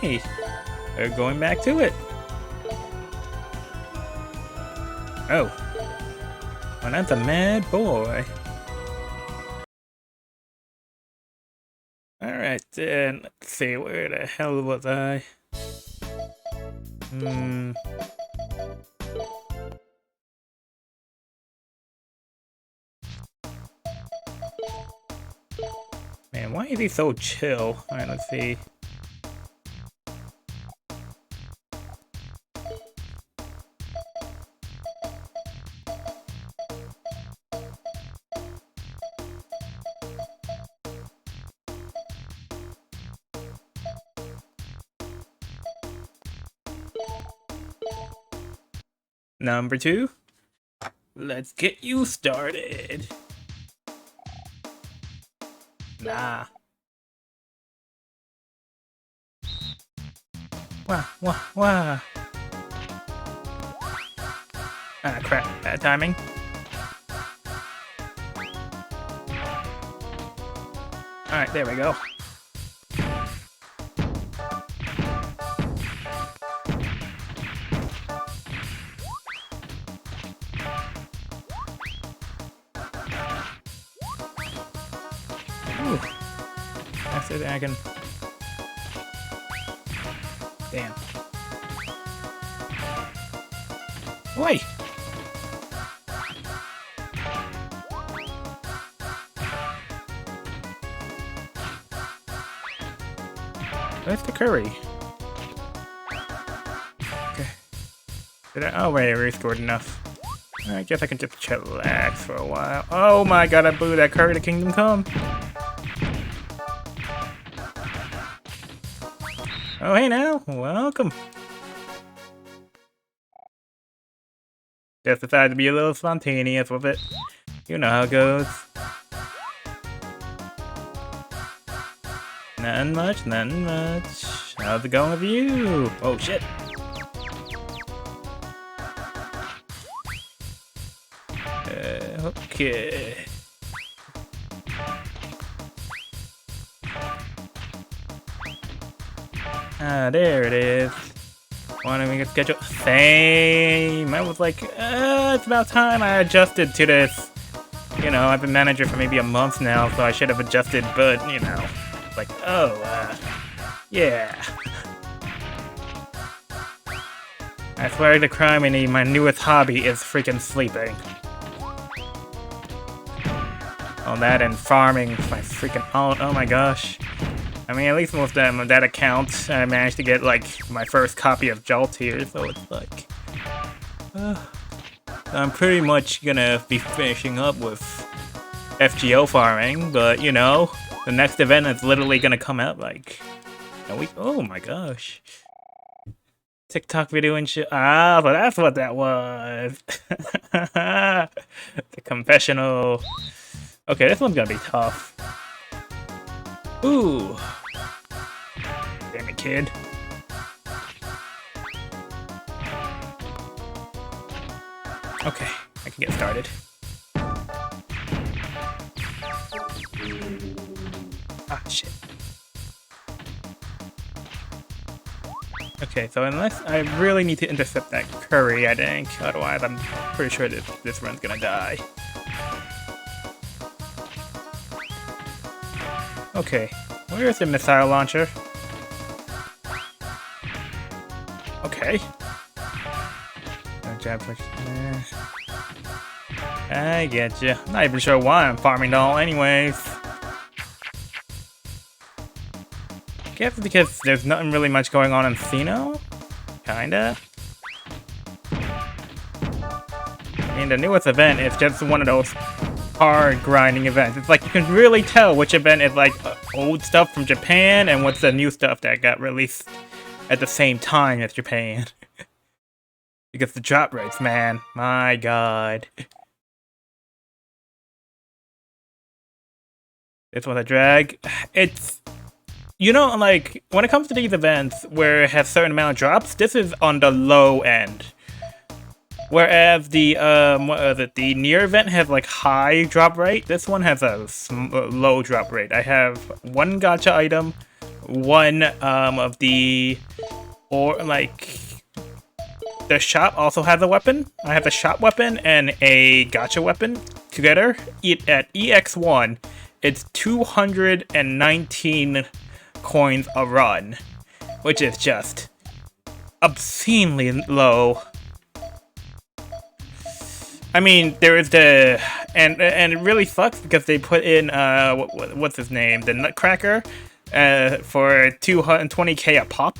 Okay, we're going back to it. Oh, well, that's a mad boy. Alright then, let's see, where the hell was I? Man, why is he so chill? Alright, let's see. Number 2. Let's get you started. Nah. Wah. Ah, crap. Bad timing. Alright, there we go. Ooh. That's it, I can... Damn. Wait! Where's the curry? Okay. Oh wait, I restored enough. I guess I can just chillax for a while. Oh my god, I blew that curry to Kingdom Come! Oh hey now, welcome! Just decided to be a little spontaneous with it. You know how it goes. Nothing much. How's it going with you? Oh shit. Okay. Ah, there it is. Want to make a schedule? Same. I was like, it's about time I adjusted to this. You know, I've been manager for maybe a month now, so I should have adjusted, but, you know. Like, yeah. I swear to criminy, my newest hobby is freaking sleeping. Oh, that and farming my freaking... Oh my gosh. I mean, at least most of them, that account, I managed to get, like, my first copy of Jolt here, so it's like... I'm pretty much gonna be finishing up with FGO farming, but, you know, the next event is literally gonna come out, like, a week... Oh my gosh. TikTok video and shit. Ah, but that's what that was. The confessional. Okay, this one's gonna be tough. Ooh. Damn it, kid. Okay, I can get started. Ah, shit. Okay, so unless I really need to intercept that curry, I think. Otherwise, I'm pretty sure this run's gonna die. Okay, where's the missile launcher? Okay. I get you. Not even sure why I'm farming doll anyways. Guess it's because there's nothing really much going on in Sino? Kinda. I mean, the newest event is just one of those hard grinding events. It's like you can really tell which event is like old stuff from Japan and what's the new stuff that got released at the same time as Japan. Because the drop rates, man. My god. This one's a drag. It's... You know, like, when it comes to these events where it has a certain amount of drops, this is on the low end. Whereas the, the near event has, like, high drop rate, this one has a low drop rate. I have one gacha item, one of the, or like, the shop also has a weapon. I have the shop weapon and a gacha weapon together. At EX1, it's 219 coins a run, which is just obscenely low. I mean, there is the, and it really sucks because they put in what's his name, the Nutcracker, for 220k a pop.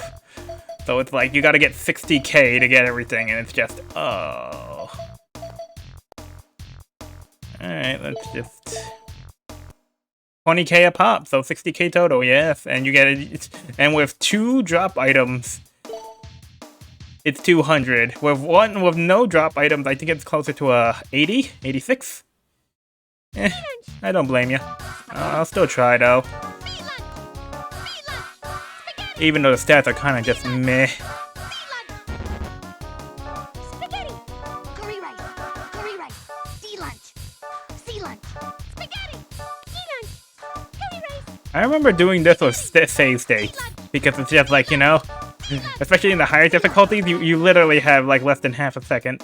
So it's like you got to get 60k to get everything, and it's just oh. All right, let's just 20k a pop, so 60k total, yes, and you get it, and with 2 drop items. It's 200. With no drop items, I think it's closer to 80, 86. I don't blame you. I'll still try though. Even though the stats are kind of just meh. I remember doing this with save states because it's just like, you know, especially in the higher difficulties, you literally have like less than half a second.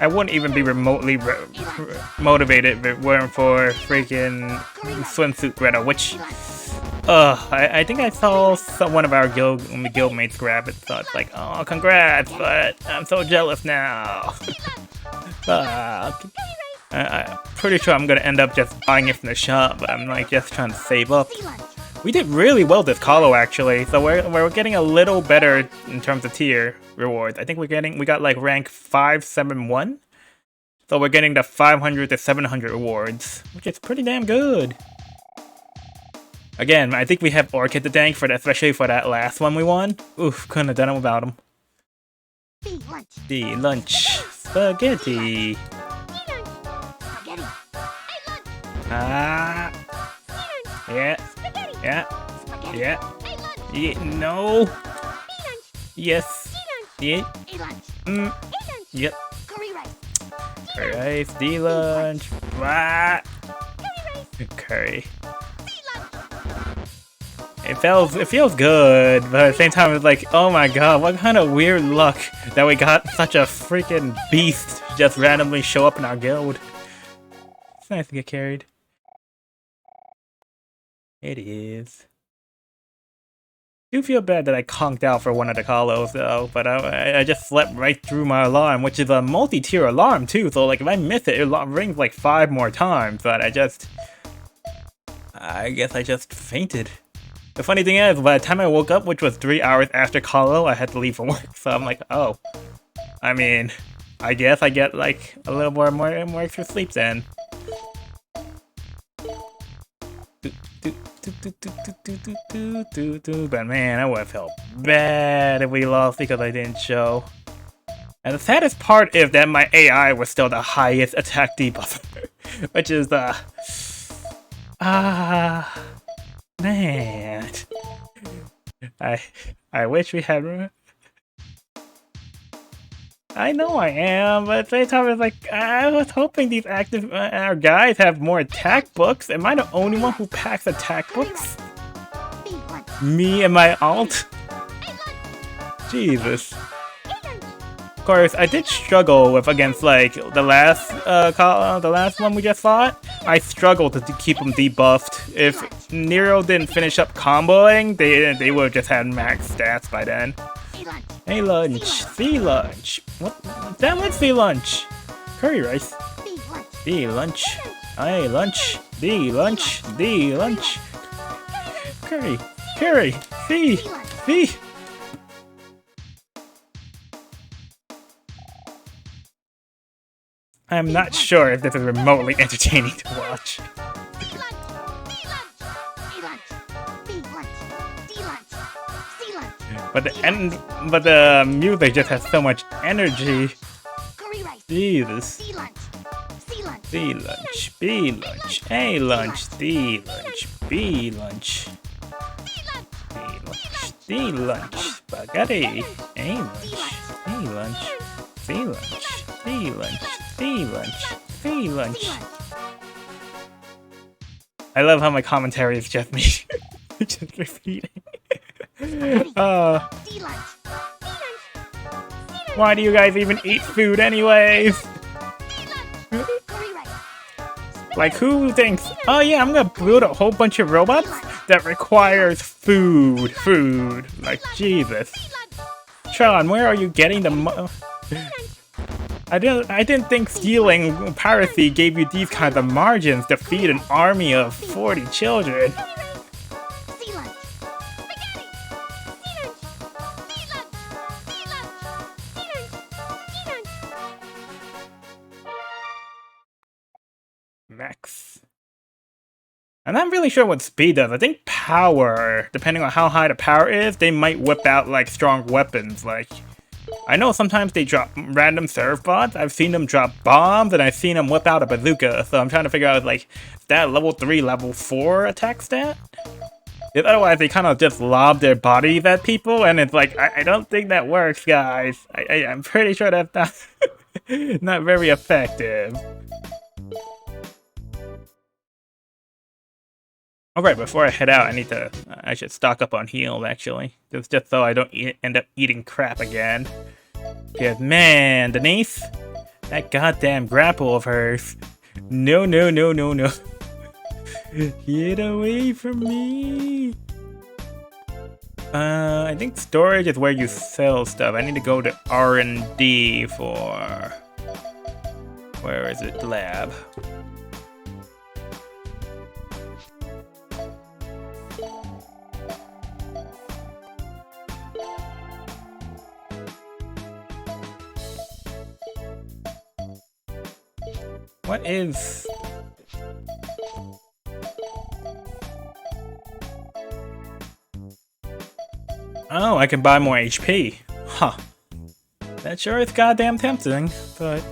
I wouldn't even be remotely motivated if it weren't for freaking swimsuit Greta, which, I think I saw one of our guildmates grab it, so it's like, oh, congrats, but I'm so jealous now. Fuck. I'm pretty sure I'm gonna end up just buying it from the shop, but I'm like just trying to save up. We did really well this Colo actually, so we're getting a little better in terms of tier rewards. I think we got like rank 571, so we're getting the 500 to 700 rewards, which is pretty damn good. Again, I think we have Orchid to thank for that, especially for that last one we won. Oof, couldn't have done it without him. The lunch spaghetti. Ah. Yeah. Yeah. Yeah. Yeah. No. Yes. Yeah. Yep. Rice. The lunch. Ah. Curry. It feels good, but at the same time, it's like, oh my god, what kind of weird luck that we got such a freaking beast just randomly show up in our guild. It's nice to get carried. It is. I do feel bad that I conked out for one of the Colos though, but I just slept right through my alarm, which is a multi-tier alarm too, so like if I miss it, it rings like 5 more times, but I guess I just fainted. The funny thing is, by the time I woke up, which was 3 hours after Colo, I had to leave for work, so I'm like, oh. I mean, I guess I get like a little more extra sleep then. But man, I would have felt bad if we lost because I didn't show. And the saddest part is that my AI was still the highest attack debuffer, which is man. I wish we had. I know I am, but at the same time, it's like, I was hoping these our guys have more attack books. Am I the only one who packs attack books? Me and my alt? Jesus. Of course, I did struggle with against like the last one we just fought. I struggled to keep them debuffed. If Nero didn't finish up comboing, they would have just had max stats by then. Hey lunch, sea lunch. What? Damn it, sea lunch. Curry rice. The lunch. Hey lunch. The lunch. The lunch. Curry. Curry. See. I'm not sure if this is remotely entertaining to watch. But the music just has so much energy. Jesus. C lunch, B lunch, A lunch, D lunch, B lunch. B lunch, D lunch, spaghetti, A lunch, B lunch, C lunch, D lunch, D lunch, Hey, lunch. I love how my commentary is just me. Just repeating. Why do you guys even eat food anyways? Like, who thinks, oh yeah, I'm gonna build a whole bunch of robots that requires food. Like, Jesus. Tron, where are you getting the I didn't think stealing piracy gave you these kinds of margins to feed an army of 40 children. Max. I'm not really sure what speed does. I think power, depending on how high the power is, they might whip out like strong weapons. Like, I know sometimes they drop random serve bots. I've seen them drop bombs, and I've seen them whip out a bazooka. So I'm trying to figure out, like, is that level 3, level 4 attack stat? If otherwise, they kind of just lob their bodies at people, and it's like, I don't think that works, guys. I'm pretty sure that's not, not very effective. Alright, before I head out, I should stock up on heals, actually. Just so I don't end up eating crap again. Because, man, Denise, that goddamn grapple of hers. No. Get away from me. I think storage is where you sell stuff. I need to go to R&D for... Where is it? Lab. What is... Oh, I can buy more HP. Huh. That sure is goddamn tempting, but...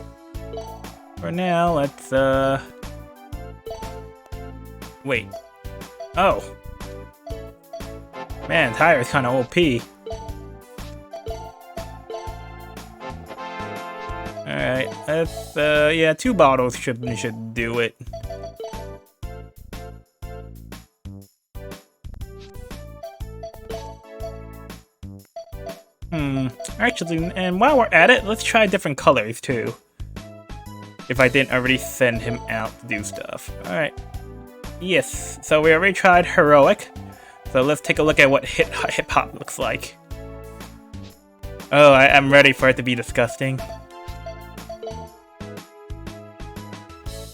For now, let's, Wait. Oh. Man, Tire's kinda OP. Alright, let's, yeah, 2 bottles should do it. Actually, and while we're at it, let's try different colors, too. If I didn't already send him out to do stuff. Alright. Yes, so we already tried Heroic. So let's take a look at what hip-hop looks like. Oh, I'm ready for it to be disgusting.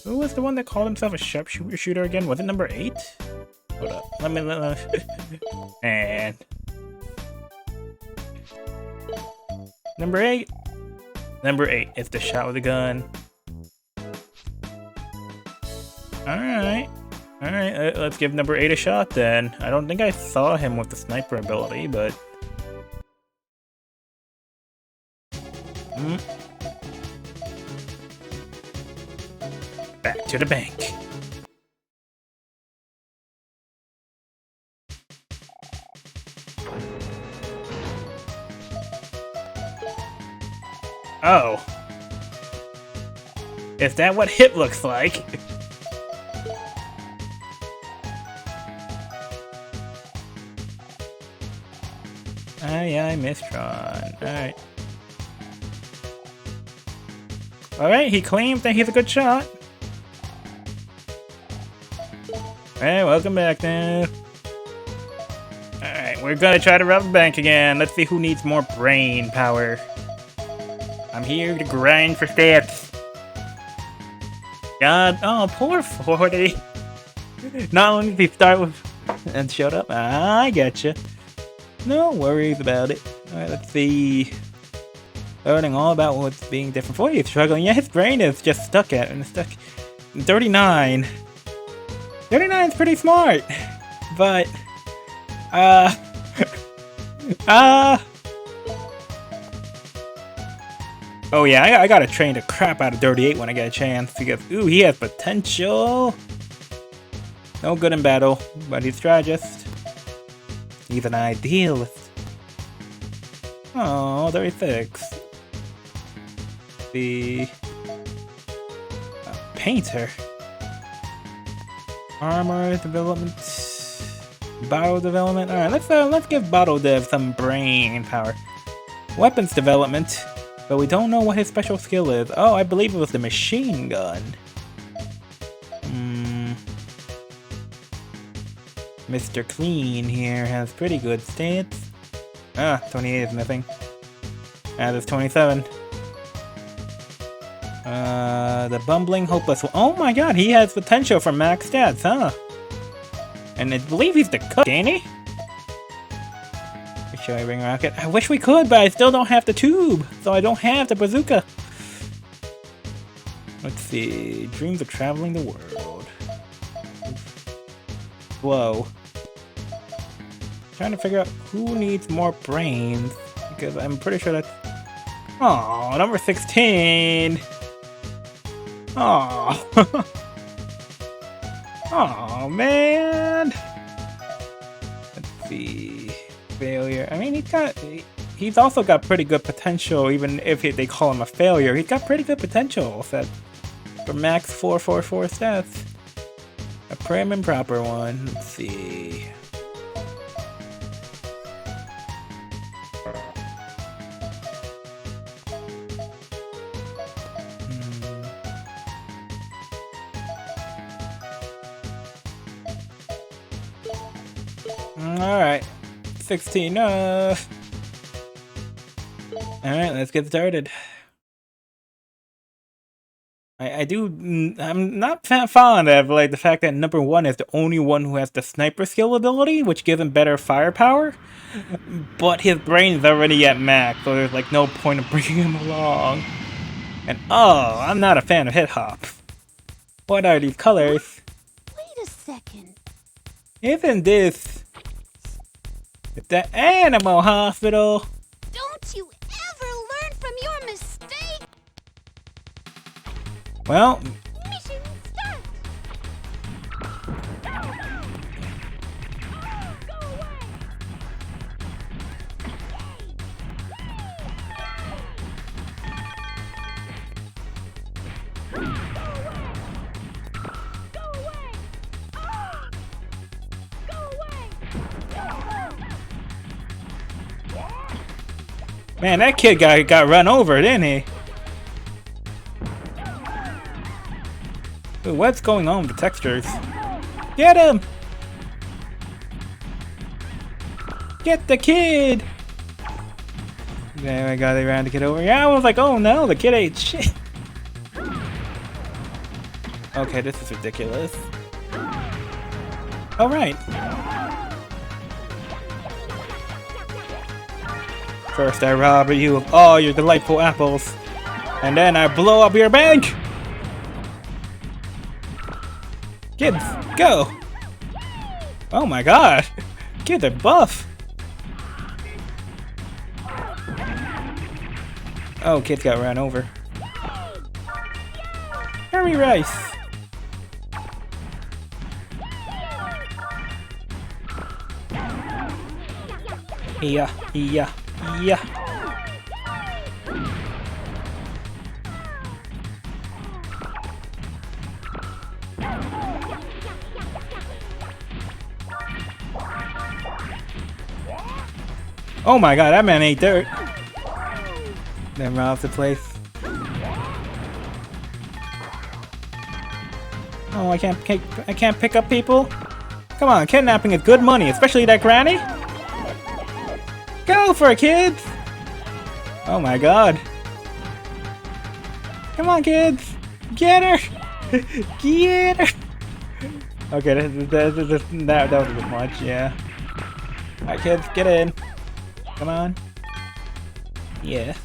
Who was the one that called himself a sharpshooter again? Was it number 8? Hold up. Let me and... Number 8? Number 8 is the shot with the gun. Alright. Alright, let's give number 8 a shot then. I don't think I saw him with the sniper ability, but... Back to the bank. Oh. Is that what hit looks like? Yeah, I missed Tron. Alright. Alright, he claims that he's a good shot. Alright, welcome back now. Alright, we're gonna try to rob the bank again. Let's see who needs more brain power. I'm here to grind for stats. God, oh, poor 40. Not only did he start with... And shut up. I getcha. No worries about it. Alright, let's see. Learning all about what's being different. 40 is struggling. Yeah, his brain is just stuck at and stuck. 39. 39 is pretty smart. But, oh yeah, I gotta train the crap out of 38 when I get a chance, because, ooh, he has potential. No good in battle, but he's a strategist. He's an idealist. Oh, 36. The painter. Armor development. Bottle development. Alright, let's give Bottle Dev some brain power. Weapons development. But we don't know what his special skill is. Oh, I believe it was the machine gun. Mr. Clean here has pretty good stats. 28 is missing. There's 27. The Bumbling Hopeless. Oh my god, he has potential for max stats, huh? And I believe he's the cook, ain't he? Should I bring rocket? I wish we could, but I still don't have the tube, so I don't have the bazooka. Let's see. Dreams of traveling the world. Whoa. Trying to figure out who needs more brains, because I'm pretty sure that's... Oh, number 16! Oh. Oh, man! Let's see... Failure. I mean, he's also got pretty good potential, even if they call him a failure. He's got pretty good potential set for max 444 stats. A prim and proper one. Let's see. Alright. 16. Alright, let's get started. I'm not fond of like the fact that number 1 is the only one who has the sniper skill ability, which gives him better firepower. But his brain's already at max, so there's like no point of bringing him along. And oh, I'm not a fan of hip hop. What are these colors? Wait a second. Isn't this the animal hospital? Don't you ever learn from your mistake? Well, Mission start. Go away. man, that kid got run over, didn't he? Dude, what's going on with the textures? Get him! Get the kid! There I got around to get over. Yeah, I was like, oh no, the kid ate shit. Okay, this is ridiculous. Alright. First I rob you of all your delightful apples, and then I blow up your bank! Kids, go! Oh my god! Kids are buff! Oh, kids got run over. Hurry, Rice! Yeah. Oh my god, that man ate dirt. Then robs the place. Oh, I can't pick up people? Come on, kidnapping is good money, especially that granny. Go for it, kids! Oh my god. Come on, kids! Get her! Get her! Okay, that was a bit much, yeah. Alright, kids, get in. Come on. Yes.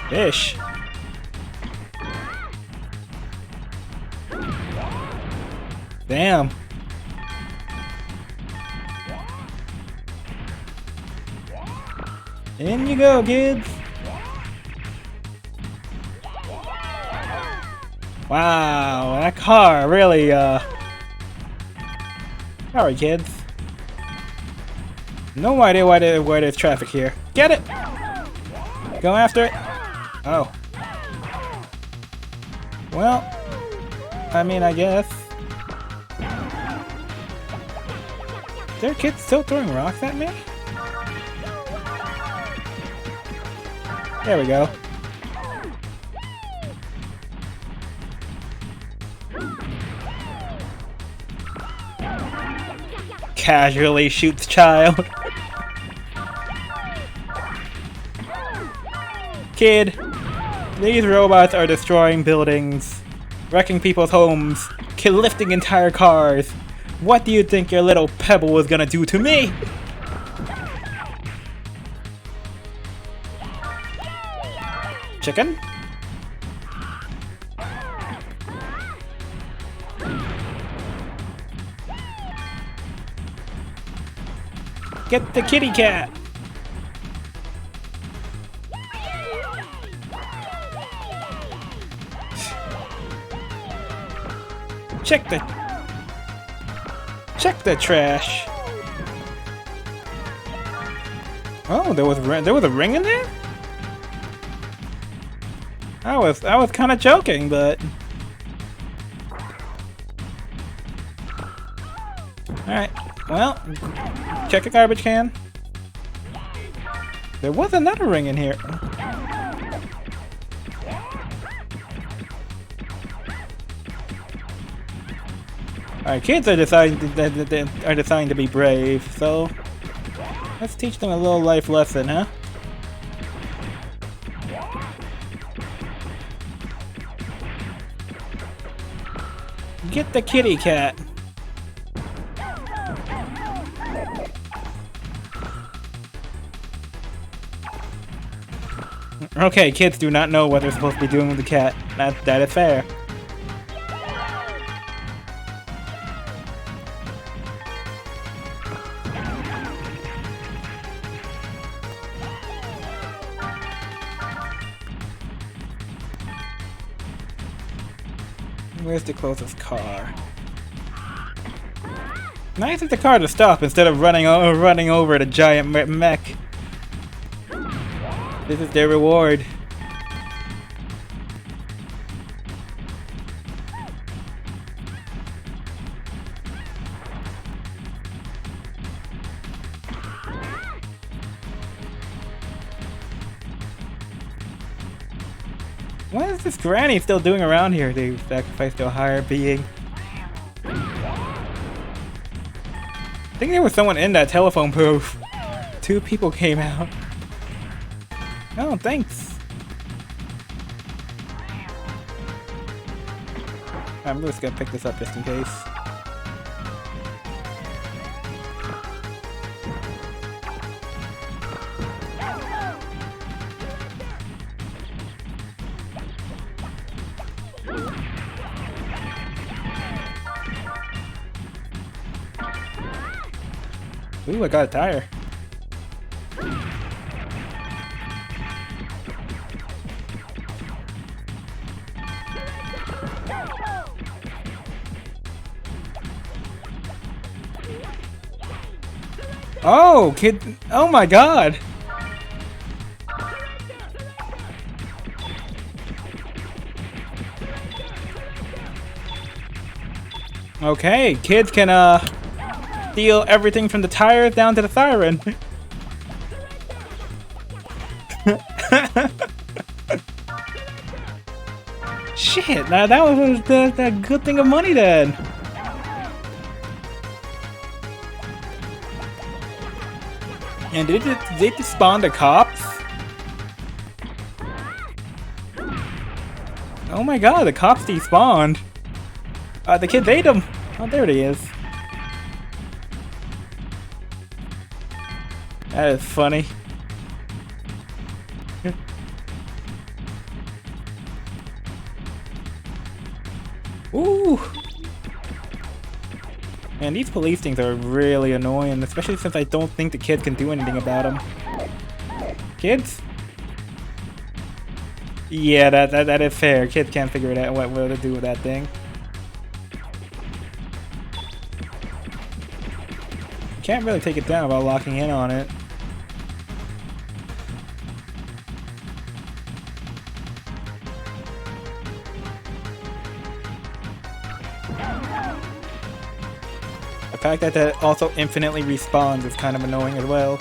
Fish. Damn. In you go, kids. Wow, that car really, Sorry, kids. No idea why there's traffic here. Get it! Go after it. Oh. Well, I mean, I guess. There are kids still throwing rocks at me? There we go. Casually shoots child. Kid, these robots are destroying buildings, wrecking people's homes, lifting entire cars. What do you think your little pebble is gonna do to me? Chicken? Get the kitty cat! Check the trash. Oh, there was a ring in there? I was kind of joking, but all right. Well, check a garbage can. There was another ring in here. Alright, kids are deciding to be brave, so let's teach them a little life lesson, huh? Get the kitty cat. Okay, kids do not know what they're supposed to be doing with the cat. That is fair. Where's the closest car? Nice of the car to stop instead of running over the giant mech. This is their reward. What is this granny still doing around here to sacrifice to a higher being? I think there was someone in that telephone booth. 2 people came out. Oh, thanks. I'm just gonna pick this up just in case. Ooh, I got a tire. Oh, kid. Oh my god. Okay, kids can steal everything from the tires down to the siren. Shit, now that was the good thing of money then. And did they despawn the cops? Oh my god, the cops despawned. The kids ate him. Oh, there he is. That is funny. Ooh! Man, these police things are really annoying, especially since I don't think the kid can do anything about them. Kids? Yeah, that is fair. Kids can't figure it out what to do with that thing. Can't really take it down without locking in on it. fact that that also infinitely respawns is kind of annoying as well.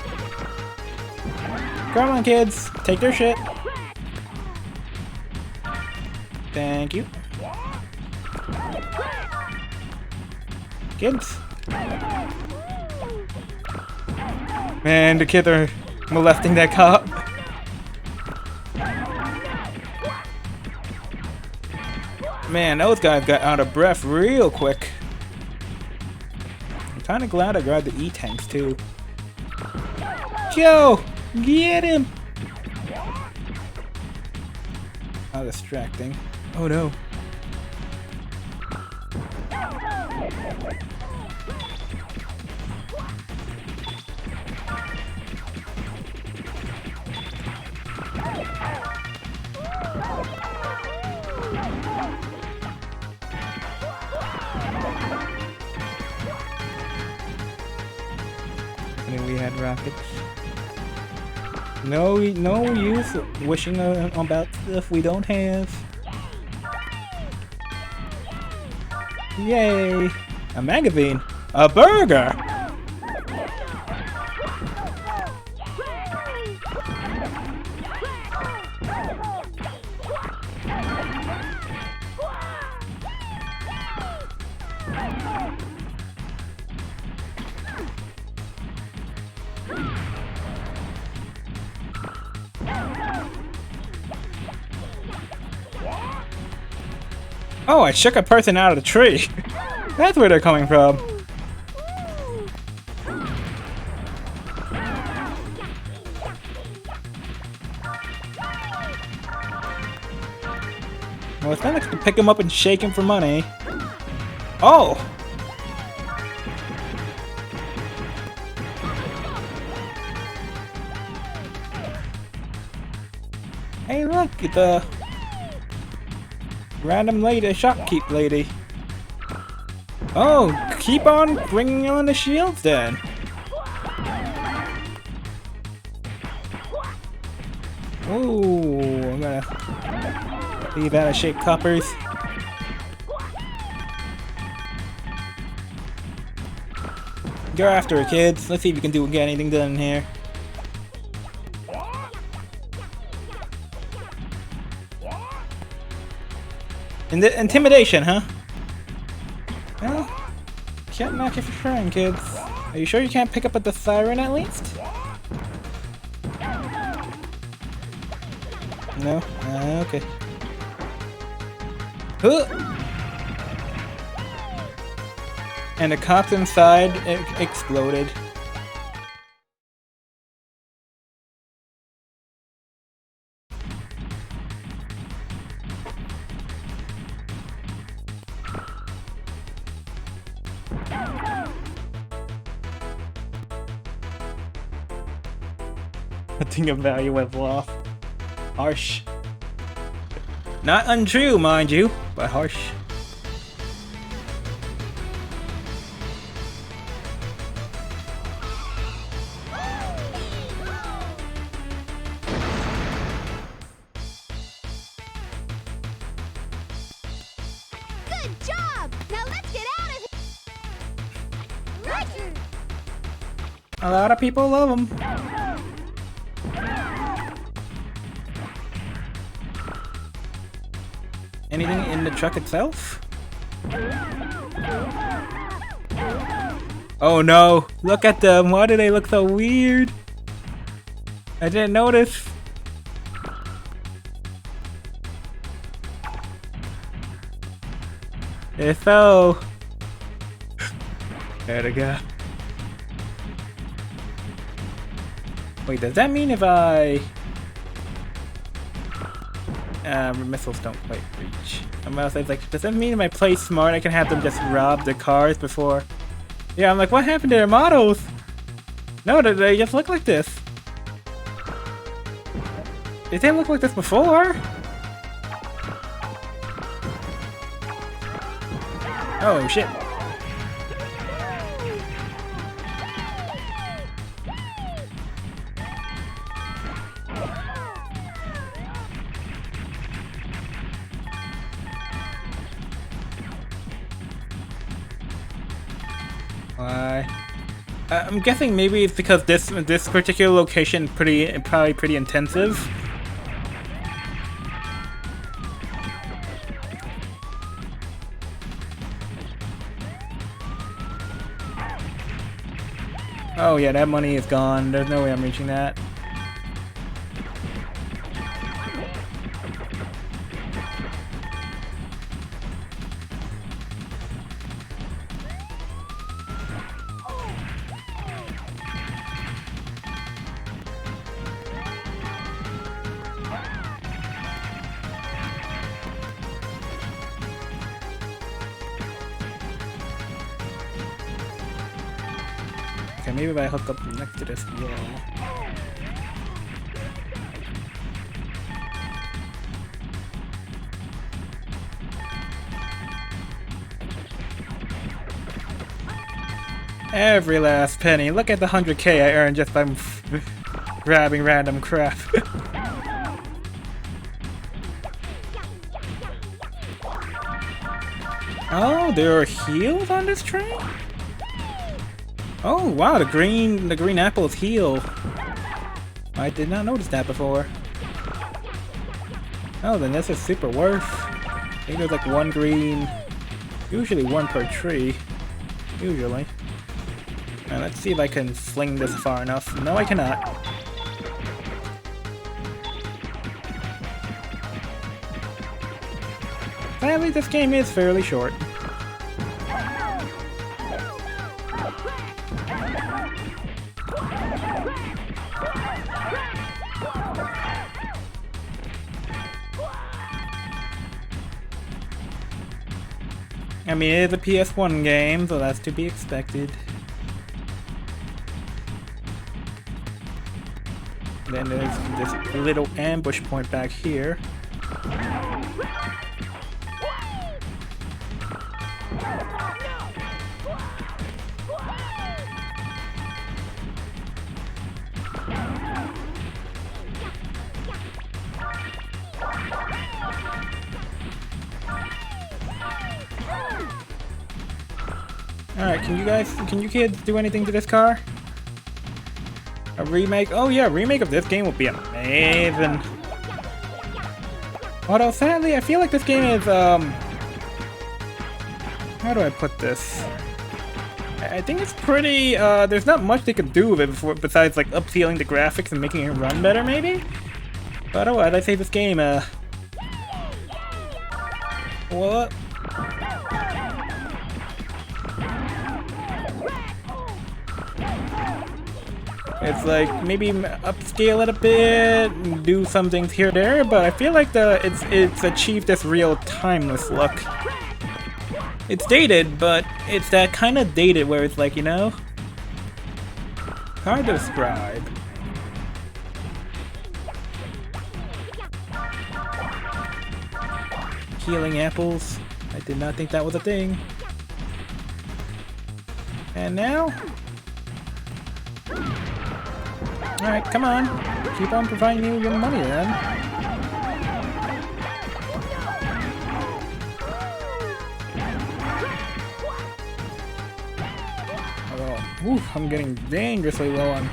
Come on, kids. Take their shit. Thank you. Kids. Man, the kids are molesting that cop. Man, those guys got out of breath real quick. I'm kind of glad I grabbed the E-tanks too. Yo! Get him! How distracting. Oh no. And then we had rockets. No use wishing about stuff we don't have. Yay! A magazine! A burger! Oh, I shook a person out of the tree. That's where they're coming from. Well, it's not like to pick him up and shake him for money. Oh! Hey, look, it's a random lady, a shopkeep lady. Oh, keep on bringing on the shields then. Ooh, I'm gonna leave out of shape coppers. Go after it, kids. Let's see if we can get anything done here. Intimidation, huh? Well, can't knock if you're trying, kids. Are you sure you can't pick up at the siren at least? No? Okay. And the cops inside exploded. Nothing of value was lost. Harsh. Not untrue, mind you, but harsh. Good job! Now let's get out of here! Roger! A lot of people love them. Anything in the truck itself? Oh no! Look at them! Why do they look so weird? I didn't notice. They fell. There they go. Wait, does that mean if I... missiles don't quite reach. I'm like, does that mean if I play smart I can have them just rob the cars before? Yeah, I'm like, what happened to their models? No, they just look like this. They didn't look like this before. Oh shit. Why? I'm guessing maybe it's because this particular location probably pretty intensive. Oh yeah, that money is gone. There's no way I'm reaching that. Okay, maybe if I hook up next to this wall. Every last penny. Look at the 100K I earned just by grabbing random crap. Oh, there are heals on this train? Oh wow, the green apples heal. I did not notice that before. Oh, then this is super worth. I think there's like one green, usually one per tree. Usually. Now let's see if I can fling this far enough. No, I cannot. Sadly, this game is fairly short. I mean, it is a PS1 game, so that's to be expected. Then there's this little ambush point back here. Alright, can you kids do anything to this car? A remake? Oh yeah, a remake of this game would be amazing. Although sadly, I feel like this game is, how do I put this? I think it's pretty, there's not much they could do with it besides like upscaling the graphics and making it run better maybe? But otherwise, I'd say this game, what? It's like maybe upscale it a bit, do some things here or there, but I feel like it's achieved this real timeless look. It's dated, but it's that kind of dated where it's like, you know, hard to describe. Healing apples. I did not think that was a thing. And now? Alright, come on. Keep on providing me with your money then. Oh, oof, I'm getting dangerously low on.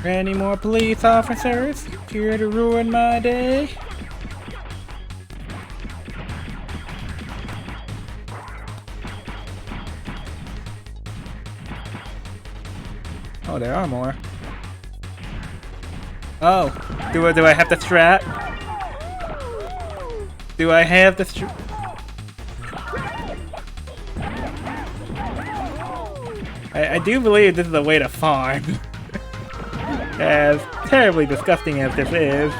Any more police officers here to ruin my day? Oh, there are more. Oh, do I have the strat? Do I have the strat? I do believe this is a way to farm. As terribly disgusting as this is.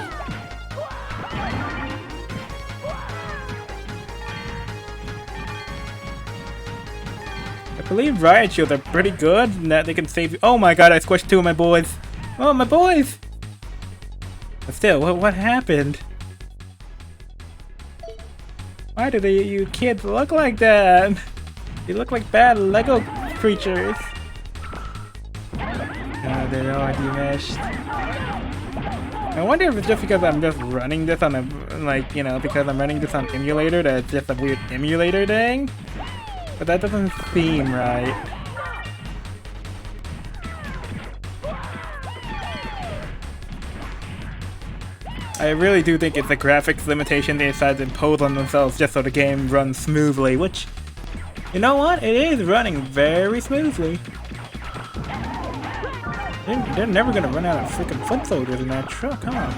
I believe riot shields are pretty good in that they can save you. Oh my god, I squished two of my boys. Oh, my boys! But still, what happened? Why do you kids look like that? You look like bad Lego creatures. They're all demeshed. I wonder if it's just because I'm just running this on a, like, you know, because I'm running this on emulator that it's just a weird emulator thing. But that doesn't seem right. I really do think it's a graphics limitation they decided to impose on themselves just so the game runs smoothly, which, you know what? It is running very smoothly. They're never gonna run out of freaking foot soldiers in that truck, huh?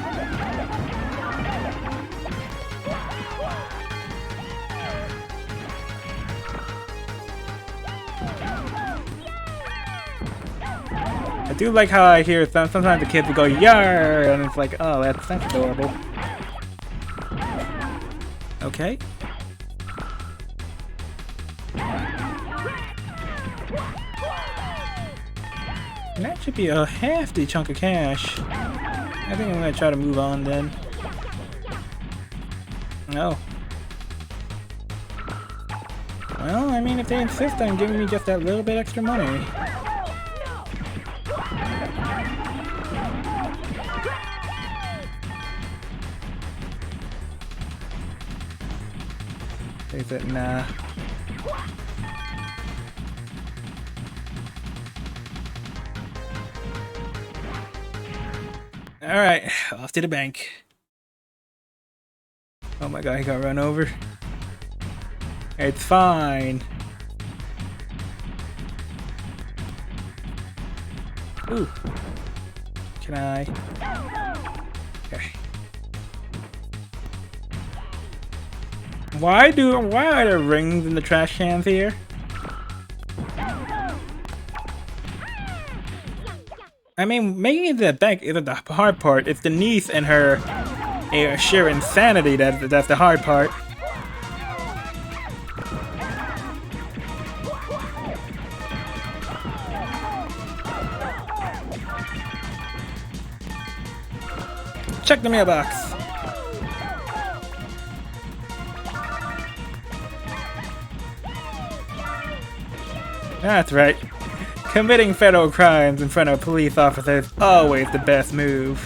I do like how I hear sometimes the kids will go yar, and it's like, oh, that's adorable. Okay. And that should be a hefty chunk of cash. I think I'm gonna try to move on then. No. Well, I mean, if they insist on giving me just that little bit extra money. They said nah. Alright, off to the bank. Oh my god, he got run over. It's fine. Ooh. Can I? Okay. Why are there rings in the trash cans here? I mean, making it to the bank isn't the hard part. It's the niece and her sheer insanity that's the hard part. Check the mailbox. That's right. Committing federal crimes in front of police officers is always the best move.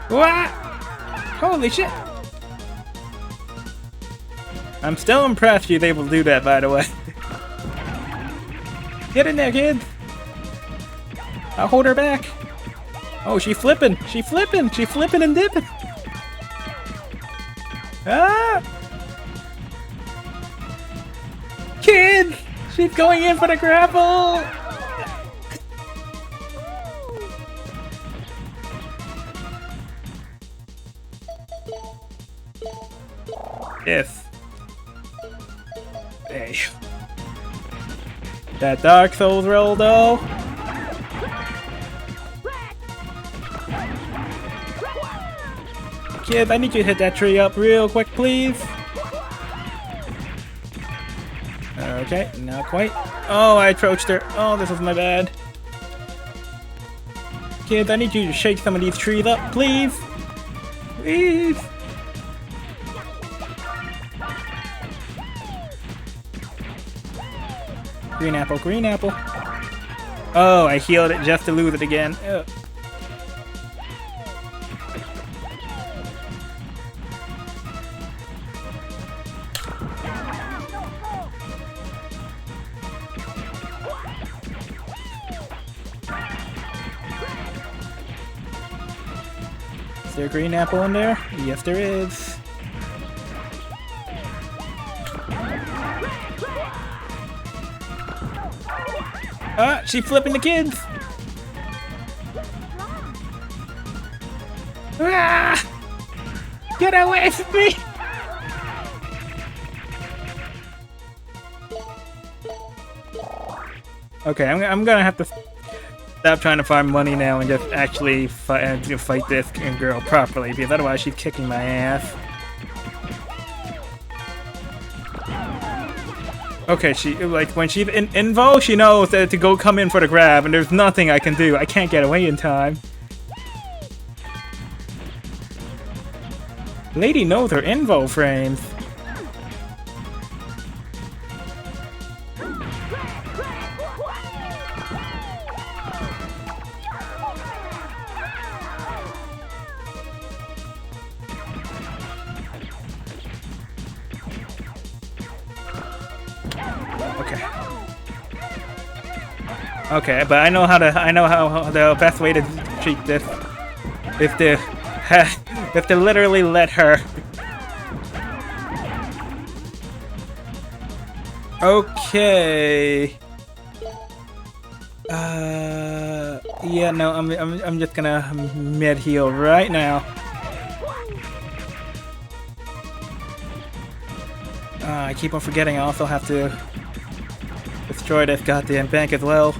What? Holy shit! I'm still impressed she's able to do that, by the way. Get in there, kids! I'll hold her back. Oh, she's flipping! She's flipping! She's flipping and dipping! Ah! Kids! She's going in for the grapple! Yes. Hey. That Dark Souls roll, though. Kids, I need you to hit that tree up real quick, please. Okay, not quite. Oh, I approached her. Oh, this was my bad. Kids, I need you to shake some of these trees up, please. Please. Green apple, green apple. Oh, I healed it just to lose it again. Ugh. Is there a green apple in there? Yes, there is. Ah, she's flipping the kids! Ah! Get away from me! Okay, I'm gonna have to stop trying to farm money now and just actually fight this girl properly, because otherwise she's kicking my ass. Okay, like when she's in invo, she knows that to go come in for the grab, and there's nothing I can do. I can't get away in time. Lady knows her invo frames. Okay. Okay, but I know how the best way to treat this is to is to literally let her. Okay. Yeah, no, I'm just gonna mid heal right now. I keep on forgetting I also have to destroy this goddamn bank as well.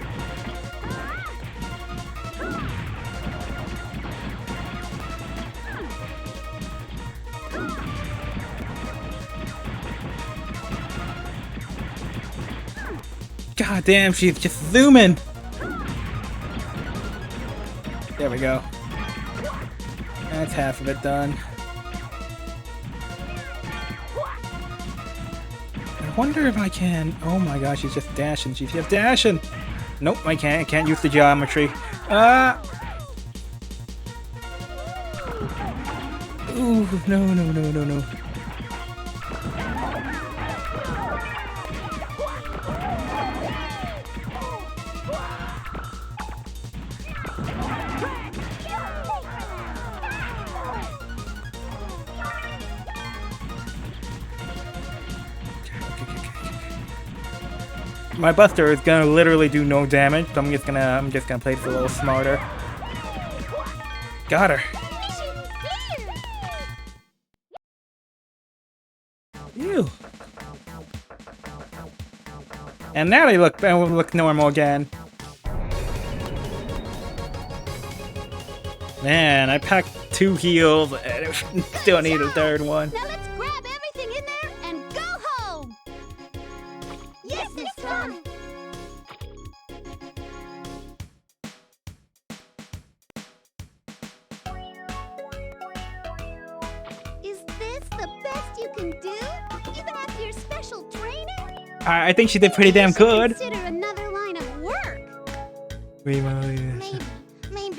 God damn, she's just zooming. There we go. That's half of it done. I wonder if I can. Oh my gosh, she's just dashing. She's just dashing. Nope, I can't. I can't use the geometry. Ooh, no, no, no, no, no. My Buster is gonna literally do no damage, so I'm just gonna play this a little smarter. Got her. Ew. And now they look normal again. Man, I packed 2 heals and still need a third one. Now let's grab everything in there and go home. Yes, Miss Tron. Is this the best you can do? Even after your special training? I think she did pretty damn good. Consider another line of work. Maybe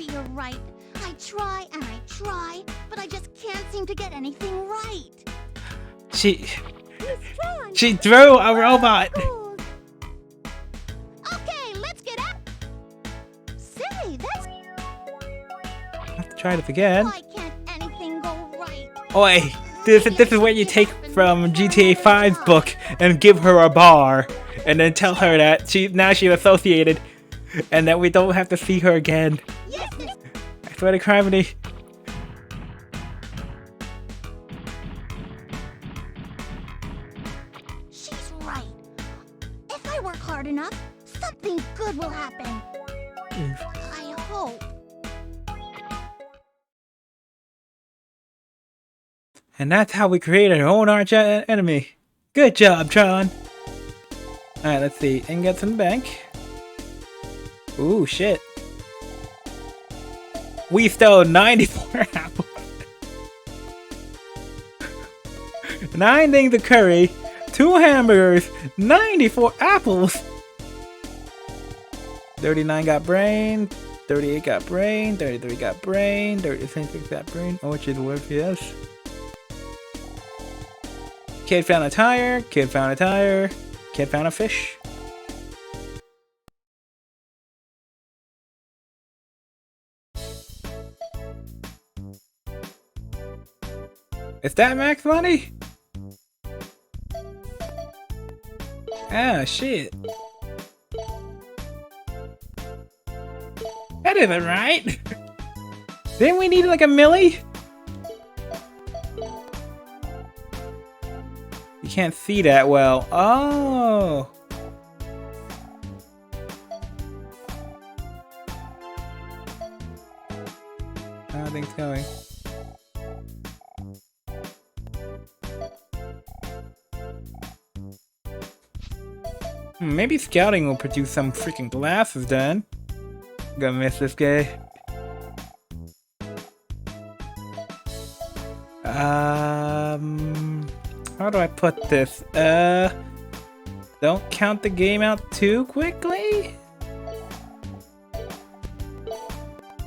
you're right. I try and I try, but I just can't seem to get anything right. She Tron. threw a robot. Cool. Okay, let's get out. Say, that's I have to try this again. why can't anything go right? Oi, this is where you take from GTA 5's book and give her a bar, and then tell her that she's associated, and that we don't have to see her again. Yes, Miss. I swear to criminy. She's right. If I work hard enough, something good will happen. I hope. And that's how we created our own arch enemy. Good job, Tron. Alright, let's see. Ingots in the bank. Ooh, shit. We stole 94 apples. 9 things of curry, 2 hamburgers, 94 apples. 39 got brain, 38 got brain, 33 got brain, 36 got brain. Oh, which is worth, yes. Kid found a tire, kid found a tire, kid found a fish. Is that max money? Ah, shit. That isn't right. Didn't we need like a milli? You can't see that well. Oh. How are things going? Maybe scouting will produce some freaking glasses then. Gonna miss this guy. How do I put this? Don't count the game out too quickly?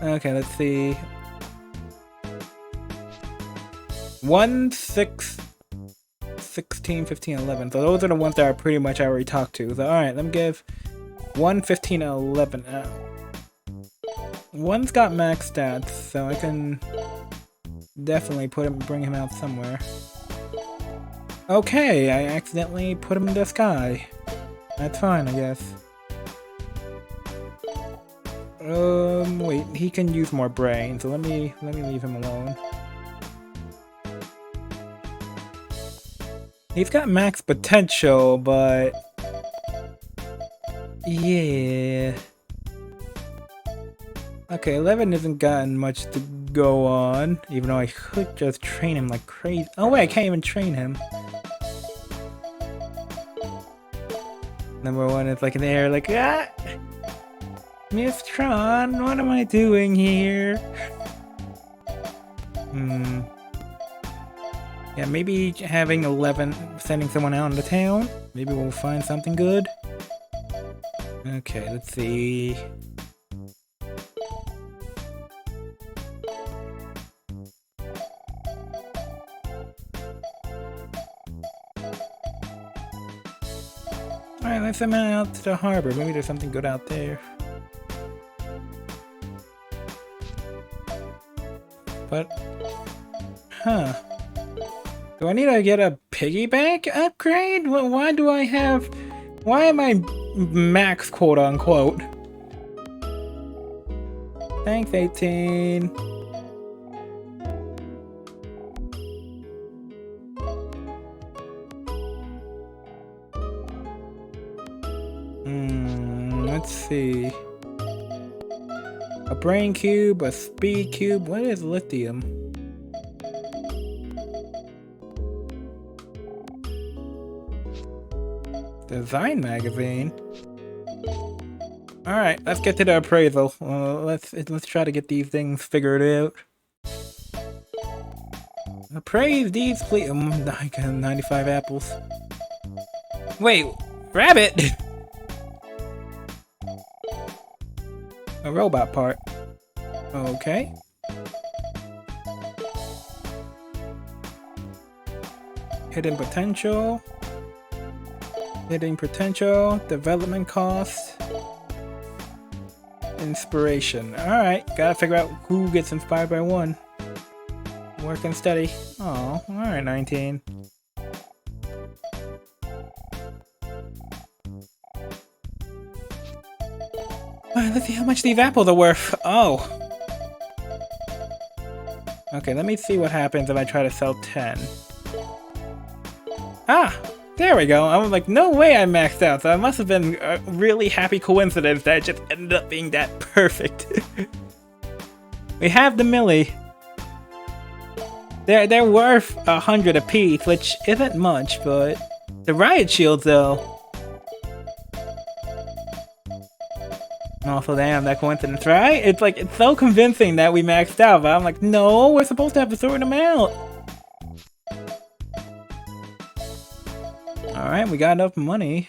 Okay, let's see. 1, 6, 16, 15, 11. So those are the ones that are pretty much I already talked to. So alright, let me give 1, 15, and 11 out. One's got max stats, so I can definitely bring him out somewhere. Okay, I accidentally put him in the sky. That's fine, I guess. Wait, he can use more brain, so let me leave him alone. He's got max potential, but yeah. Okay, 11 hasn't gotten much to go on, even though I could just train him like crazy. Oh wait, I can't even train him. Number 1 is like in the air, like, ah! Miss Tron, what am I doing here? Yeah, maybe having 11, sending someone out into town. Maybe we'll find something good. Okay, let's see. Alright, let's send him out to the harbor. Maybe there's something good out there. But, huh. Do I need to get a piggy bank upgrade? Why am I max, quote unquote? Thanks, 18. Let's see. A brain cube, a speed cube. What is lithium? Design magazine. All right, let's get to the appraisal. Let's try to get these things figured out. Appraise these, please. I got 95 apples. Wait, rabbit. A robot part. Okay. Hidden potential. Hidden potential. Development cost. Inspiration. Alright, gotta figure out who gets inspired by one. Working steady. Oh, alright, 19. Let's see how much these apples are worth. Oh. Okay, let me see what happens if I try to sell 10. Ah! There we go. I was like, no way I maxed out. So it must have been a really happy coincidence that it just ended up being that perfect. We have the Millie. They're worth 100 apiece, which isn't much, but the riot shields though. Also, damn, that coincidence, right? It's like, it's so convincing that we maxed out, but I'm like, no, we're supposed to have a certain amount. Alright, we got enough money.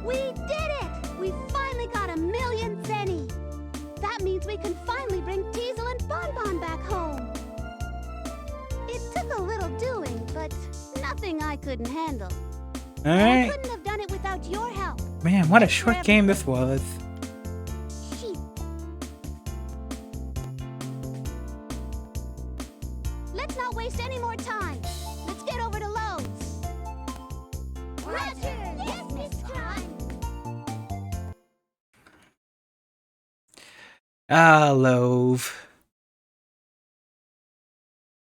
We did it! We finally got 1,000,000 zenny. That means we can finally bring Teasel and Bonne back home. It took a little doing, but nothing I couldn't handle. Alright. I couldn't have done it without your help. Man, what a short game this was. Sheep. Let's not waste any more time. Let's get over to Lowe's. Roger! Yes, Miss Tron. Ah, Love.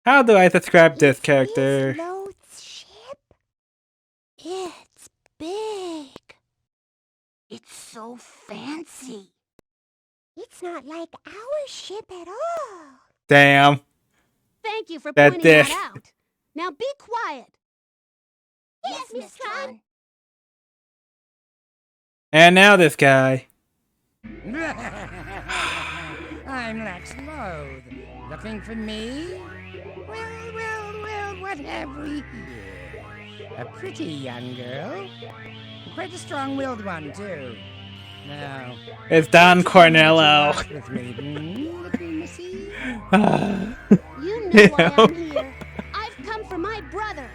How do I describe this character? Lowe's ship? It's big. It's so fancy. It's not like our ship at all. Damn. Thank you for That's pointing it. that out. Now be quiet. Yes, Miss Tron. And now this guy. I'm Lex Loathe. Looking for me? Well, what have we here? A pretty young girl. Quite a strong-willed one, too. Now, It's Don Cornello. with me, Looking Missy? You know why I'm here. I've come for my brother.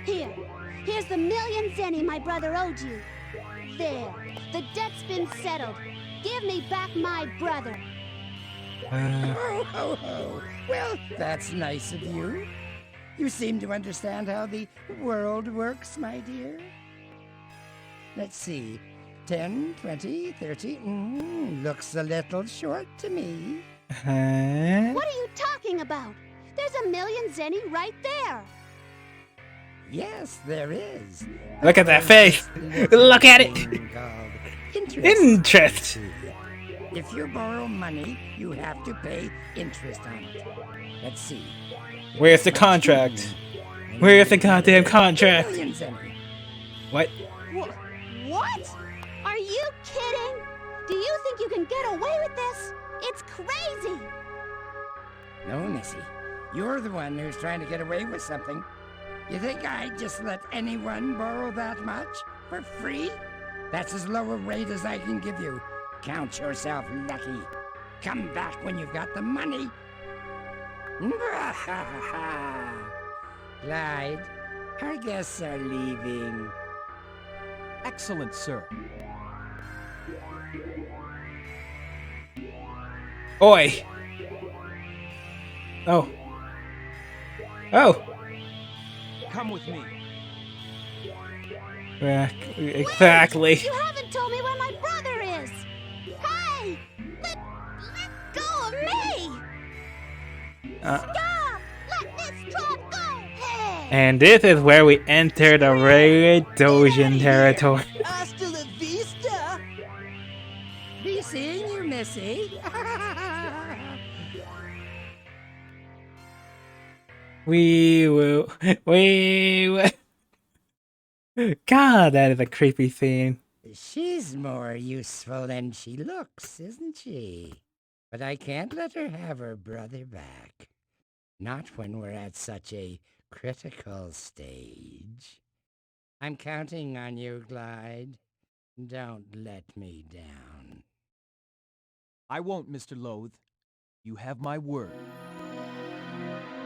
Here's the million zenny my brother owed you. There, the debt's been settled. Give me back my brother. Ho, ho, ho. Well, that's nice of you. You seem to understand how the world works, my dear. Let's see. 10, 20, 30. Looks a little short to me. Huh? What are you talking about? There's a million zenny right there. Yes, there is. Look at that face. Look at it. Interest. If you borrow money, you have to pay interest on it. Let's see. Where's the contract? Where's the goddamn contract? Million zenny. What? What? Are you kidding? Do you think you can get away with this? It's crazy. No, Missy. You're the one who's trying to get away with something. You think I'd just let anyone borrow that much? For free? That's as low a rate as I can give you. Count yourself lucky. Come back when you've got the money. Clyde, our guests are leaving. Excellent, sir. Oi. Oh. Oh. Come with me. Exactly. You haven't told me where my brother is. Hey! Let go of me! Stop! Let Miss Tron go! Hey! And this is where we enter the Red Dojan territory. Hasta la vista. Be seeing you, Missy. We will. God, that is a creepy scene. She's more useful than she looks, isn't she? But I can't let her have her brother back. Not when we're at such a critical stage. I'm counting on you, Clyde. Don't let me down. I won't, Mr. Loath. You have my word.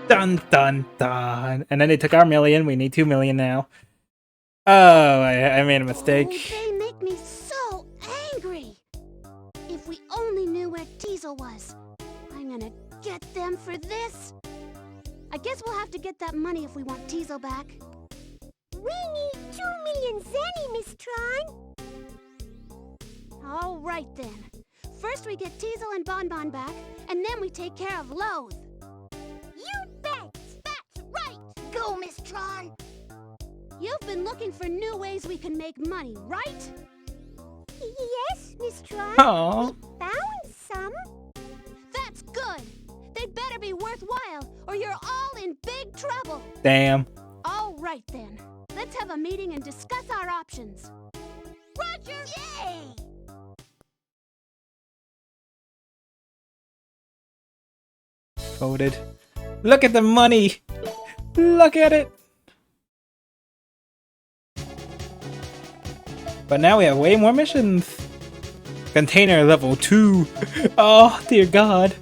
Dun dun dun. And then they took our million. We need 2 million now. Oh, I made a mistake. Oh, they make me so angry. If we only knew where Teasel was. I'm gonna get them for this. I guess we'll have to get that money if we want Teasel back. We need 2 million zenny, Miss Tron. All right then. First we get Teasel and Bonne back, and then we take care of Loath. You bet! That's right! Go, Miss Tron! You've been looking for new ways we can make money, right? Yes, Miss Tron. Oh. We found some. That's good. They'd better be worthwhile, or you're all in big trouble. Damn. All right then. Let's have a meeting and discuss our options. Roger! Yay! Voted. Look at the money. Look at it. But now we have way more missions. Container level 2. Oh dear God.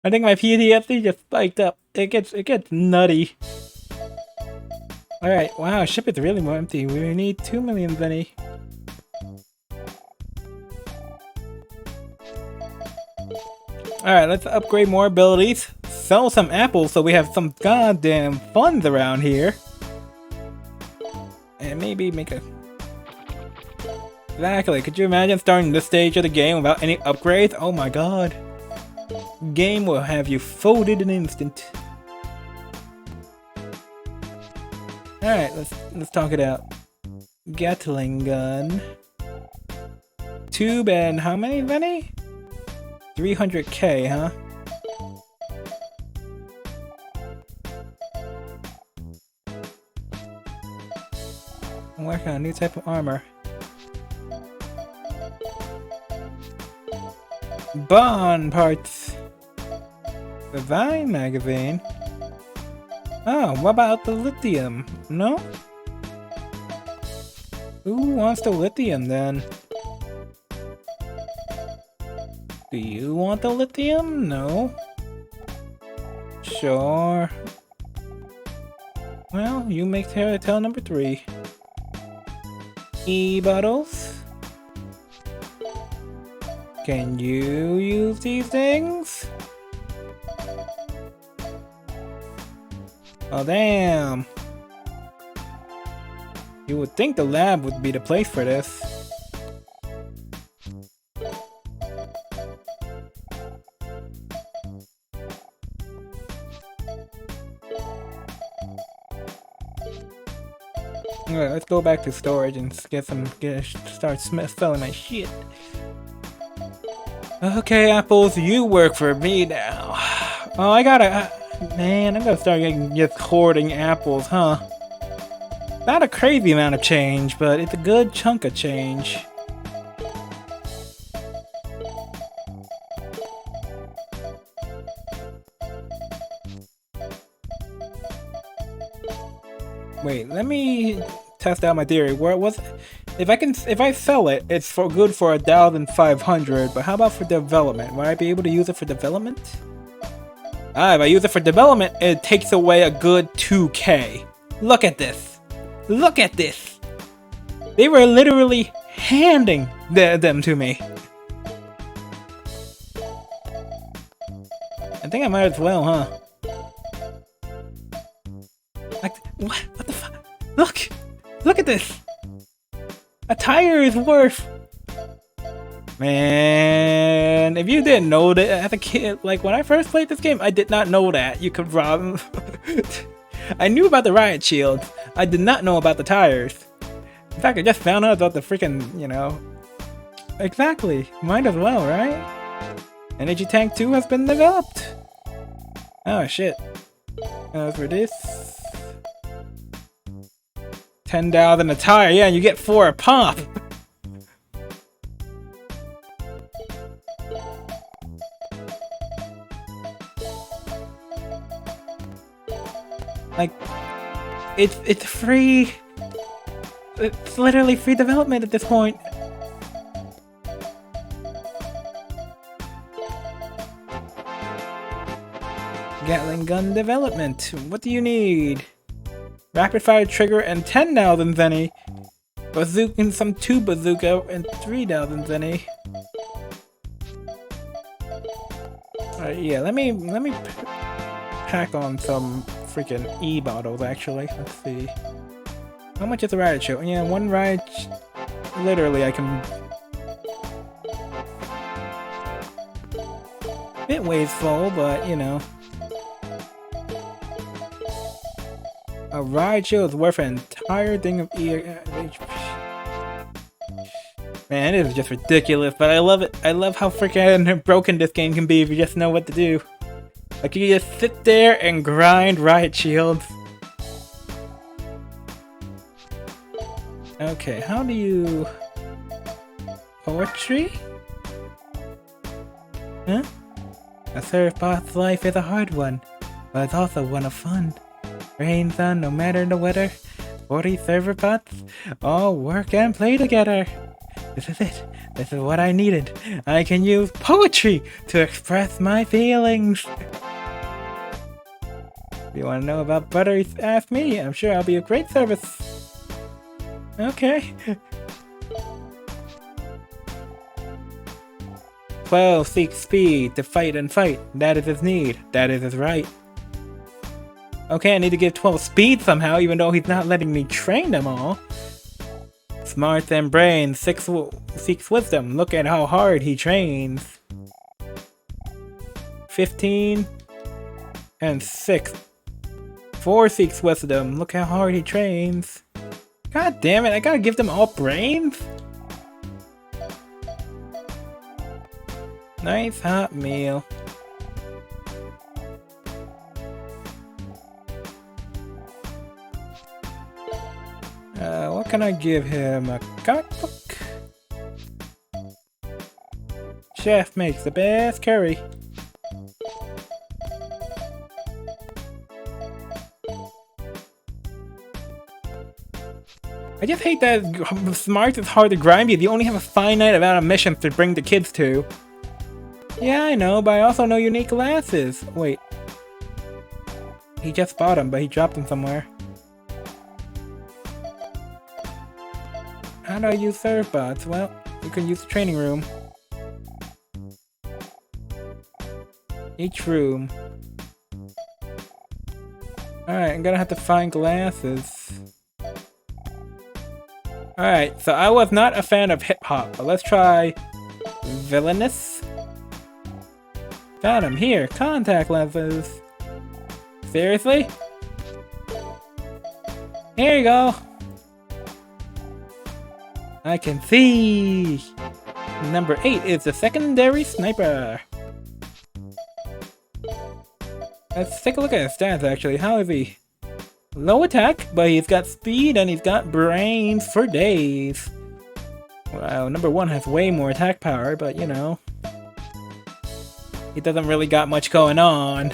I think my PTSD just spiked up. It gets nutty. Alright, wow, ship is really more empty. We need 2 million zenny. Alright, let's upgrade more abilities. Sell some apples so we have some goddamn funds around here. And maybe make a... Exactly, could you imagine starting this stage of the game without any upgrades? Oh my god. Game will have you folded in an instant. Alright, let's talk it out. Gatling gun. Tube and how many, Benny? 300k, huh? I'm working on a new type of armor. Bonne parts. Divine magazine. Oh, what about the lithium? No? Who wants the lithium then? Do you want the lithium? No. Sure. Well, you make tell number 3. E-bottles. Can you use these things? Oh, damn. You would think the lab would be the place for this. Alright, let's go back to storage and start selling my shit. Okay, apples, you work for me now. Oh, I gotta... man, I'm gonna start just hoarding apples, huh? Not a crazy amount of change, but it's a good chunk of change. Wait, let me test out my theory. Where was it? If I sell it, it's good for 1,500. But how about for development? Will I be able to use it for development? Ah, if I use it for development, it takes away a good 2K. Look at this. Look at this. They were literally handing them to me. I think I might as well, huh? Like, what the fuck? Look! Look at this! A tire is worth... Man, if you didn't know that as a kid, like when I first played this game, I did not know that you could rob... I knew about the riot shields. I did not know about the tires. In fact, I just found out about the freaking, you know... Exactly. Might as well, right? Energy Tank 2 has been developed. Oh, shit. For this... 10,000 a tire. Yeah, you get 4 a pop. Like, it's free. It's literally free development at this point. Gatling gun development. What do you need? Rapid fire trigger and 10,000 zenny. Bazooka and some 2 bazooka and 3,000 zenny. Alright, yeah, let me pack on some freaking e-bottles actually. Let's see. How much is a riot shield? Yeah, 1 riot... Literally, I can... It weighs full, but you know. A riot shield is worth an entire thing of HP. Man, it is just ridiculous, but I love it. I love how freaking broken this game can be if you just know what to do. Like, you just sit there and grind riot shields. Okay, how do you... Poetry? Huh? A surfbot's life is a hard one, but it's also one of fun. Rain, sun, no matter the weather, 40 server bots all work and play together. This is it. This is what I needed. I can use poetry to express my feelings. If you want to know about butter, ask me. I'm sure I'll be of great service. Okay. 12 seeks speed to fight and fight. That is his need. That is his right. Okay, I need to give 12 speed somehow, even though he's not letting me train them all. Smart and brain, 6 seeks wisdom. Look at how hard he trains. 15 and 6. 4 seeks wisdom. Look how hard he trains. God damn it, I gotta give them all brains? Nice hot meal. What can I give him? A comic book? Chef makes the best curry. I just hate that Smart is hard to grind because you only have a finite amount of missions to bring the kids to. Yeah, I know, but I also know you need glasses. Wait. He just bought them, but he dropped them somewhere. How do I use serve bots? Well, you can use the training room. Each room. Alright, I'm gonna have to find glasses. Alright, so I was not a fan of hip-hop, but let's try villainous. Found him here, contact lenses. Seriously? Here you go. I can see. Number 8 is the secondary sniper. Let's take a look at his stats actually. How is he? Low attack, but he's got speed and he's got brains for days. Wow, number 1 has way more attack power, but you know. He doesn't really got much going on.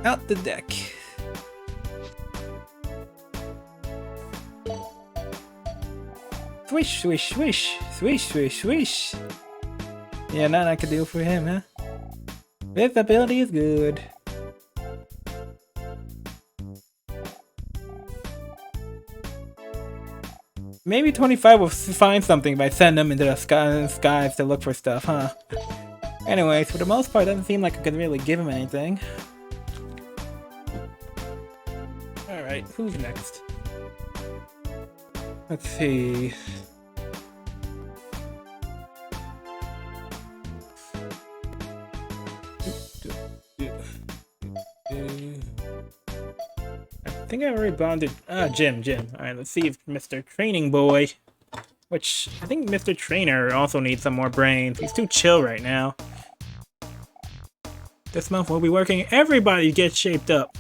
Out the deck. Swish, swish, swish, swish, swish, swish. Yeah, nothing I could do for him, huh? This ability is good. Maybe 25 will find something if I send them into the skies to look for stuff, huh? Anyways, for the most part, it doesn't seem like I can really give him anything. Alright, who's next? Let's see. I think I already bonded. Jim. Alright, let's see if Mr. Training Boy. Which, I think Mr. Trainer also needs some more brains. He's too chill right now. This month we'll be working everybody gets shaped up.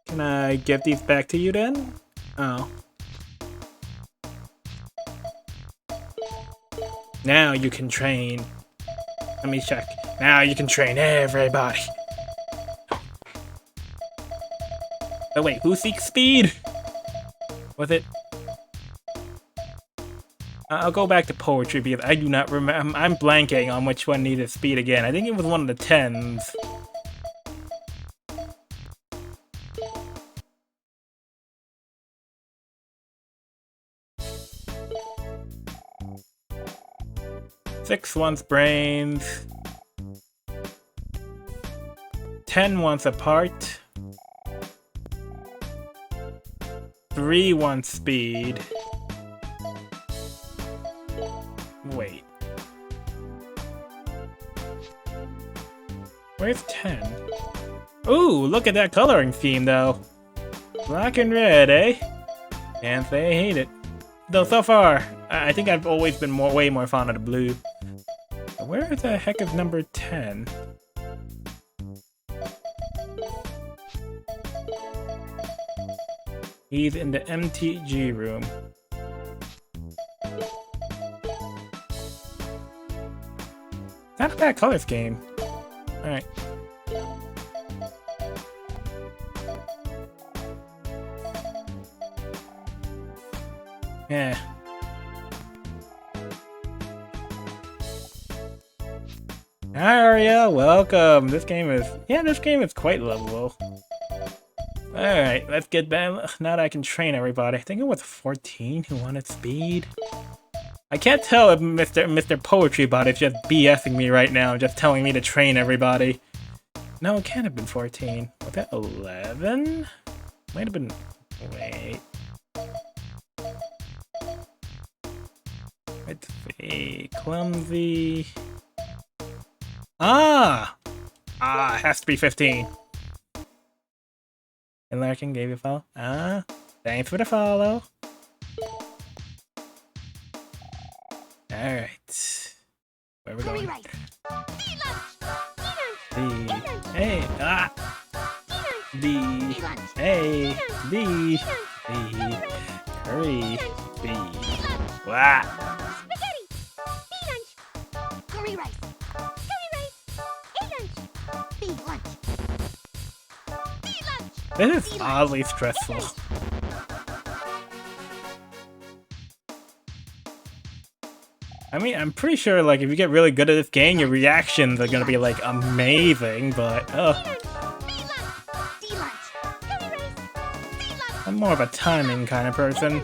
Can I give these back to you then? Oh. Now you can train. Let me check. Now you can train everybody. Oh wait, who seeks speed? Was it? I'll go back to poetry because I do not remember. I'm blanking on which one needed speed again. I think it was one of the 10s. Six wants brains. 10 wants a part. 3 wants speed. Wait. Where's 10? Ooh, look at that coloring scheme though. Black and red, eh? Can't say I hate it. Though so far, I think I've always been way more fond of the blue. Where the heck is number 10? He's in the MTG room. Not a bad color scheme. Alright. Yeah. Hi Aria, welcome. This game is quite lovable. Alright, let's get back. Now that I can train everybody. I think it was 14 who wanted speed. I can't tell if Mr. Poetry Bot is just BSing me right now, just telling me to train everybody. No, it can't have been 14. Was that 11? Might have been... Wait. Let's see. Clumsy... it has to be 15. And Larkin gave you a follow. Thanks for the follow. Alright. Where are we going? Hey, B, A, B, curry, B. Wow. Spaghetti! Curry rice! Curry rice! This is oddly stressful. I mean, I'm pretty sure, like, if you get really good at this game, your reactions are gonna be, like, amazing, but, I'm more of a timing kind of person.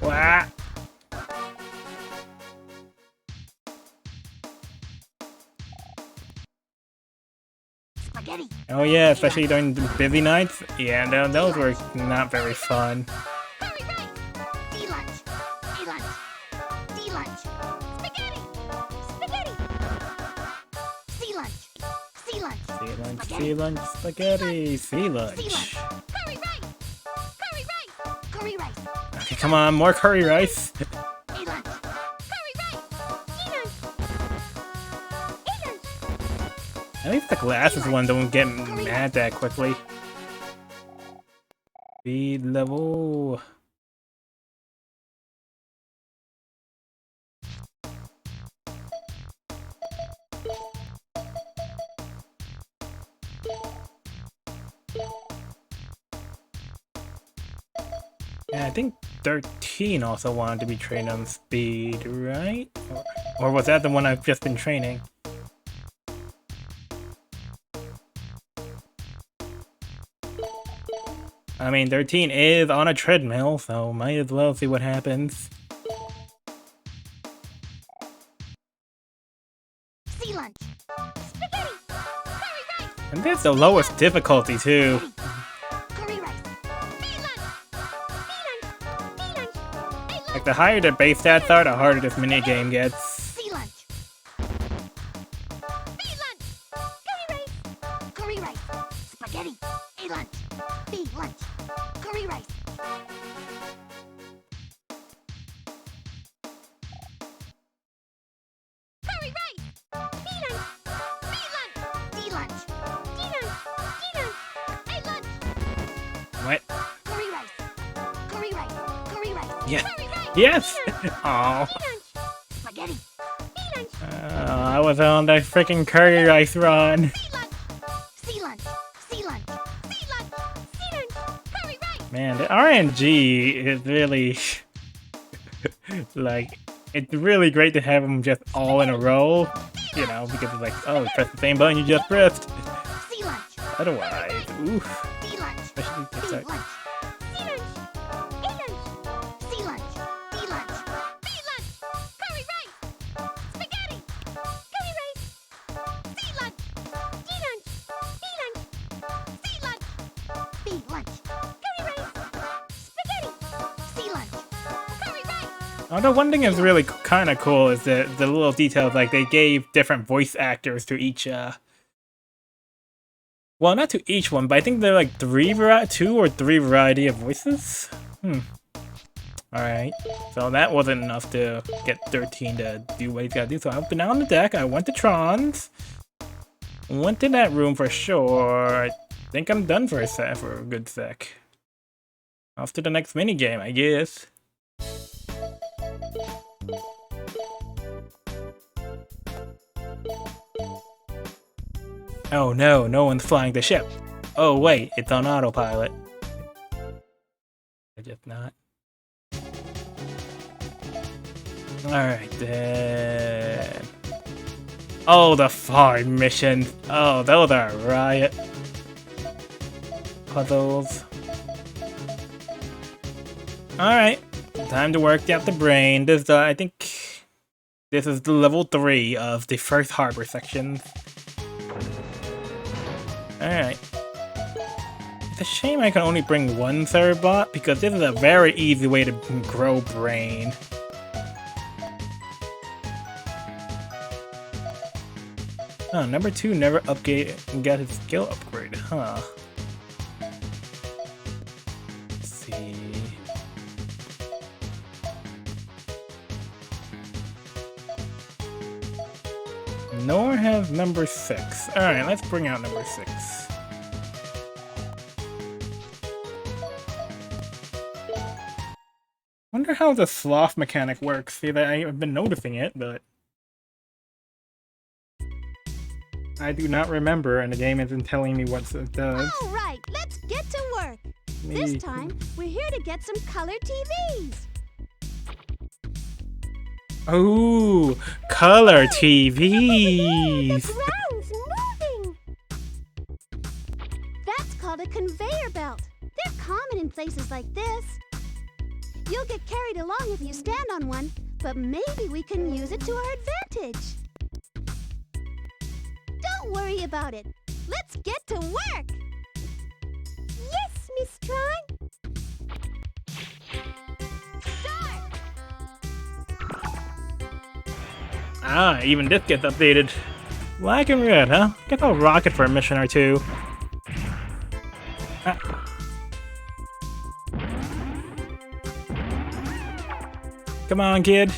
Wah. Oh yeah, especially during the busy nights. Yeah, no, those were not very fun. Sea lunch, spaghetti, sea lunch. Okay, come on, more curry rice. At least the glasses one don't get mad that quickly. Speed level. Yeah, I think 13 also wanted to be trained on speed, right? Or was that the one I've just been training? I mean, 13 is on a treadmill, so might as well see what happens. And that's the lowest difficulty, too. Like, the higher the base stats are, the harder this minigame gets. What? Yeah. Yes! Oh. I was on the freaking curry rice run. Man, the RNG is really like, it's really great to have them just all in a row, you know, because it's like, oh, press the same button you just pressed. Otherwise, oof. Especially although one thing is really kind of cool is the little details, like they gave different voice actors to each, well, not to each one, but I think they're like 2 or 3 variety of voices. Alright, so that wasn't enough to get 13 to do what he's gotta do, so I've been on the deck, I went to Tron's, went to that room for sure. I think I'm done for a good sec. Off to the next minigame, I guess. Oh no, no one's flying the ship. Oh wait, it's on autopilot. I just not. Alright then. Oh, the farm missions. Oh, those are a riot. Puzzles. Alright, time to work out the brain. This, I think this is the level 3 of the first harbor section. Alright. It's a shame I can only bring one third bot, because this is a very easy way to grow brain. Oh, number 2 never got his skill upgrade, huh? Let's see. Nor has number 6. Alright, let's bring out number 6. how the sloth mechanic works. See, that I've been noticing it, but I do not remember, and the game isn't telling me what it does. All right, let's get to work. This time, we're here to get some color TVs. Oh, color The TVs. ground's moving. That's called a conveyor belt. They're common in places like this. You'll get carried along if you stand on one, but maybe we can use it to our advantage. Don't worry about it. Let's get to work. Yes, Miss Tron. Start! Ah, even this gets updated. Black and red, huh? Guess I'll rock it for a mission or two. Ah. Come on, kid.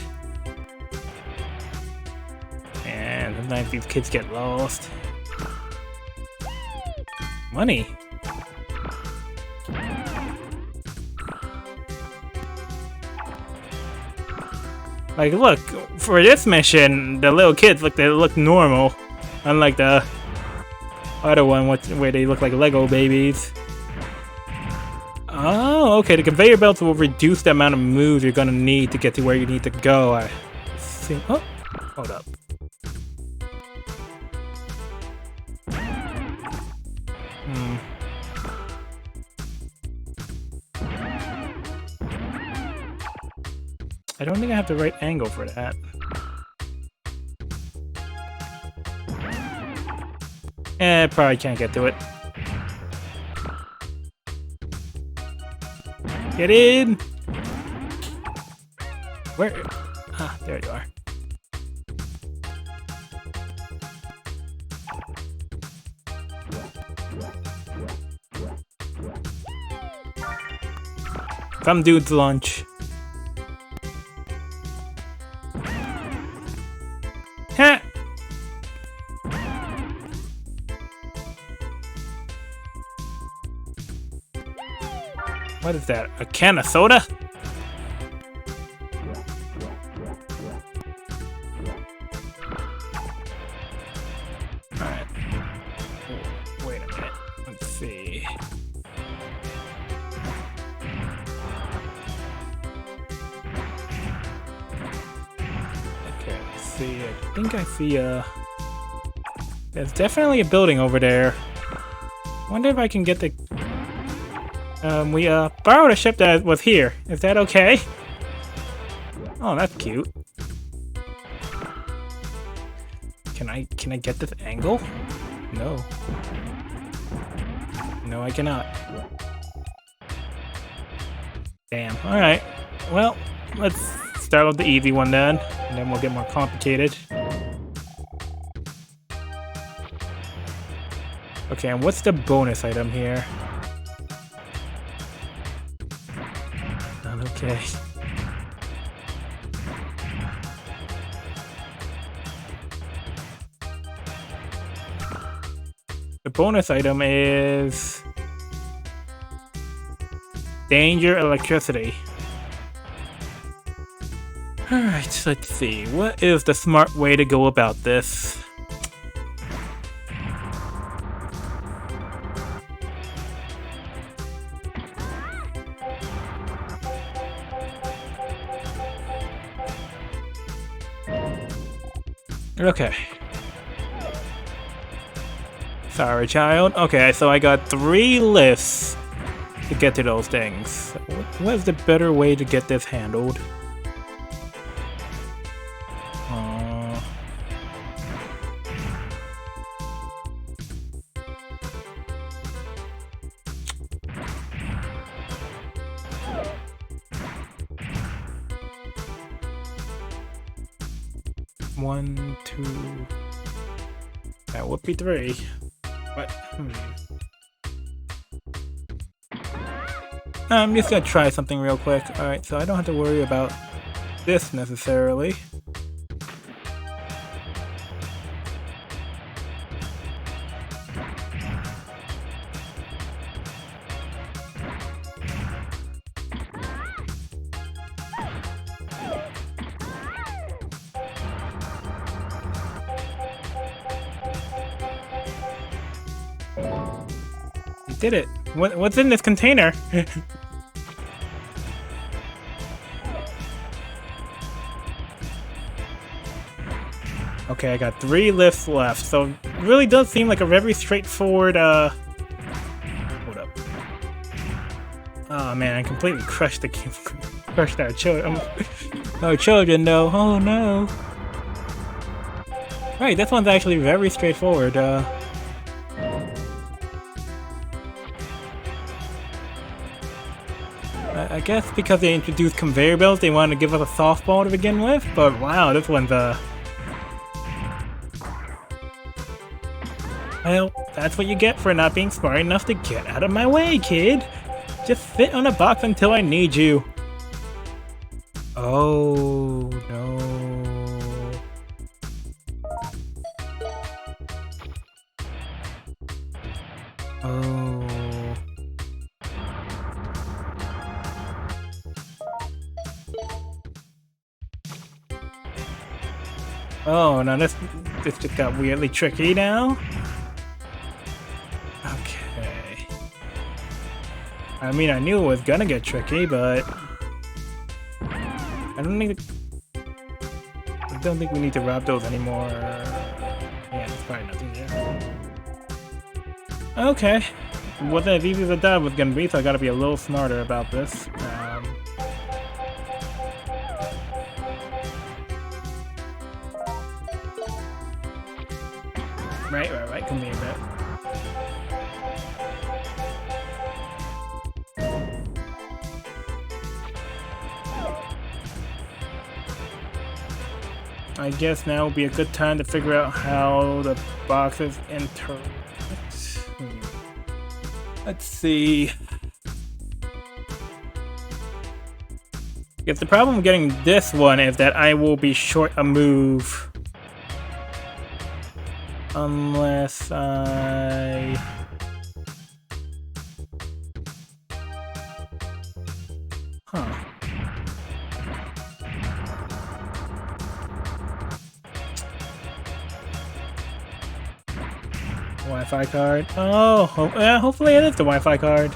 And sometimes these kids get lost. Money. Like, look, for this mission, the little kids they look normal, unlike the other one where they look like Lego babies. Oh, okay. The conveyor belts will reduce the amount of moves you're gonna need to get to where you need to go. I think. Oh, hold up. I don't think I have the right angle for that. Probably can't get to it. Get in! Where? Ah, there you are. Some dude's lunch. Huh. What is that? A can of soda? Alright. Wait a minute. Let's see. Okay, let's see. I think I see there's definitely a building over there. Wonder if I can get the we borrowed a ship that was here. Is that okay? Oh, that's cute. Can I get this angle? No. No, I cannot. Damn. Alright. Well, let's start with the easy one then, and then we'll get more complicated. Okay, and what's the bonus item here? Okay. The bonus item is danger electricity. Alright, let's see. What is the smart way to go about this? Okay. Sorry, child. Okay, so I got 3 lifts to get to those things. What is the better way to get this handled? One, 2. That would be 3. But I'm just gonna try something real quick. Alright, so I don't have to worry about this necessarily. did it. What's in this container? Okay, I got 3 lifts left, so it really does seem like a very straightforward, hold up. Oh man, I completely crushed crushed our children. Our children, though. Oh no. Right, this one's actually very straightforward, I guess because they introduced conveyor belts, they wanted to give us a softball to begin with, but wow, this one's, well, that's what you get for not being smart enough to get out of my way, kid. Just sit on a box until I need you. Oh, no. Oh. Oh, now this just got weirdly tricky now. Okay. I mean, I knew it was gonna get tricky, but I don't think we need to rob those anymore. Yeah, there's probably nothing there. Okay. Wasn't as easy as I thought it was gonna be, so I gotta be a little smarter about this. Right. Come here, bit. I guess now would be a good time to figure out how the boxes interact. Let's see. If the problem with getting this one is that I will be short a move. Unless I... Huh. Wi-Fi card. Oh, yeah, hopefully it is the Wi-Fi card.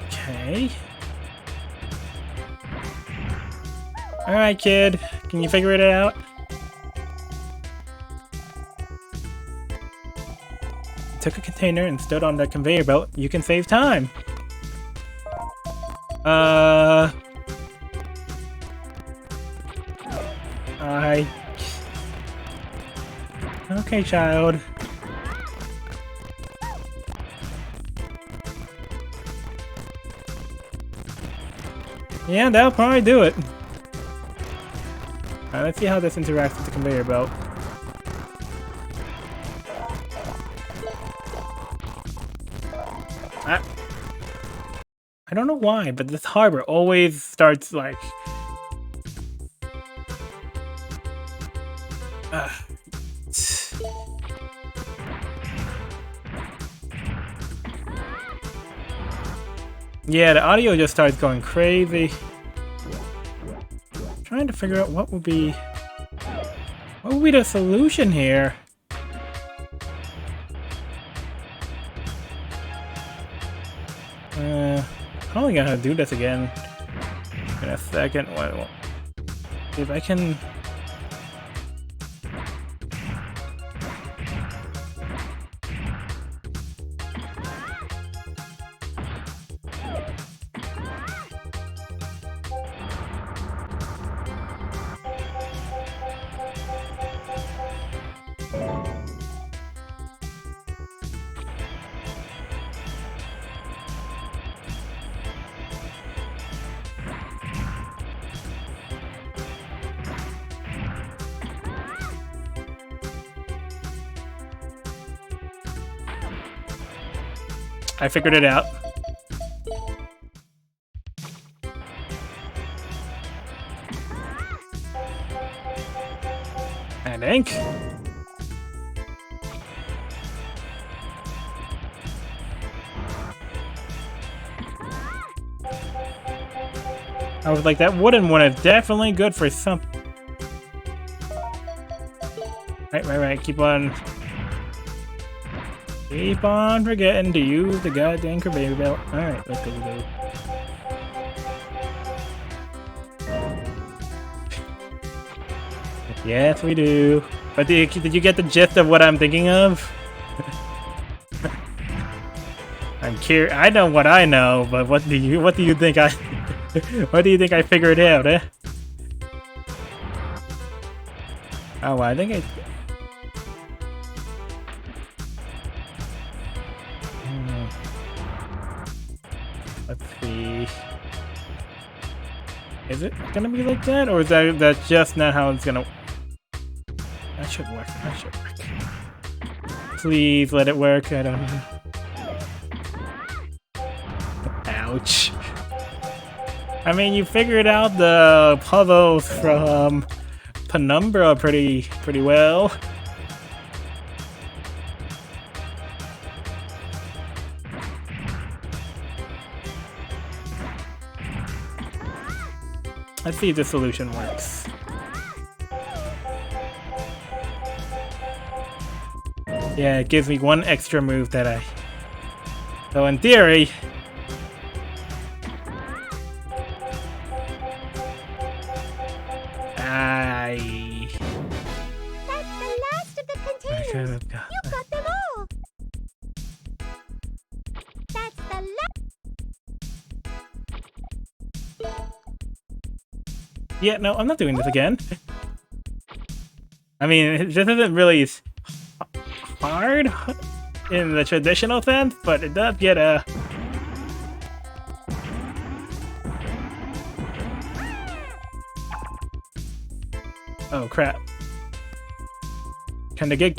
Okay. Alright, kid. Can you figure it out? Took a container and stood on the conveyor belt. You can save time. Okay, child. Yeah, that'll probably do it. Alright, let's see how this interacts with the conveyor belt. I don't know why, but this harbor always starts like... Yeah, the audio just starts going crazy. Trying to figure out what would be the solution here. Probably gonna do this again in a second. If I can. I figured it out. I think. I was like, that wooden one is definitely good for something. Right. Keep on. Keep on forgetting to use the goddamn conveyor belt. Alright, let's go. Yes, we do. But did you get the gist of what I'm thinking of? I'm curious. I know what I know, but what do you think I what do you think I figured out, eh? Oh, well, I think I let's see. Is it gonna be like that, or is that's just not how it's gonna? That should work. That should work. Please let it work. I don't know. Ouch. I mean, you figured out the puzzles from Penumbra pretty well. Let's see if the solution works. Yeah, it gives me one extra move that I... So in theory... That's the last of the containers. You got them all. That's the last. Yeah, no, I'm not doing this again. I mean, this isn't really hard in the traditional sense, but it does get a... Oh crap. Can the kid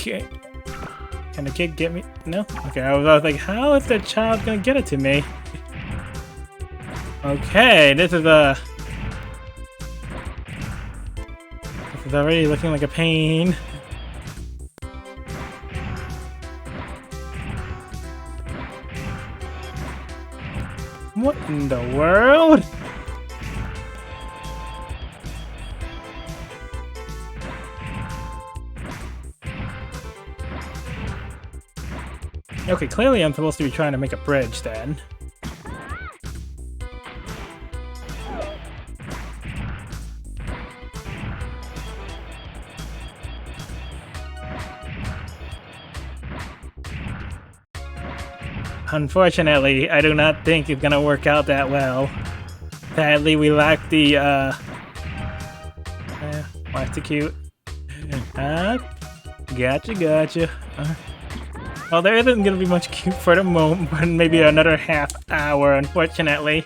get me? No? Okay, I was like, how is the child gonna get it to me? Okay, this is already looking like a pain. What in the world? Okay, clearly I'm supposed to be trying to make a bridge then. Unfortunately, I do not think it's gonna work out that well. Sadly, we lack the, why it's cute. Gotcha. Well, there isn't gonna be much cute for the moment, but maybe another half hour, unfortunately.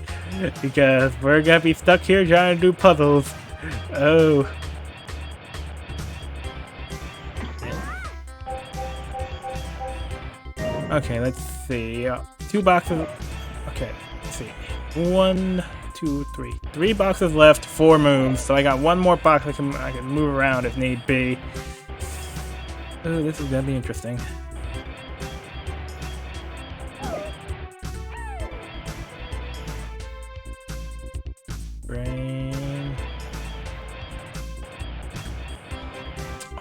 Because we're gonna be stuck here trying to do puzzles. Oh. Okay, let's see. 2 boxes. Okay, let's see. 1, 2, 3. 3 boxes left, 4 moves. So I got 1 more box I can move around if need be. Oh, this is gonna be interesting. Brain.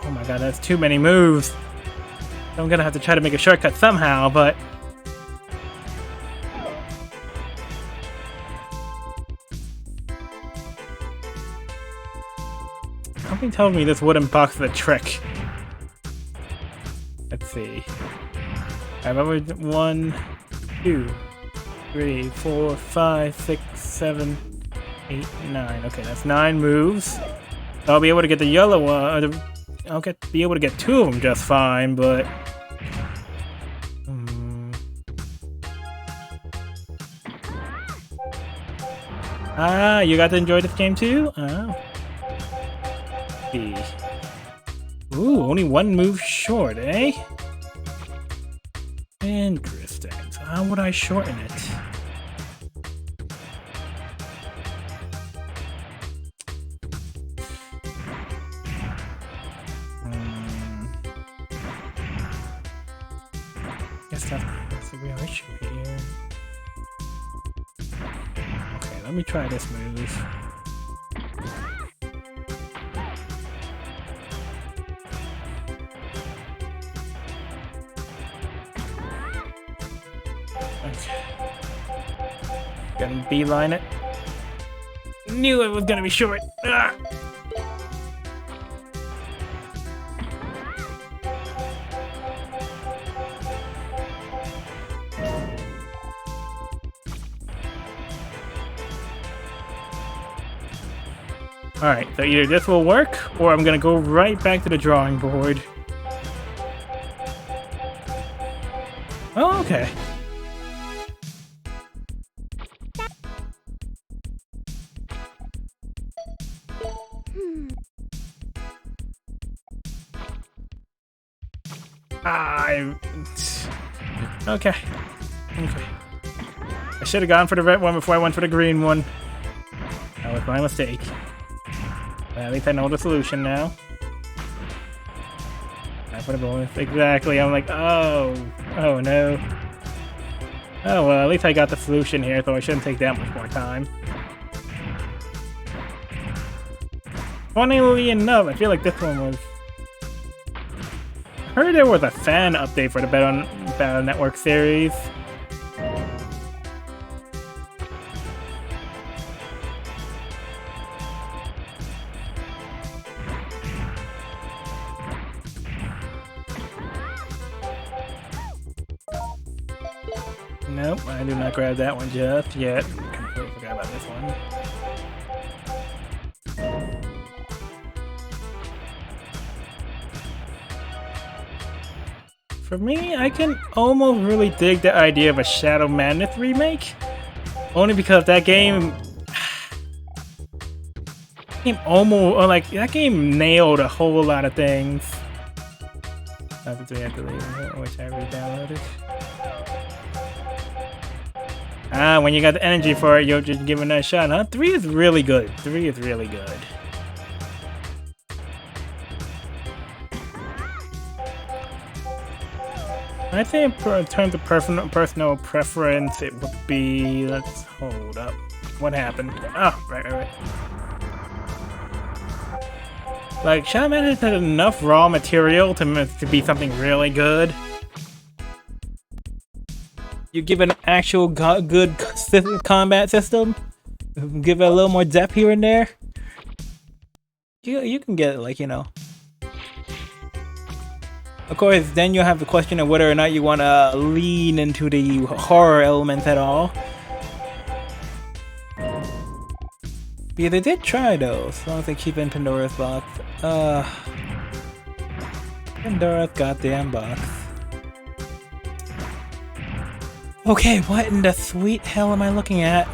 Oh my god, that's too many moves. I'm gonna have to try to make a shortcut somehow, but... Something tells me this wooden box is a trick. Let's see. I remember 1, 2, 3, 4, 5, 6, 7, 8, 9. Okay, that's 9 moves. I'll be able to get the yellow one. I'll be able to get 2 of them just fine, but... Ah, you got to enjoy this game too? Oh. Ooh, only 1 move short, eh? Interesting. So how would I shorten it? Guess that's the real issue here. Okay, let me try this move. Okay. Gonna beeline it. Knew it was gonna be short. Ah! Alright, so either this will work, or I'm gonna go right back to the drawing board. Oh, okay. Okay. Okay. I should have gone for the red one before I went for the green one. That was my mistake. But at least I know the solution now. I put a bonus. Exactly. I'm like, oh no. Oh well, at least I got the solution here, so I shouldn't take that much more time. Funnily enough, I feel like this one was... I heard there was a fan update for the Battle Network series. Nope, I do not grab that one just yet. Completely forgot about this one. For me, I can almost really dig the idea of a Shadow Madness remake. Only because that game... that game nailed a whole lot of things. Happens we have to leave, which I re-downloaded. Ah, when you got the energy for it, you'll just give it a shot, huh? 3 is really good. 3 is really good. I think in terms of personal preference, it would be... Let's hold up. What happened? Oh, right. Like, Shadow Madness has enough raw material to be something really good. You give it an actual good combat system, give it a little more depth here and there, you can get it, like, you know. Of course, then you'll have the question of whether or not you want to lean into the horror elements at all. Yeah, they did try though, as long as they keep in Pandora's box. Pandora's goddamn box. Okay, what in the sweet hell am I looking at?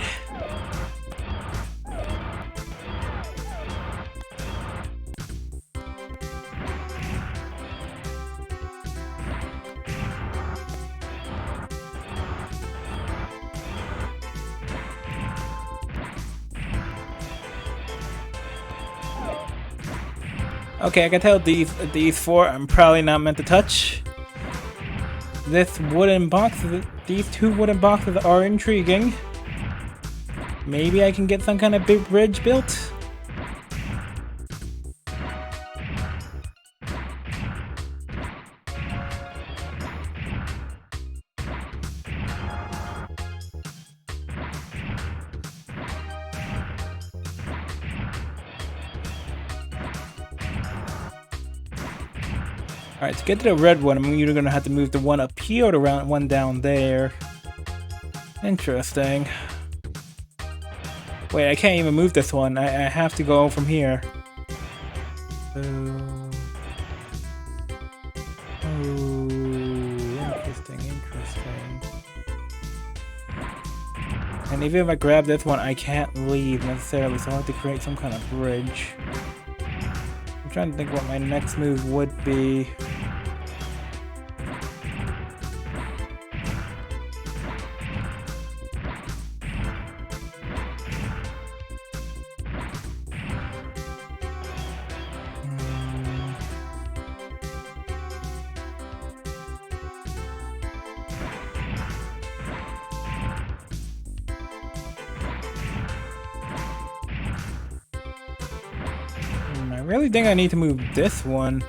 Okay, I can tell these 4 I'm probably not meant to touch. This wooden box, these 2 wooden boxes are intriguing. Maybe I can get some kind of big bridge built. Alright, to get to the red one, I'm either going to have to move the one up here or the one down there. Interesting. Wait, I can't even move this one. I have to go from here. Interesting. And even if I grab this one, I can't leave necessarily, so I'll have to create some kind of bridge. I'm trying to think what my next move would be. I really think I need to move this one.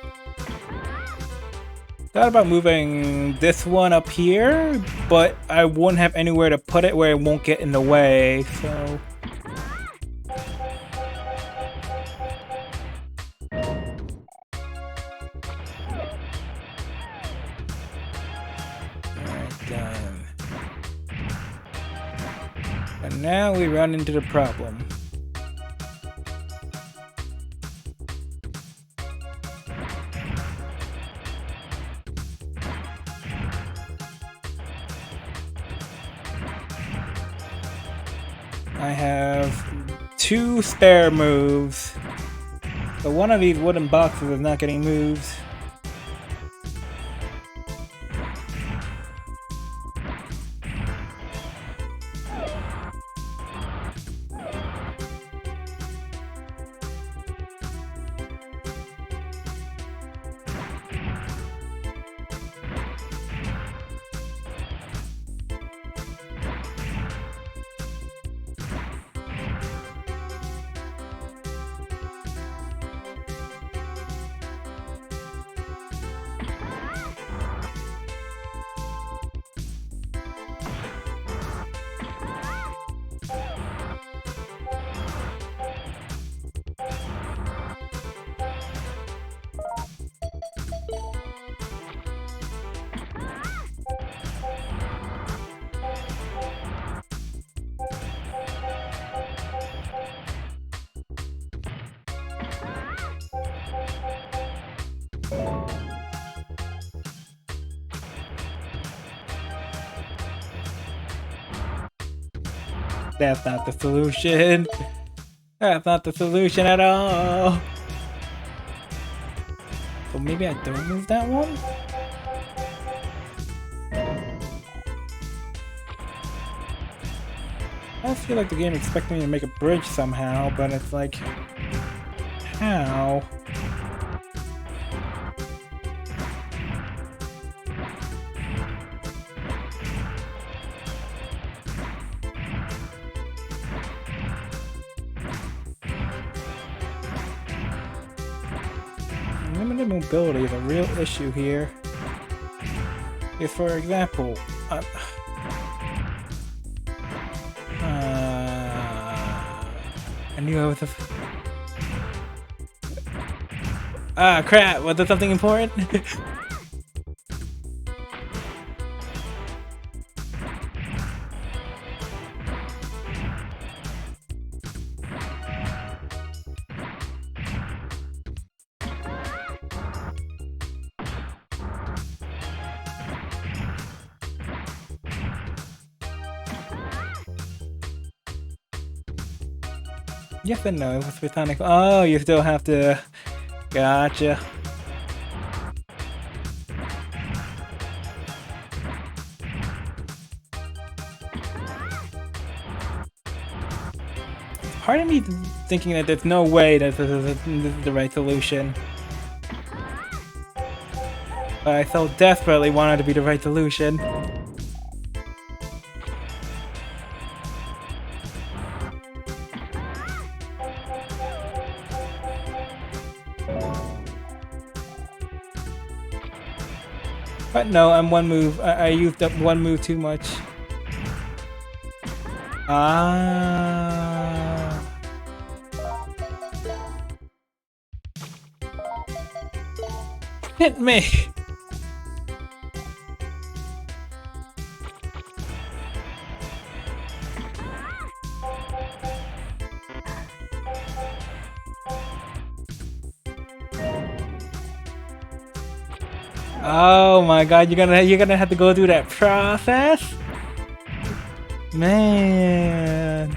Thought about moving this one up here, but I won't have anywhere to put it where it won't get in the way, so... Alright, done. And now we run into the problem. I have 2 spare moves. So one of these wooden boxes is not getting moved. That's not the solution. That's not the solution at all. So maybe I don't move that one? I feel like the game expected me to make a bridge somehow, but it's like... how? Limited mobility is a real issue here. If, for example, I knew I was a... Ah, crap! Was there something important? Yes and no, it's Botanic. Oh, you still have to... Gotcha. Part of me thinking that there's no way that this is the right solution. But I so desperately wanted to be the right solution. But no, I'm one move. I used up one move too much. Ah. Hit me. Oh my god, you're gonna have to go through that process? Man.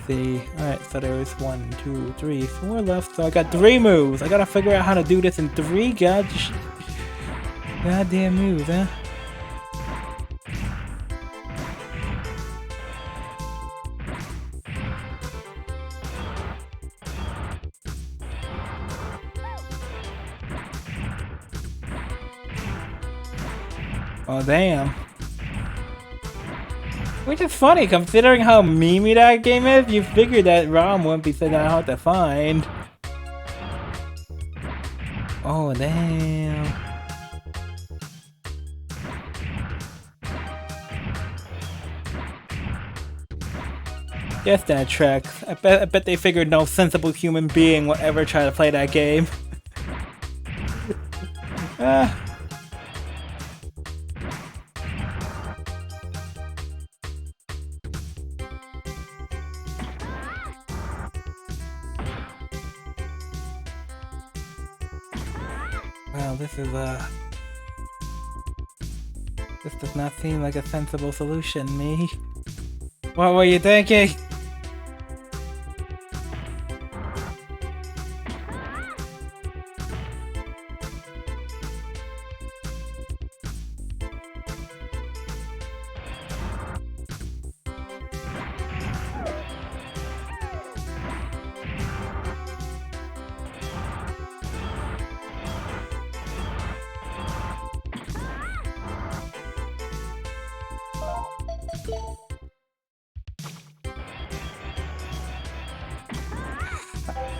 See, alright, so there's 1, 2, 3, 4 left, so I got 3 moves. I gotta figure out how to do this in 3 goddamn moves, huh? Oh, damn. Which is funny, considering how memey that game is, you figure that ROM wouldn't be so hard to find. Oh, damn. Yes, that tracks. I bet they figured no sensible human being will ever try to play that game. Ah. Well, this does not seem like a sensible solution, me. What were you thinking?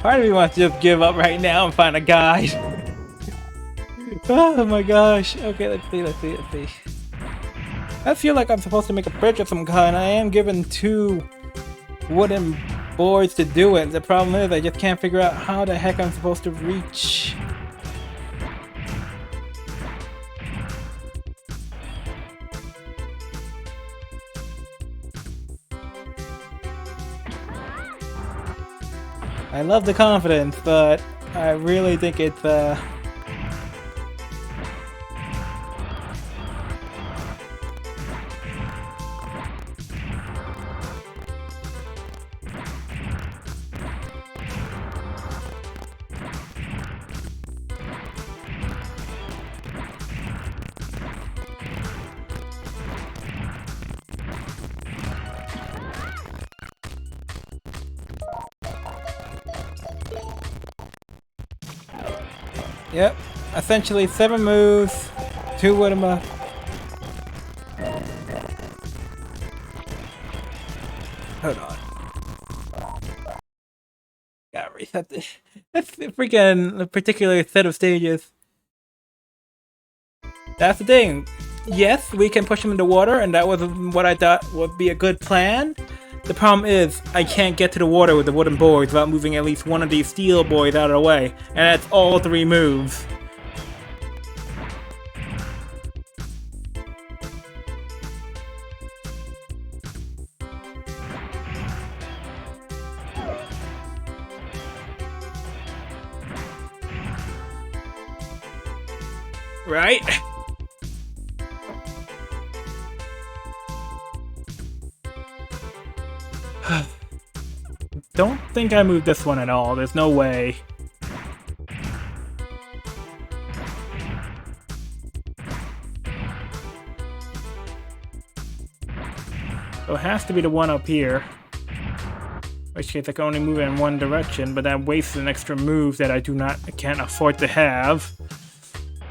Part of me wants to just give up right now and find a guide. Oh my gosh. Okay, let's see. I feel like I'm supposed to make a bridge of some kind. I am given 2 wooden boards to do it. The problem is I just can't figure out how the heck I'm supposed to reach. I love the confidence, but I really think it's yep, essentially 7 moves, 2 wooden buffs. Hold on. Gotta reset this. That's the freaking particular set of stages. That's the thing. Yes, we can push him into water, and that was what I thought would be a good plan. The problem is, I can't get to the water with the wooden boards without moving at least one of these steel boys out of the way. And that's all 3 moves. Right? Don't think I moved this one at all. There's no way. So it has to be the one up here. In which case I can only move it in one direction, but that wastes an extra move that I can't afford to have.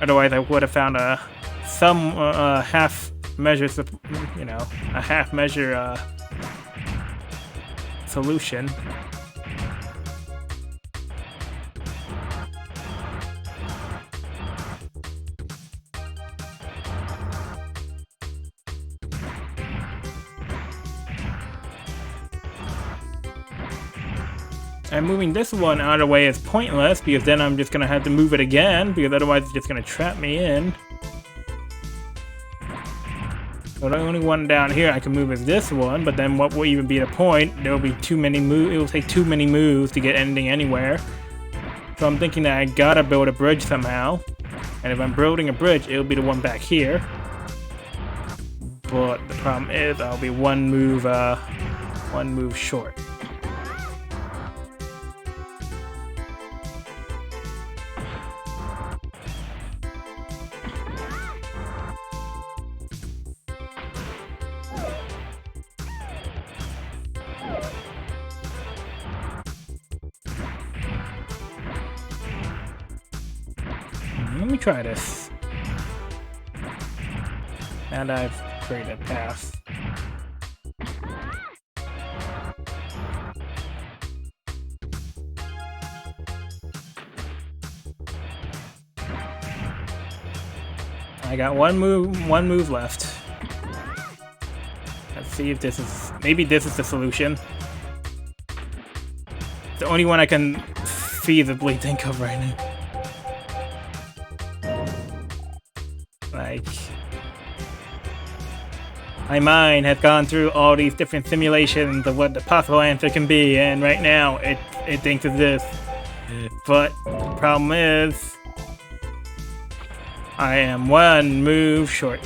Otherwise I would have found some half measure, a half measure solution. And moving this one out of the way is pointless because then I'm just gonna have to move it again because otherwise it's just gonna trap me in. So the only one down here I can move is this one, but then what will even be the point? There will be too many moves. It will take too many moves to get anything anywhere. So I'm thinking that I gotta build a bridge somehow. And if I'm building a bridge, it'll be the one back here. But the problem is I'll be one move short. Let me try this. And I've created a path. I got one move left. Let's see if this is, maybe this is the solution. It's the only one I can feasibly think of right now. Like, my mind has gone through all these different simulations of what the possible answer can be, and right now it thinks of this. But the problem is, I am one move short.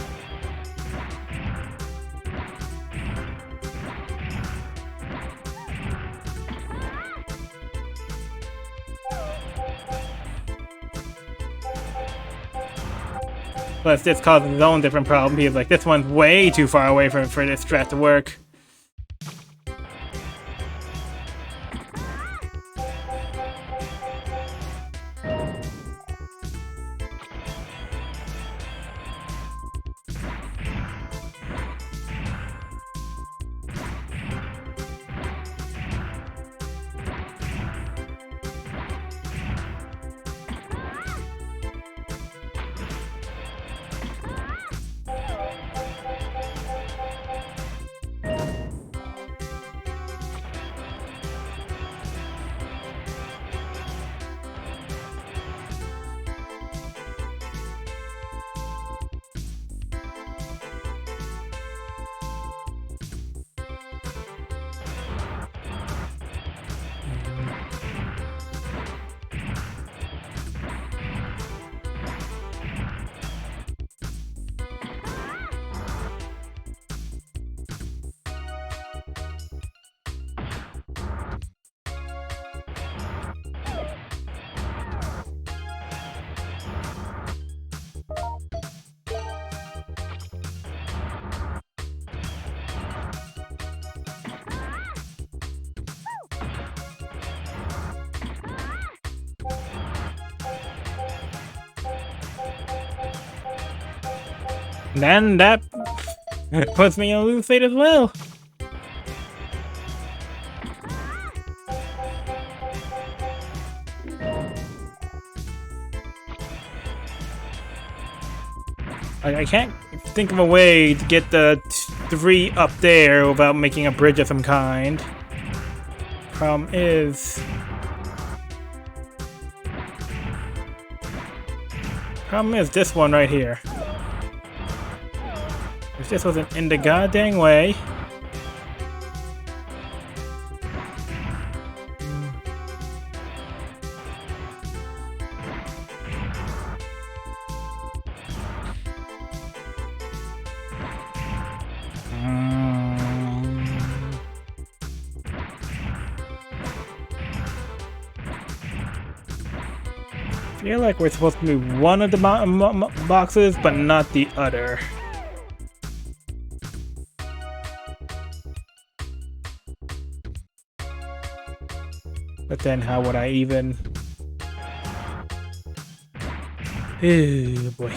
Plus, this causes its own different problem because, like, this one's way too far away for this strat to work. Then that puts me in a lose state as well. I can't think of a way to get the 3 up there without making a bridge of some kind. Problem is, this one right here. If this wasn't in the goddamn way. I feel like we're supposed to move one of the boxes, but not the other. But then how would I even... Oh boy.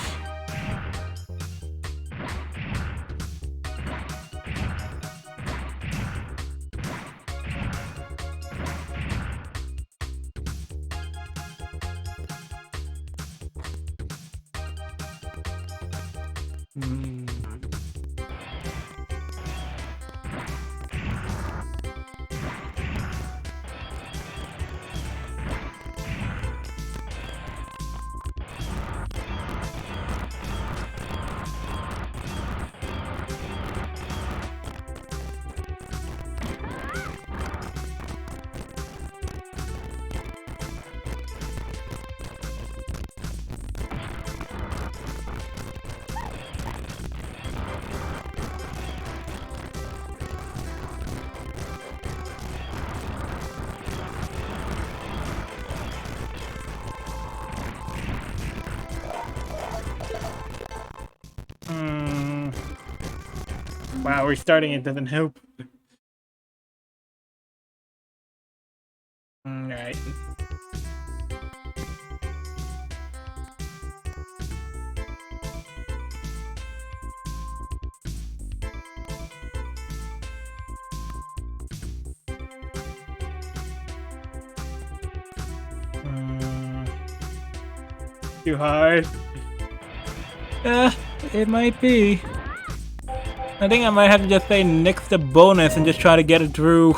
Wow, restarting it doesn't help. Alright. Too hard. It might be. I think I might have to just say nix the bonus and just try to get it through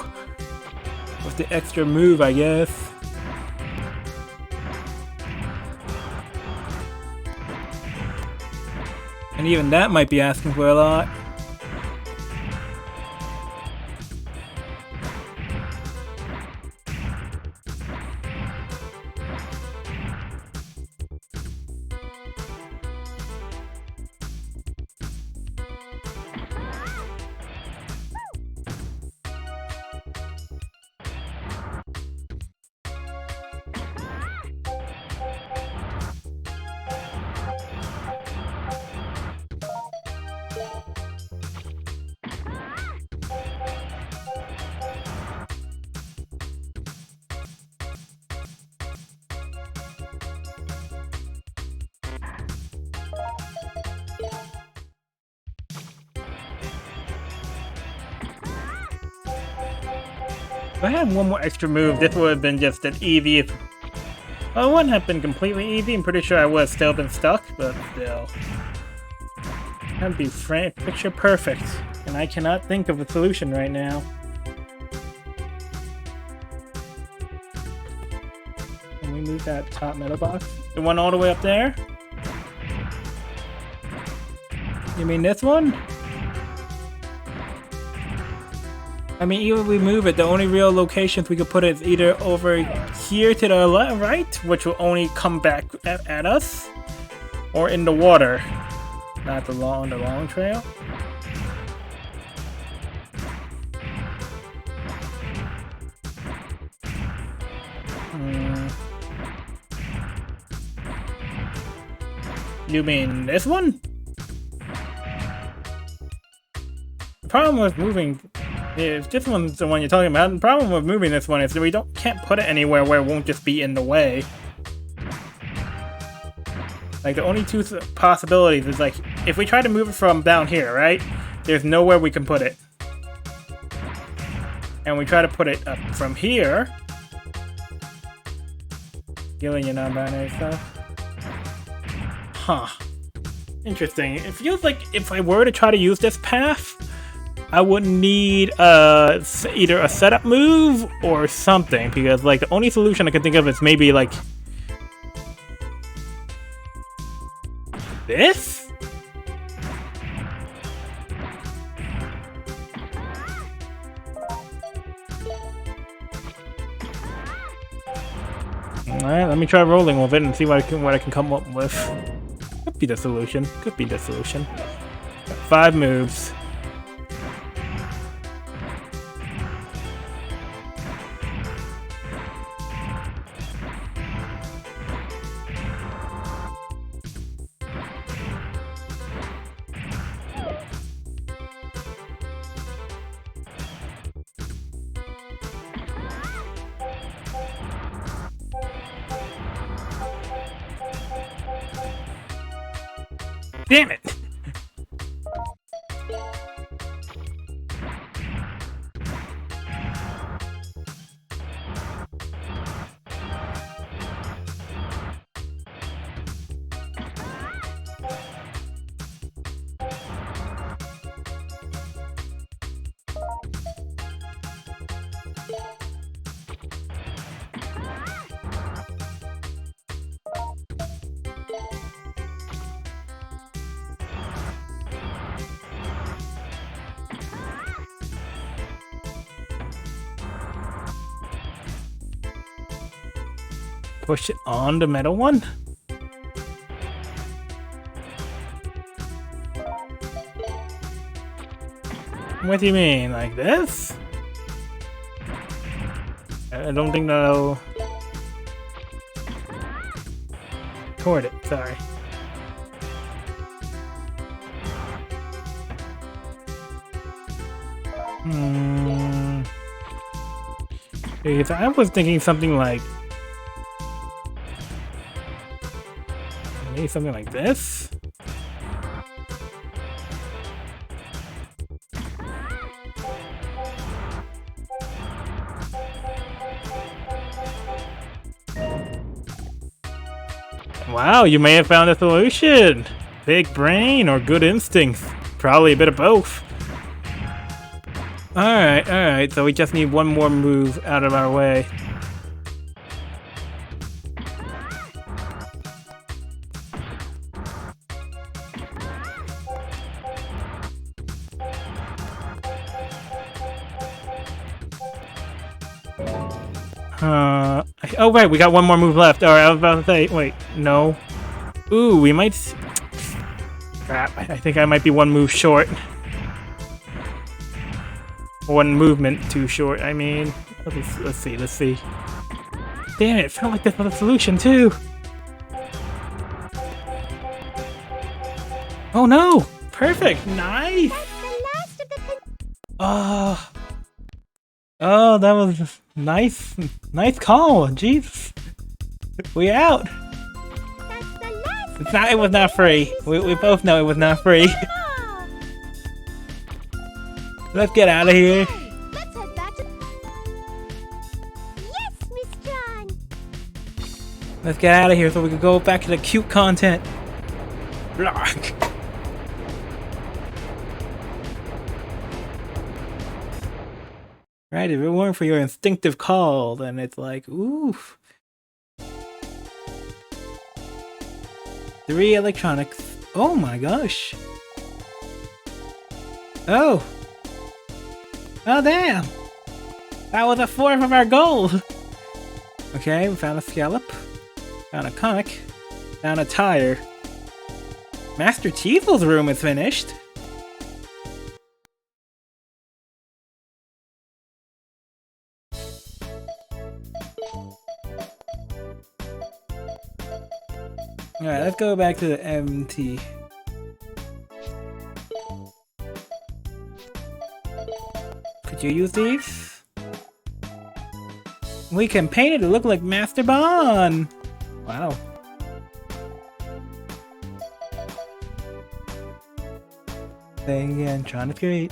with the extra move, I guess. And even that might be asking for a lot. If I had one more extra move, this would have been just an easy. Well, it wouldn't have been completely easy. I'm pretty sure I would have still been stuck, but still. That'd be picture perfect. And I cannot think of a solution right now. Can we move that top middle box? The one all the way up there? You mean this one? I mean, even if we move it, the only real locations we could put it is either over here to the right, which will only come back at us, or in the water, not the long trail. You mean this one? The problem with moving. If this one's the one you're talking about, the problem with moving this one is that we can't put it anywhere where it won't just be in the way. Like, the only two possibilities is, like, if we try to move it from down here, right? There's nowhere we can put it. And we try to put it up from here. Gilling your non-binary stuff. Huh. Interesting. It feels like if I were to try to use this path, I would need either a setup move or something, because like the only solution I can think of is maybe like this? Alright, let me try rolling with it and see what I can come up with. Could be the solution. Could be the solution. Got 5 moves. Damn it! Push it on the metal one? What do you mean? Like this? I don't think that'll... Toward it, sorry. Because I was thinking something like... Maybe something like this? Wow, you may have found a solution! big brain or good instincts. Probably a bit of both. Alright, so we just need one more move out of our way. Oh right, we got one more move left. Alright, I was about to say, wait, no. Ooh, we might... Crap, I think I might be one move short. One movement too short, I mean. Let's see. Damn it, felt like this was a solution too. Oh no! Perfect! Nice! Oh, that was nice. Nice call. Jeez. We out. It was not free. We both know it was not free. Let's get out of here. Let's head back to... Yes, Miss Tron. Let's get out of here so we can go back to the cute content. Block. Right, if it weren't for your instinctive call, then it's like, oof. 3 electronics. Oh my gosh. Oh. Oh damn. That was a fourth of our goal. Okay, we found a scallop. Found a comic. Found a tire. Master Chiesel's room is finished. Alright, let's go back to the MT. Could you use these? We can paint it to look like Master Bonne! Wow. Thing again, trying to create.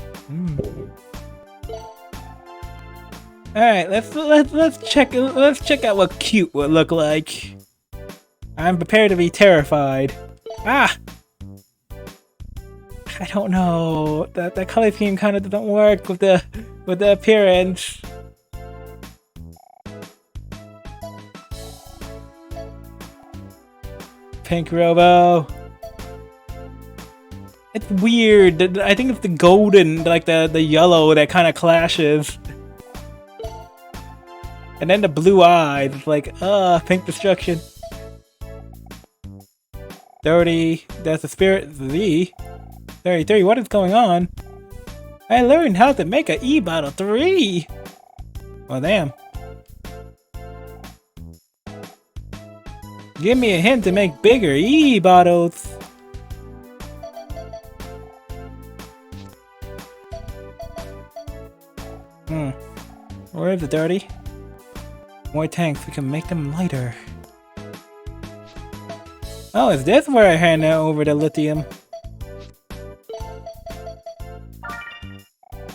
Alright, let's check out what cute would look like. I'm prepared to be terrified. Ah! I don't know. That color scheme kind of doesn't work with the appearance. Pink Robo. It's weird. I think it's the golden, like the yellow that kind of clashes. And then the blue eyes. It's like, pink destruction. 30, that's the spirit Z. 33, what is going on? I learned how to make an E-bottle 3! Well, damn. Give me a hint to make bigger E-bottles. Where is it, 30? More tanks, we can make them lighter. Oh, is this where I hand over the lithium?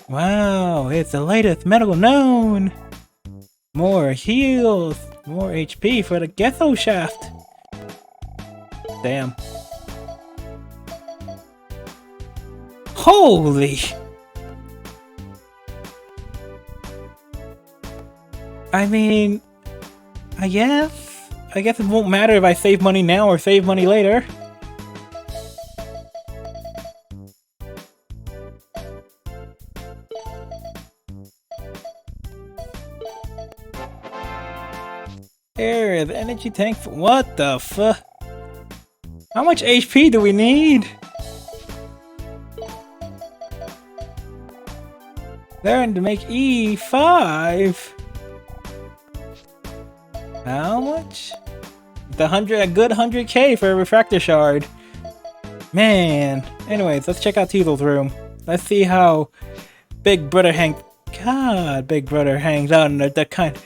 Wow, it's the lightest metal known! More heals! More HP for the ghetto shaft! Damn. Holy! I mean... I guess it won't matter if I save money now or save money later. Here is energy tank. What the fuck? How much HP do we need? Learn to make E5. How much? A good 100k for a refractor shard. Man. Anyways, let's check out Teasel's room. Let's see how Big Brother hangs. God, Big Brother hangs out in the kind.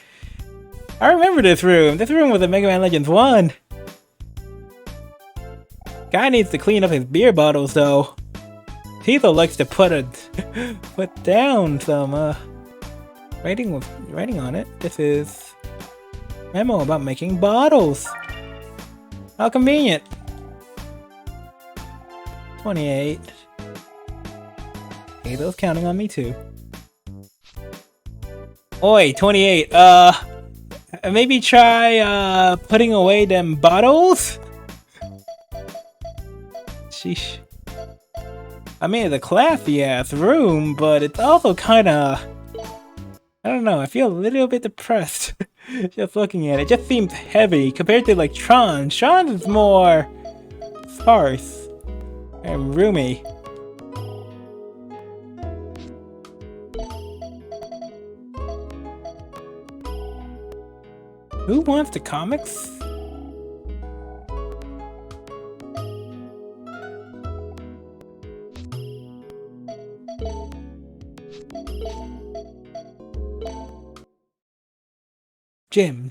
I remember this room. This room was in Mega Man Legends 1. Guy needs to clean up his beer bottles though. Teasel likes to put down some writing on it. This is memo about making bottles. How convenient. 28. Halo's counting on me too. Oi, 28. Maybe try putting away them bottles? Sheesh. I mean, it's a classy ass room, but it's also kinda... I don't know, I feel a little bit depressed just looking at it. It just seems heavy compared to like Tron. Tron is more sparse and roomy. Who wants the comics? Jim.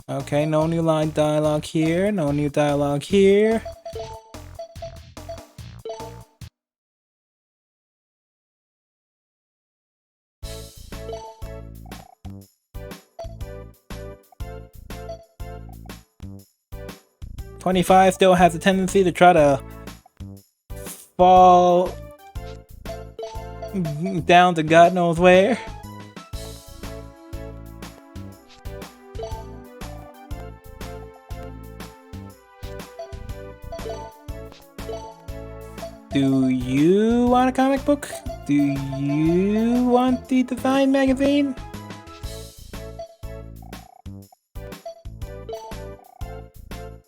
Okay, no new line dialogue here, no new dialogue here. "25 still has a tendency to try to fall down to God knows where. Do you want a comic book? Do you want the Design magazine?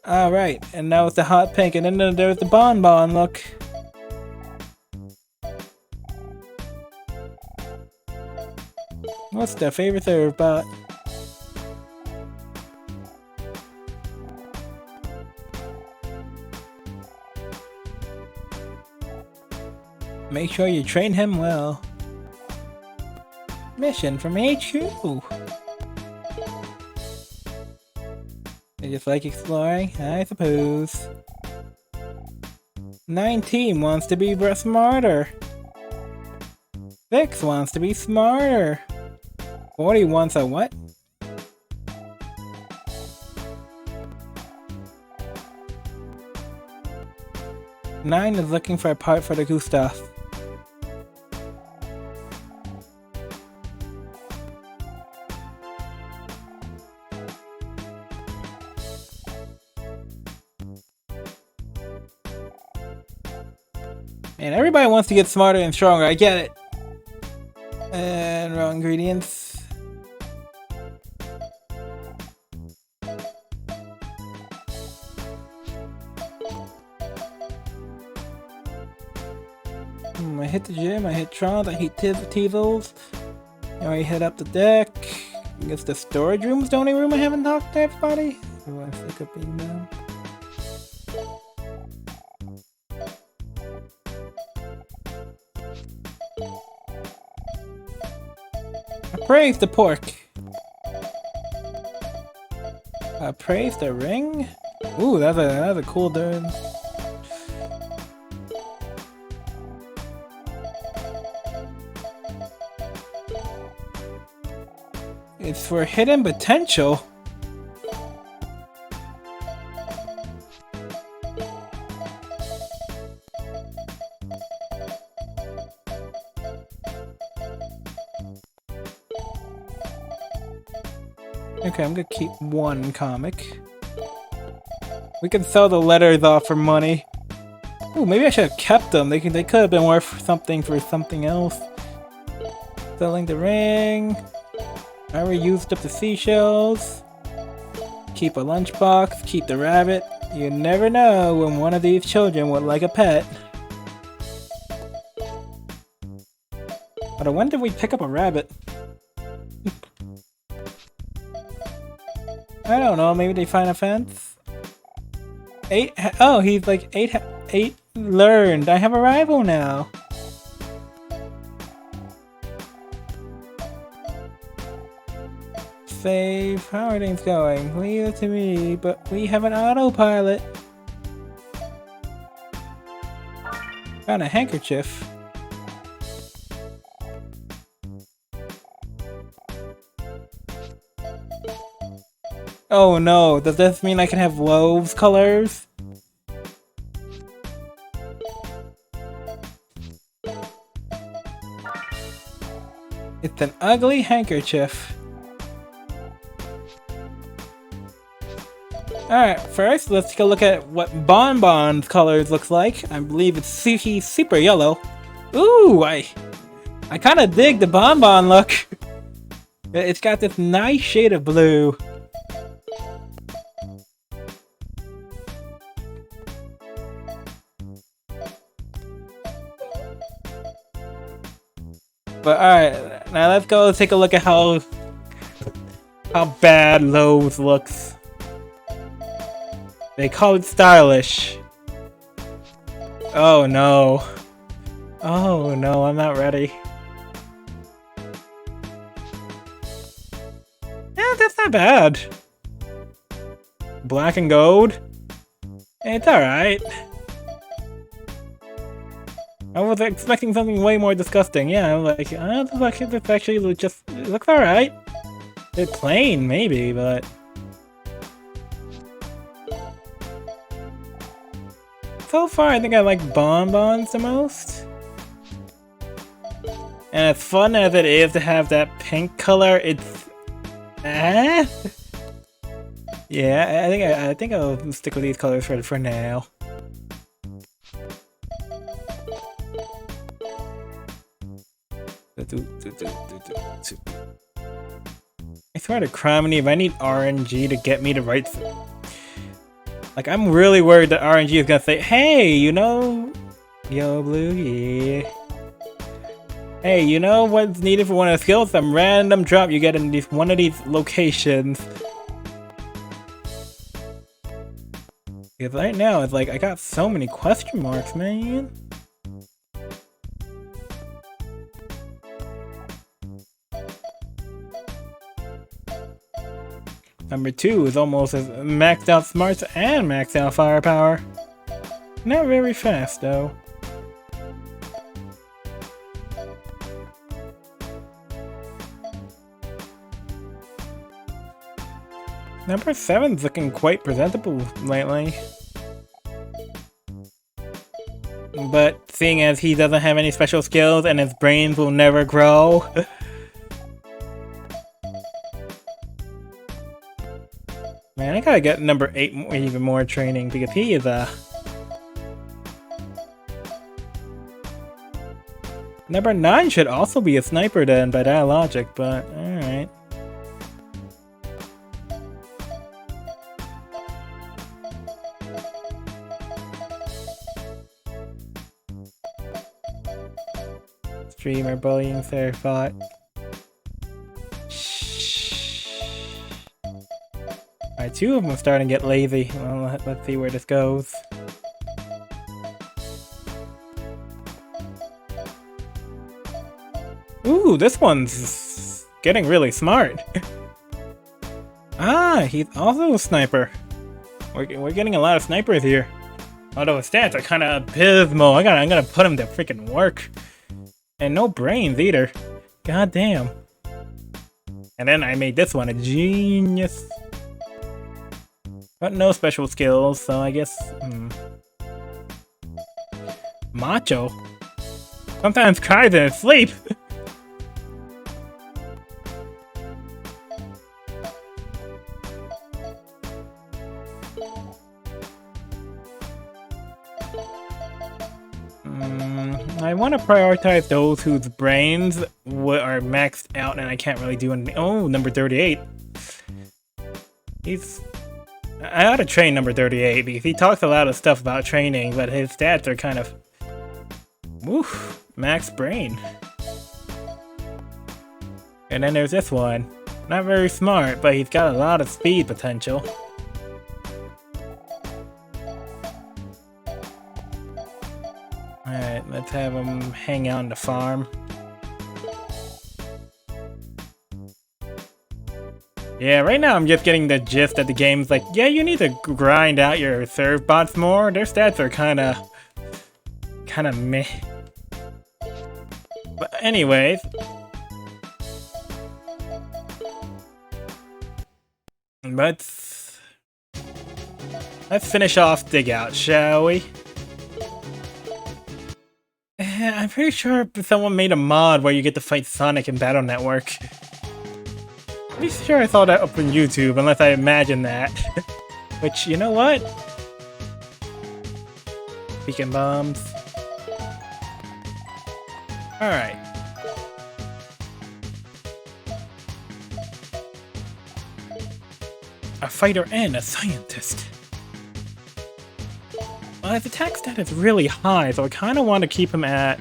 Alright, and now it's the hot pink, and then there's the Bonne look. What's their favorite serve bot? Make sure you train him well. Mission from HQ. They just like exploring, I suppose. 19 wants to be smarter. 6 wants to be smarter. 40 wants a what? Nine is looking for a part for the Gustav. And everybody wants to get smarter and stronger, I get it. And raw ingredients. I hit the gym, I hit Tron, I hit Teasels. Now I head up the deck. I guess the storage room is the only room I haven't talked to everybody. So I think of being down. Praise the pork. Praise the ring. Ooh, that's a cool dude. It's for hidden potential. Okay, I'm gonna keep one comic. We can sell the letters off for money. Ooh, maybe I should have kept them. They could have been worth something for something else. Selling the ring. I already used up the seashells. Keep a lunchbox. Keep the rabbit. You never know when one of these children would like a pet. But when did we pick up a rabbit? I don't know, maybe they find a fence? 8, oh, he's like 8 learned. I have a rival now. Save, how are things going? Leave it to me, but we have an autopilot. Found a handkerchief. Oh no, does this mean I can have Loaves colors? It's an ugly handkerchief. Alright, first let's take a look at what Bonne's colors looks like. I believe it's Suki Super Yellow. Ooh, I kinda dig the Bonne look. It's got this nice shade of blue. But alright, now let's go take a look at how bad Lowe's looks. They call it stylish. Oh no. Oh no, I'm not ready. Yeah, that's not bad. Black and gold? It's alright. I was expecting something way more disgusting. Yeah, I was like, it's actually just, it looks alright. It's plain, maybe, but... So far, I think I like Bonbons the most. And as fun as it is to have that pink color, it's... Yeah, I think I'll stick with these colors for now. I swear to Criminy, if I need RNG to get me to right... Like, I'm really worried that RNG is gonna say, hey, you know... Yo, Blue, yeah. Hey, you know what's needed for one of the skills? Some random drop you get in one of these locations. Because right now, it's like, I got so many question marks, man. Number 2 is almost as maxed out smarts and maxed out firepower. Not very fast, though. Number 7's looking quite presentable lately. But seeing as he doesn't have any special skills and his brains will never grow... Man, I gotta get number 8 even more training because he is Number 9 should also be a sniper then by that logic, but alright. Streamer bullying fair fought. Alright, 2 of them are starting to get lazy. Well, let's see where this goes. Ooh, this one's getting really smart. Ah, he's also a sniper. We're getting a lot of snipers here. Although his stats are kind of abysmal. I'm gonna put him to freaking work. And no brains either. God damn. And then I made this one a genius. But no special skills, so I guess... Macho? Sometimes cries in his sleep! I want to prioritize those whose brains are maxed out and I can't really do anything. Oh, number 38. I ought to train number 38 because he talks a lot of stuff about training, but his stats are kind of... Woof, max brain. And then there's this one. Not very smart, but he's got a lot of speed potential. Alright, let's have him hang out on the farm. Yeah, right now I'm just getting the gist that the game's like, yeah, you need to grind out your serve bots more. Their stats are kinda meh. But anyways. let's finish off Dig Out, shall we? I'm pretty sure someone made a mod where you get to fight Sonic in Battle Network. Pretty sure I saw that up on YouTube, unless I imagined that. Which, you know what? Beacon bombs. Alright. A fighter and a scientist. Well, his attack stat is really high, so I kind of want to keep him at...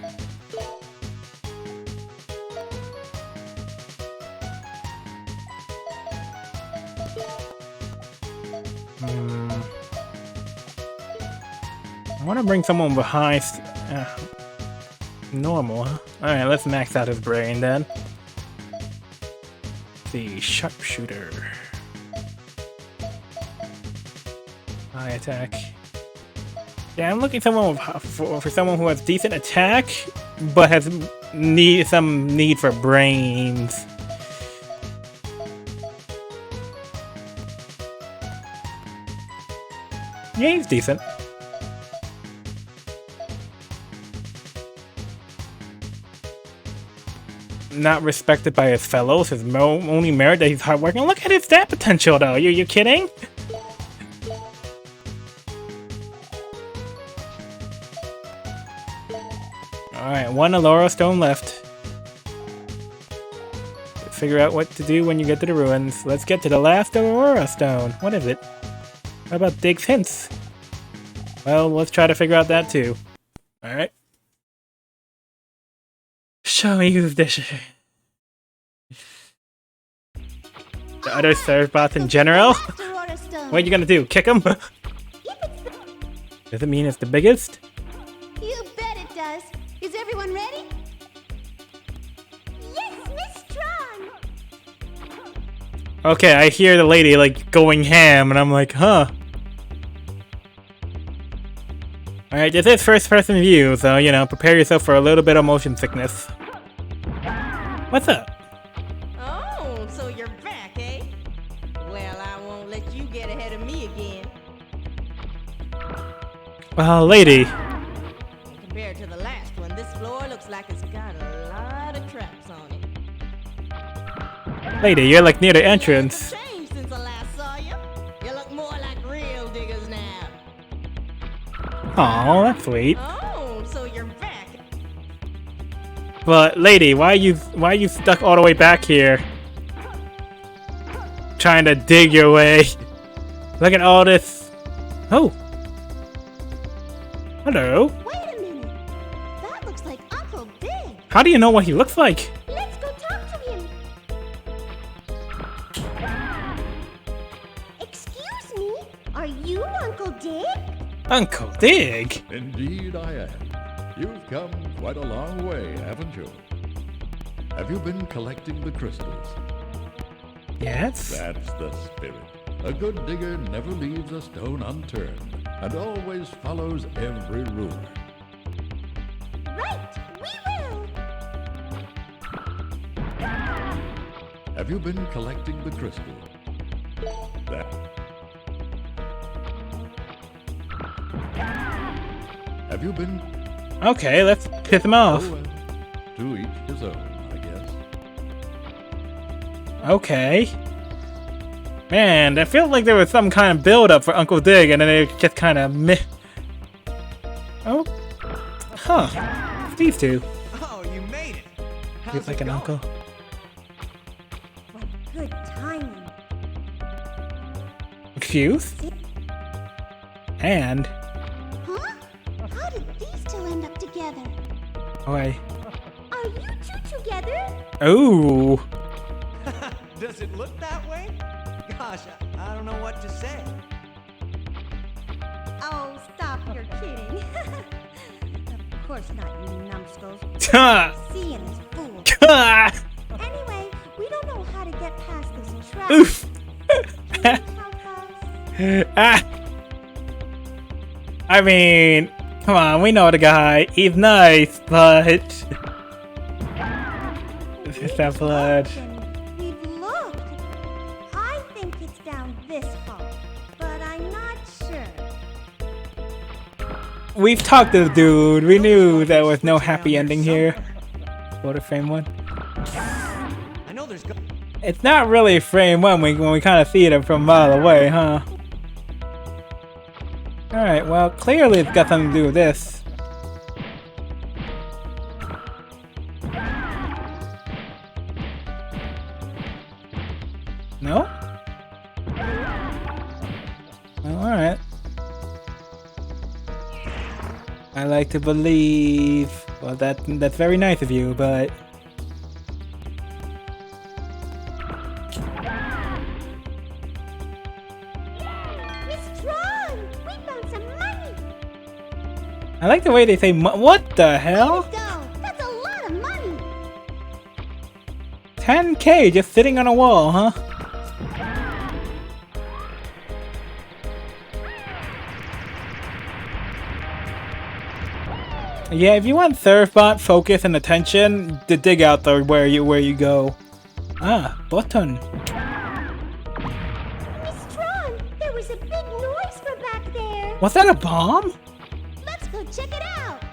I want to bring someone with high... normal, huh? Alright, let's max out his brain then. The sharpshooter. High attack. Yeah, I'm looking for someone who has decent attack, but has some need for brains. Yeah, he's decent. Not respected by his fellows. His only merit that he's hardworking. Look at his stat potential, though. You kidding? Alright, one Allura Stone left. Figure out what to do when you get to the ruins. Let's get to the last Allura Stone. What is it? How about Dig's hints? Well, let's try to figure out that too. Alright. Show me who's this. The other serve bots in general? What are you gonna do? Kick him? Does it mean it's the biggest? You bet it does. Is everyone ready? Yes, Miss Tron! Okay, I hear the lady like going ham, and I'm like, huh. Alright, this is first person view, so you know, prepare yourself for a little bit of motion sickness. What's up? Oh, so you're back, eh? Well, I won't let you get ahead of me again. Lady. Compared to the last one, this floor looks like it's got a lot of traps on it. Lady, you're like near the entrance. You've changed since I last saw you. You look more like real diggers now. Aw, that's sweet. Oh, so you're back. But lady, why are you stuck all the way back here? Trying to dig your way. Look at all this. Oh. Hello. Wait a minute. That looks like Uncle Dig. How do you know what he looks like? Let's go talk to him. Excuse me, are you Uncle Dig? Uncle Dig? Indeed I am. You've come quite a long way, haven't you? Have you been collecting the crystals? Yes. That's the spirit. A good digger never leaves a stone unturned and always follows every rule. Right, we will. Have you been collecting the crystal? Have you been? Okay, let's piss him off. Oh, well, to each his own, I guess. Okay. Man, I feel like there was some kind of build-up for Uncle Dig, and then it just kind of meh. Oh. Huh. These two. Oh, you made it. Feels like an uncle. What good timing. Excuse? And... Huh? How did these two end up together? Okay. Are you two together? Oh. Does it look that way? Gosh, I don't know what to say. Oh, stop, you're kidding. Of course not, you numbskulls. Ha! Seeing this fool. Ha! Anyway, we don't know how to get past this trap. Oof! Can you help us? Ah! I mean, come on, we know the guy. He's nice, but... This is that blood. We've looked. I think it's down this we've talked to the dude. We knew there was no happy ending here. What a frame 1. I know there's. It's not really frame 1 when we kind of see it from a mile away, huh? Alright, well, clearly it's got something to do with this. No? Well, alright. I like to believe. Well, that's very nice of you, but Miss Tron, we found some money. I like the way they say what the hell? Let's go. That's a lot of money. 10K just sitting on a wall, huh? Yeah, if you want Surfbot focus and attention, to dig out the where you go. Ah, button. Miss Tron, there was a big noise from back there. Was that a bomb? Let's go check it out.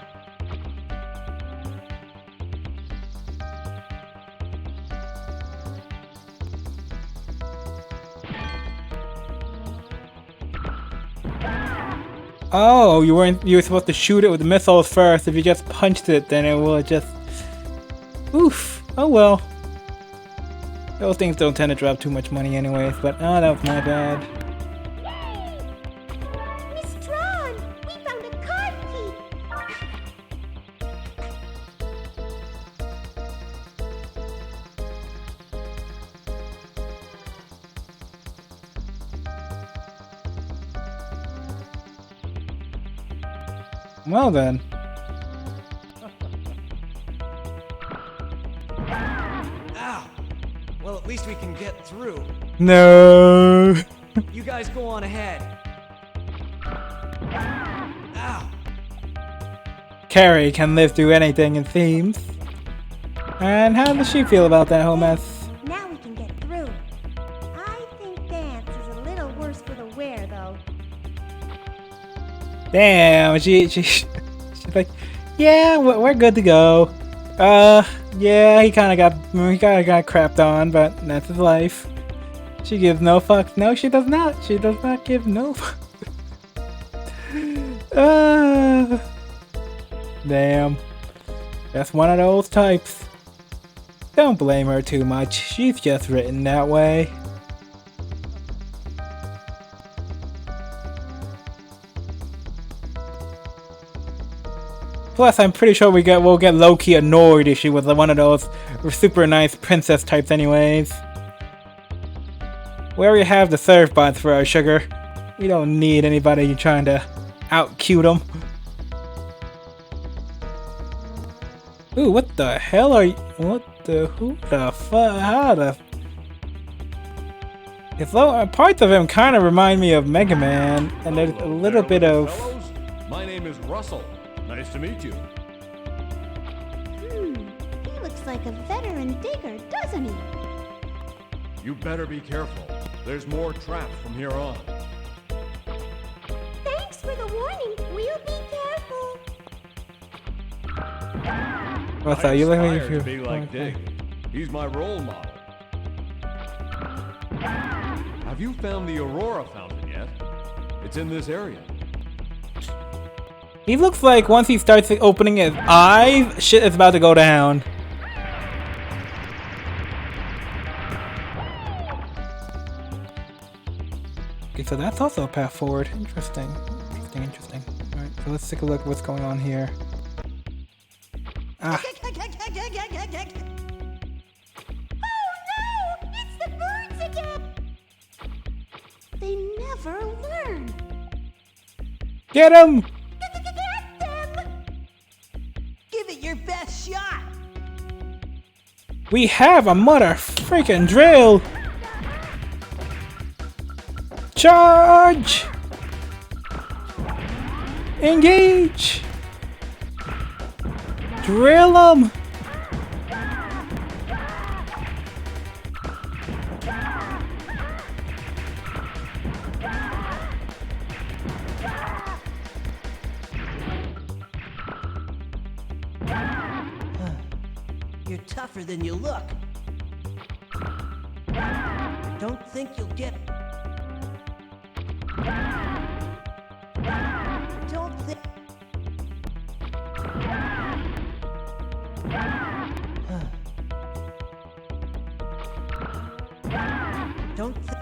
Oh, you were supposed to shoot it with the missiles first. If you just punched it, then it will just. Oof. Oh well. Those things don't tend to drop too much money anyways, but oh, that was my bad. Miss Tron, we found a card key. Well then. Ow! Well, at least we can get through. No. You guys go on ahead. Ow! Carrie can live through anything, it seems. And how does she feel about that whole mess? Now we can get through. I think dance is a little worse for the wear, though. Damn, she's like, yeah, we're good to go. Yeah, he kind of got crapped on, but that's his life. She gives no fucks. No, she does not. She does not give no fucks. Damn. That's one of those types. Don't blame her too much. She's just written that way. Plus, I'm pretty sure we'll get low-key annoyed if she was one of those super nice princess types anyways. We already have the surf bots for our sugar. We don't need anybody trying to out-cute them. Ooh, what the hell are you? Who the fuck? How the? Parts of him kind of remind me of Mega Man, and there's a little bit of. Fellows, my name is Russell. Nice to meet you. He looks like a veteran digger, doesn't he? You better be careful. There's more traps from here on. Thanks for the warning. We'll be careful. What's that? You look like aspire you to be like Dig. He's my role model. Have you found the Aurora fountain yet? It's in this area. He looks like once he starts opening his eyes, shit is about to go down. Okay, so that's also a path forward. Interesting. Interesting. Alright, so let's take a look at what's going on here. Ah. Oh no! It's the birds again! They never learn. Get him! Get them! Give it your best shot. We have a mother freaking drill! Charge! Engage! Drill them! You're tougher than you look. Don't think you'll get... Don't think... Don't think...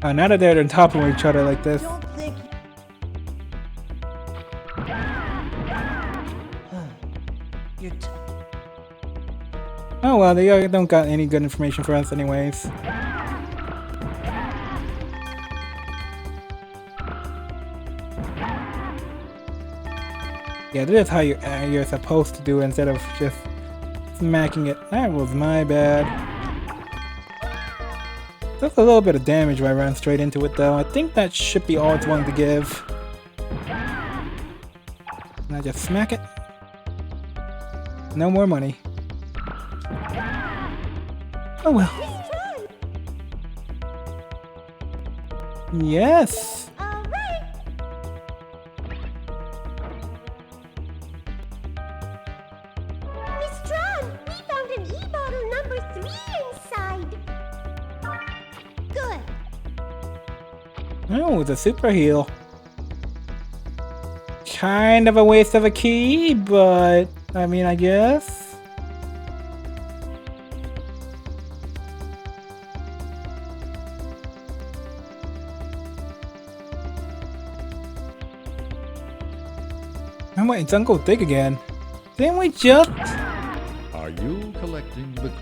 Oh, now that they're on top of each other like this. Don't think... You're Oh well, they don't got any good information for us anyways. Yeah, this is how you're supposed to do it instead of just smacking it. That was my bad. That's a little bit of damage when I ran straight into it though. I think that should be all it's wanting to give. And I just smack it. No more money. Oh well. Yes! Alright! Miss Tron, we found an e-bottle number 3 inside! Good. Oh, the super heal. Kind of a waste of a key, but I mean, I guess. Oh wait, it's Uncle Dick again. Didn't we just... Are you collecting the...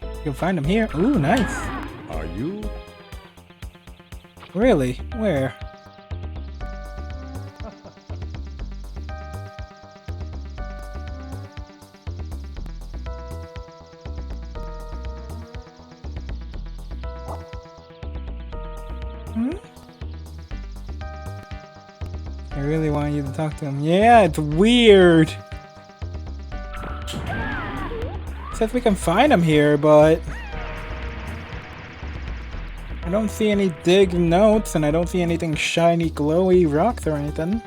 You can find him here. Ooh, nice. Are you... Really? Where? I really want you to talk to him. Yeah, it's weird. Says we can find him here, but I don't see any dig notes, and I don't see anything shiny, glowy rocks or anything.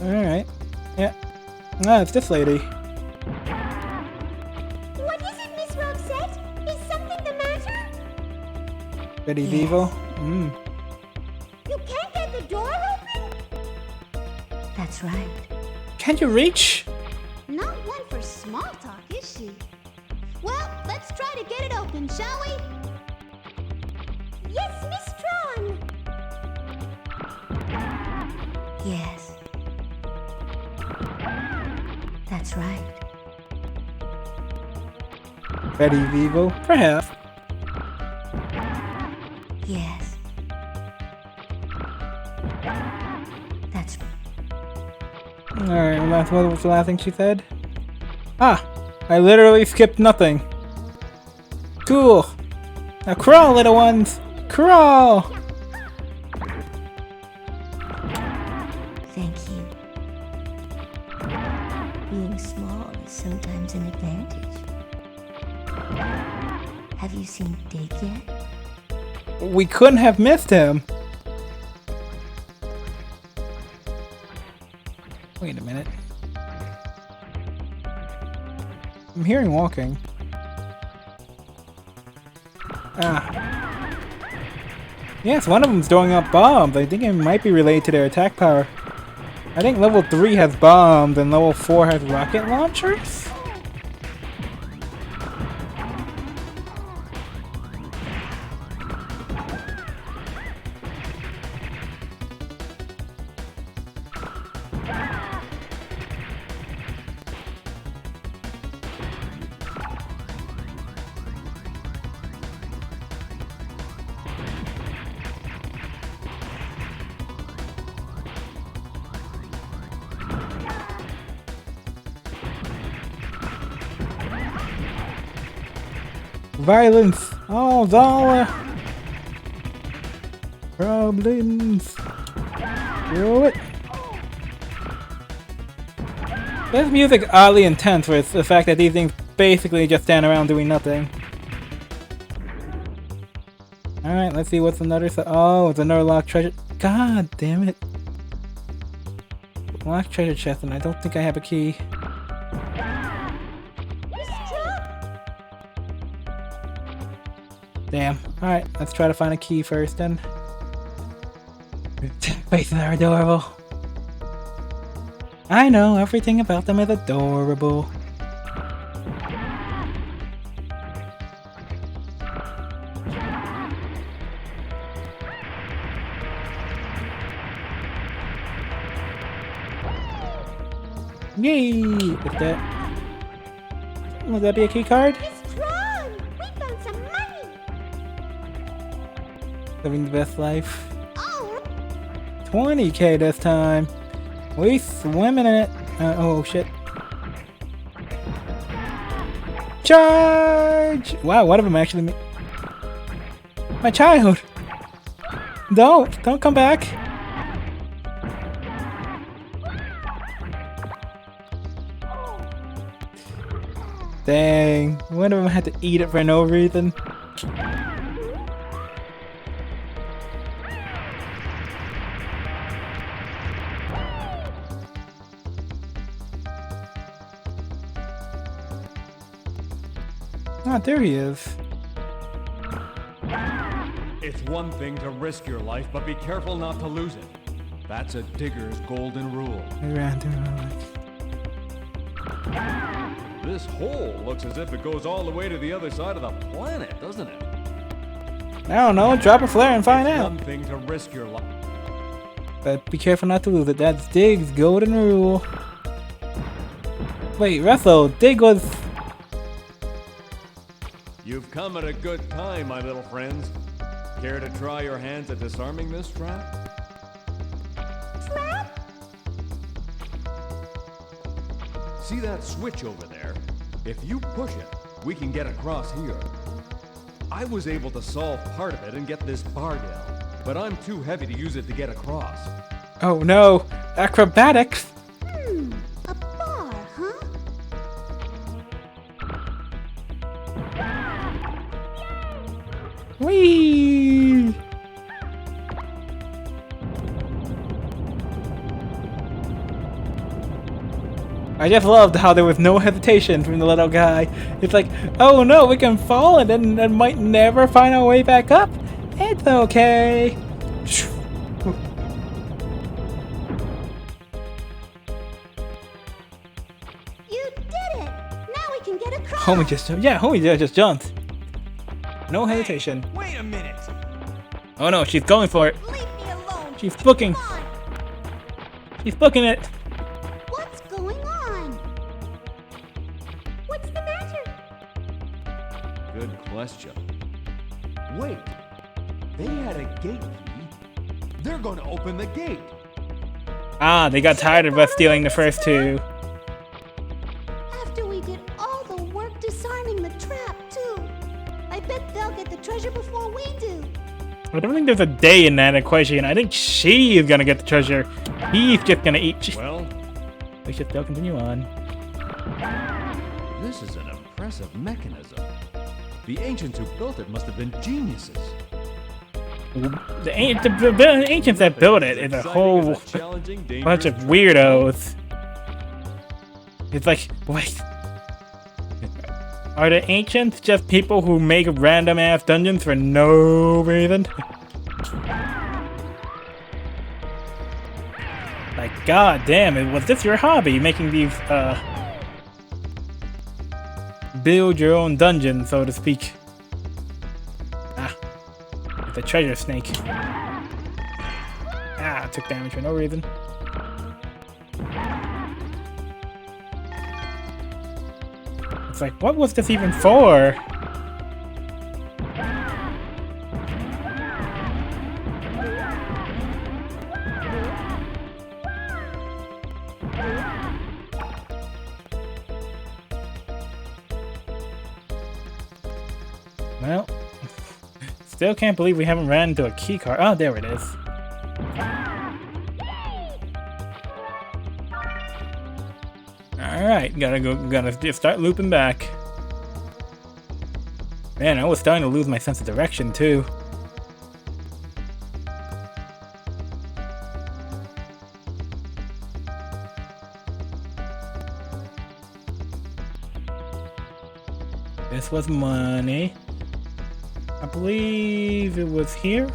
Alright. Yeah. Ah, it's this lady. What is it, Miss Roxette? Is something the matter? Betty Vivo? You can't get the door open? That's right. Can't you reach? Not one for small talk, is she? Well, let's try to get it open, shall we? Yes, Miss Tron! Yes. That's right. Betty Vivo? Perhaps. Yes. That's Alright, what was the last thing she said? Ah! I literally skipped nothing. Cool! Now crawl, little ones! Crawl! Thank you. Being small is sometimes an advantage. Have you seen Dig yet? We couldn't have missed him! Wait a minute. I'm hearing walking. Ah. Yes, one of them's throwing up bombs. I think it might be related to their attack power. I think level 3 has bombs and level 4 has rocket launchers? Violence! Oh, Zala! Problems! Do it! This music oddly intense for the fact that these things basically just stand around doing nothing. Alright, let's see what's another oh, it's another locked treasure. God damn it. Locked treasure chest, and I don't think I have a key. Damn. Alright, let's try to find a key first then. Faces are adorable. I know, everything about them is adorable. Yay! Would that be a key card? It's Tron! We found some money! Living the best life. Oh! 20k this time. We swimming in it. Oh shit. Charge! Wow, one of them actually. My child! Don't come back. Dang, one of them had to eat it for no reason. Ah, there he is. It's one thing to risk your life, but be careful not to lose it. That's a digger's golden rule. This hole looks as if it goes all the way to the other side of the planet, doesn't it? I don't know, drop a flare and find out. One thing to risk your life. But be careful not to lose it. That's Dig's golden rule. Wait, Russell, Dig was... You've come at a good time, my little friends. Care to try your hands at disarming this trap? Trap? See that switch over there? If you push it, we can get across here. I was able to solve part of it and get this bar down, but I'm too heavy to use it to get across. Oh no, acrobatics! A bar, huh? Whee! I just loved how there was no hesitation from the little guy. It's like, oh no, we can fall and then might never find our way back up. It's okay. You did it! Now we can get across! Homie just jumped. No hesitation. Wait a minute! Oh no, she's going for it. Leave me alone! She's booking. Come on! She's booking it. What's going on? What's the matter? Good question. Wait, they had a gate key. They're going to open the gate. Ah, they got tired of us stealing the first two. After we did all the work disarming the trap, too. I bet they'll get the treasure before we do. I don't think there's a day in that equation. I think she is gonna get the treasure. He's just gonna eat. Well, We should still continue on. this is an impressive mechanism. The ancients who built it must have been geniuses. The ancients that built it is a whole bunch of weirdos. It's like, wait. Are the ancients just people who make random ass dungeons for no reason? Like, god damn, was this your hobby, making these, build your own dungeon, so to speak? Ah, with the treasure snake. Ah, I took damage for no reason. It's like, what was this even for? Well, still can't believe we haven't ran into a key card. Oh, there it is. Alright, gotta just start looping back. Man, I was starting to lose my sense of direction too. This was money. I believe it was here.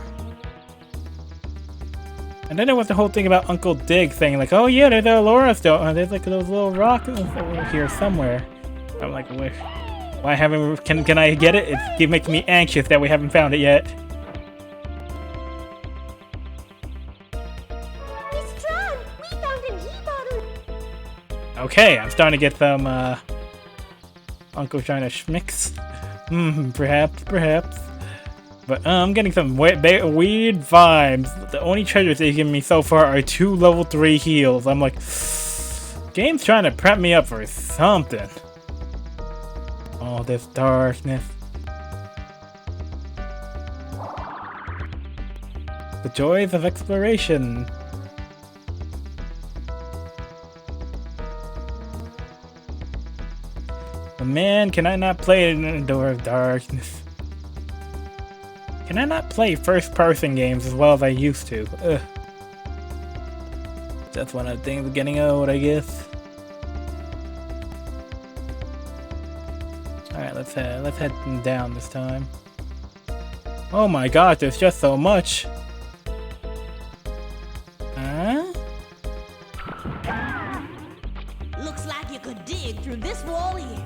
And then there was the whole thing about Uncle Dig saying like, oh yeah, there's a Laura stone. There's like those little rocks over here somewhere. I'm like, why haven't we, can I get it? It makes me anxious that we haven't found it yet. Miss Tron, we found an e-bottle. Okay, I'm starting to get some Uncle China schmicks. Perhaps. But I'm getting some weird vibes. The only treasures they've given me so far are 2 level 3 heals. I'm like, game's trying to prep me up for something. All this darkness. The joys of exploration. But man, can I not play in the door of darkness? Can I not play first-person games as well as I used to? Ugh. That's one of the things of getting old, I guess. Alright, let's head down this time. Oh my god, there's just so much. Huh? Looks like you could dig through this wall here.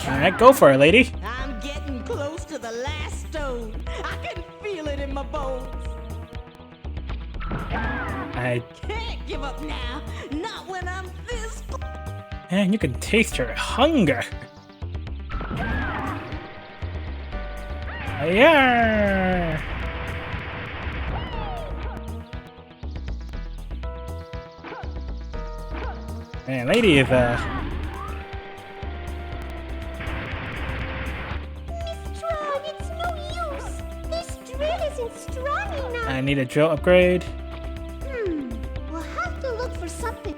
Alright, go for it, lady. I'm getting close to the last stone. I can feel it in my bones. I Can't give up now. Not when I'm this close. Man, you can taste her hunger. Yeah. Man, lady is Miss Tron, it's no use. This drill isn't strong enough. I need a drill upgrade. We'll have to look for something.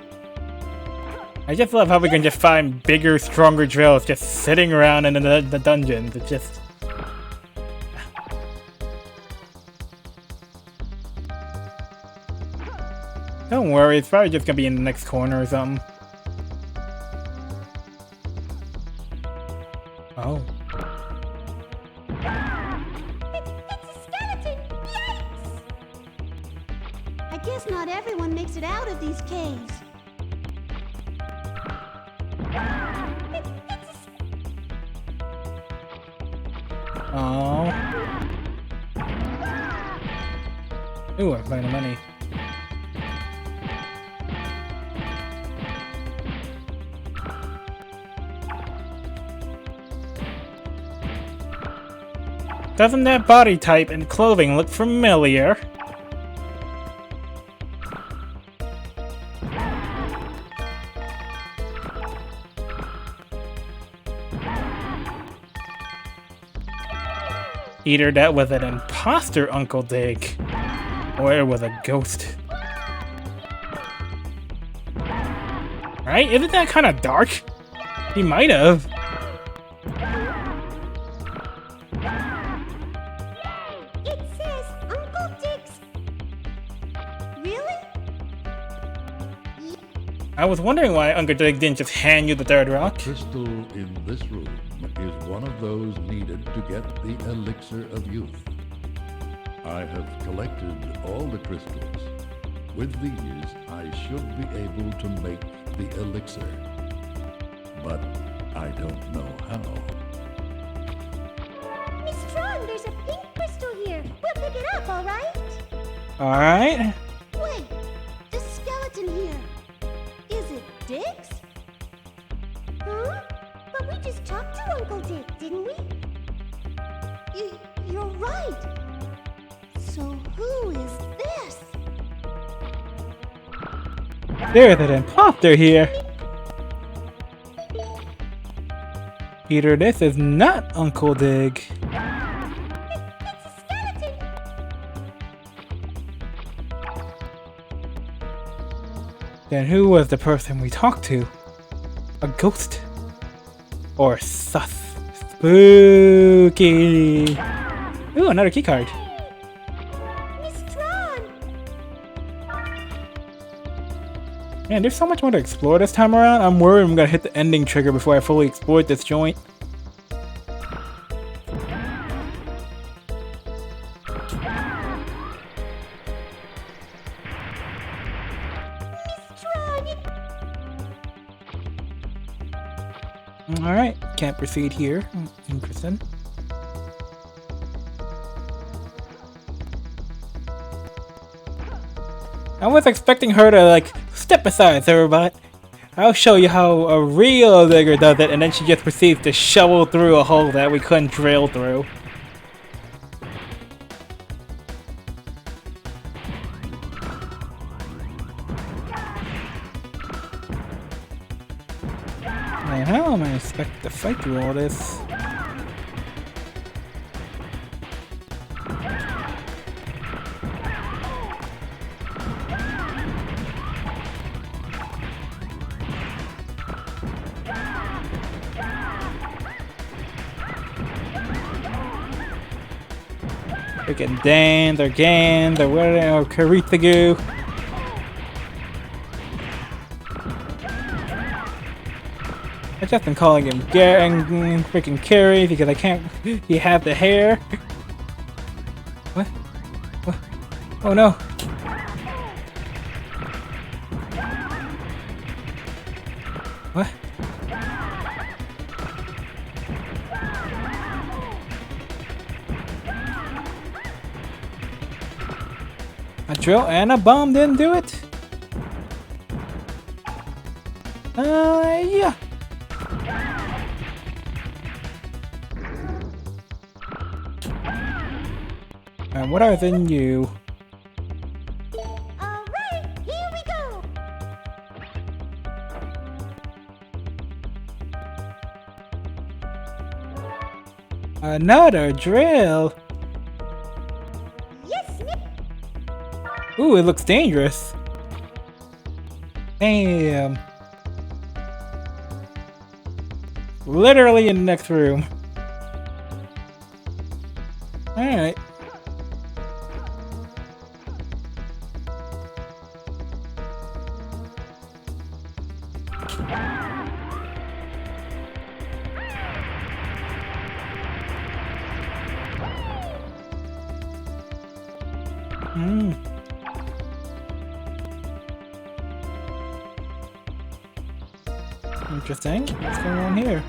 I just love how we can just find bigger, stronger drills just sitting around in the dungeons. It's just... Don't worry, it's probably just gonna be in the next corner or something. Oh. It's a skeleton! Yikes! I guess not everyone makes it out of these caves. Oh. Ooh, I'm finding money. Doesn't that body type and clothing look familiar? Either that was an imposter Uncle Dig, or it was a ghost. Right? Isn't that kind of dark? He might have. It says Uncle Dick's. Really? I was wondering why Uncle Dig didn't just hand you the third rock. Crystal in this room is one of those needed to get the elixir of youth. I have collected all the crystals. With these, I should be able to make the elixir. But I don't know how. Miss Tron, there's a pink crystal here. We'll pick it up, alright? Alright. Wait, the skeleton here. Is it Dick's? Huh? But we just talked to Uncle Dick, didn't we? You're right. So who is this? There's an imposter here. Either this is not Uncle Dig. It's a skeleton. Then who was the person we talked to? A ghost? Or sus? Spooky! Ooh, another keycard. Miss Tron. Man, there's so much more to explore this time around. I'm worried I'm gonna hit the ending trigger before I fully exploit this joint. Alright, can't proceed here. Interesting. I was expecting her to, like, step aside, Zerbot. I'll show you how a real digger does it, and then she just proceeds to shovel through a hole that we couldn't drill through. Man, how am I expected to fight through all this? Freaking Dan, or Gand, or whatever, or Karithagu. I've just been calling him Gang, freaking Carrie, because I can't. He have the hair. What? What? Oh no. What? A drill and a bomb didn't do it? Yeah. And what are the new? Alright, here we go! Another drill? Yes, Snip! Ooh, it looks dangerous. Damn. Literally in the next room. Alright. Interesting. What's going on here?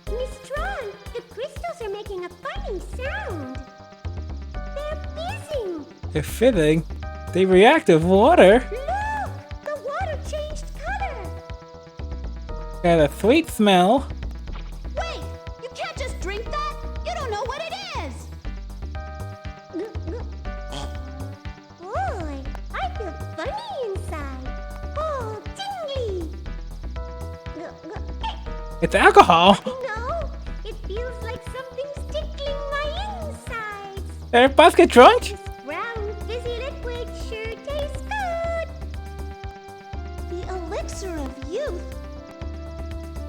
Miss Tron, the crystals are making a funny sound. They're fizzing. They're fizzing. They react with water. Look! The water changed color. Got a sweet smell. Wait! You can't just drink that! You don't know what it is! Boy, I feel funny inside. Oh, tingly! It's alcohol. No, it feels like something's tickling my insides. Everybody get drunk? This brown fizzy liquid sure tastes good. The elixir of youth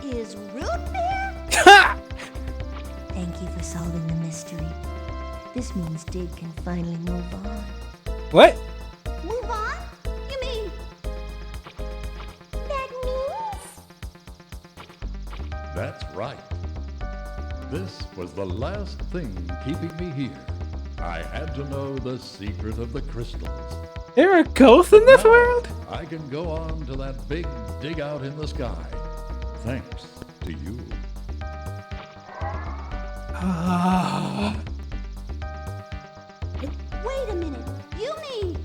is root beer? Thank you for solving the mystery. This means Dig can finally move on. What? Move on? You mean that means? That's right. This was the last thing keeping me here. I had to know the secret of the crystals. There are ghosts in this world? I can go on to that big dig out in the sky. Thanks to you. Wait a minute. You mean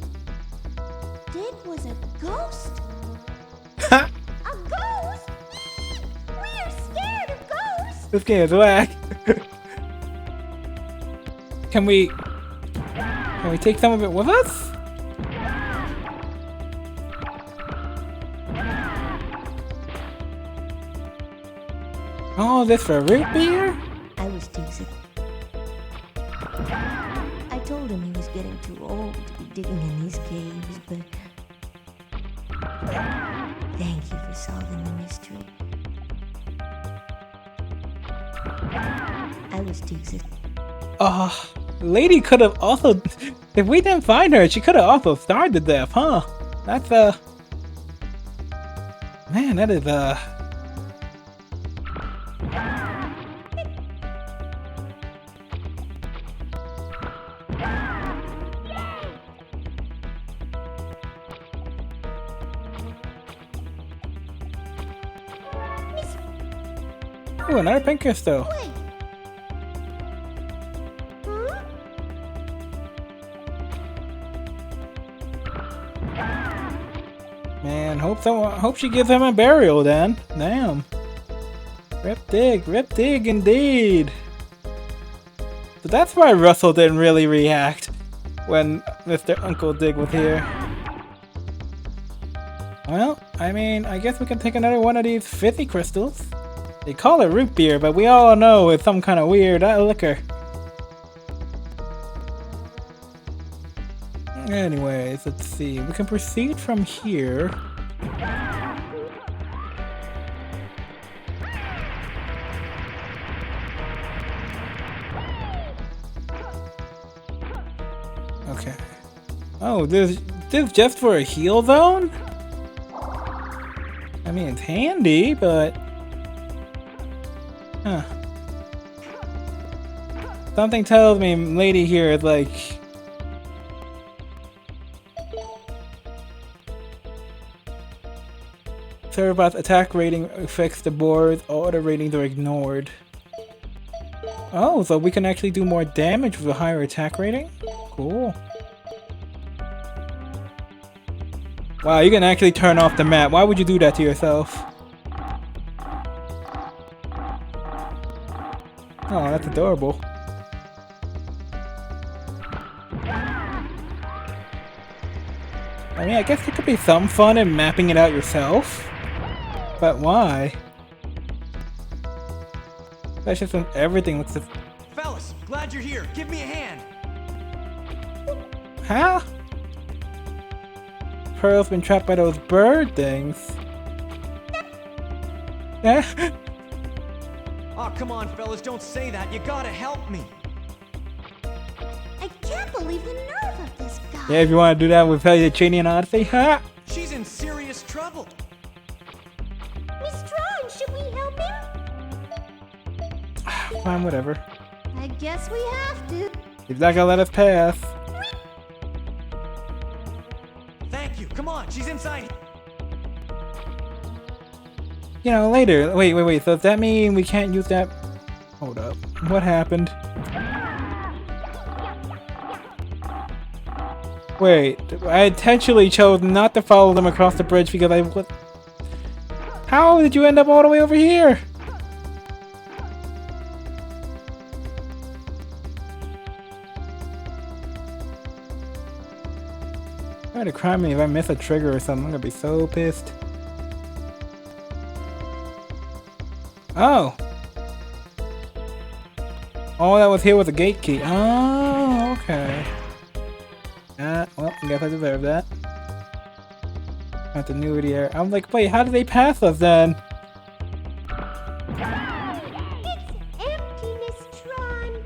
Dig was a ghost? A ghost? We're scared of ghosts. This game is whack. Can we take some of it with us? Oh, this for root beer? I was teasing. I told him he was getting too old to be digging in these caves, but thank you for solving the mystery. I was teasing. Lady could have also If we didn't find her, she could have also starved to death, huh? That's man, that is Ooh, another pink crystal. Wait. Huh? Man, hope she gives him a burial then. Damn. Rip dig indeed. So that's why Russell didn't really react when Mr. Uncle Dig was here. Well, I mean, I guess we can take another one of these fizzy crystals. They call it root beer, but we all know it's some kind of weird liquor. Anyways, let's see. We can proceed from here. Okay. Oh, this is just for a heal zone? I mean, it's handy, but... Huh. Something tells me lady here is like... Servbot's attack rating affects the board, all other ratings are ignored. Oh, so we can actually do more damage with a higher attack rating? Cool. Wow, you can actually turn off the map. Why would you do that to yourself? Oh, that's adorable. I mean, I guess there could be some fun in mapping it out yourself. But why? That's just when everything looks... Fellas, glad you're here. Give me a hand. Huh? Pearl's been trapped by those bird things. Oh, come on, fellas, don't say that. You gotta help me. I can't believe the nerve of this guy. Yeah, if you want to do that with Cheney and Odyssey, huh? She's in serious trouble. Miss Tron, should we help him? Fine, whatever. I guess we have to. He's not gonna let us pass. Thank you. Come on, she's inside. You know, later. Wait. So does that mean we can't use that? Hold up. What happened? Wait. I intentionally chose not to follow them across the bridge because I was... How did you end up all the way over here? Try to cry me if I miss a trigger or something. I'm gonna be so pissed. Oh! All that was here was a gate key. Oh, okay. Well, I guess I deserve that. Continuity error. I'm like, wait, how did they pass us then? It's empty, Miss Tron.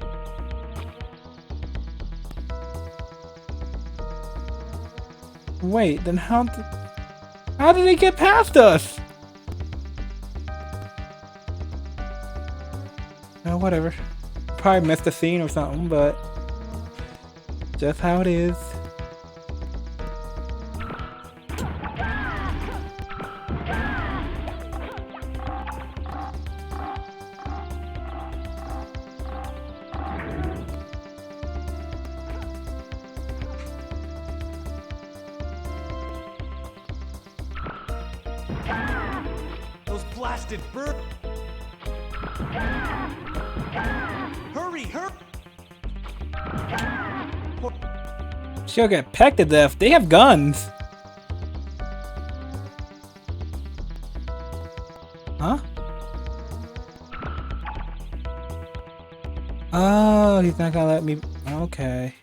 Wait, then how did they get past us? Oh, whatever. Probably missed a scene or something, but just how it is. Those blasted birds. Hurry! She'll get pecked to death. They have guns. Huh? Oh, he's not gonna let me... Okay.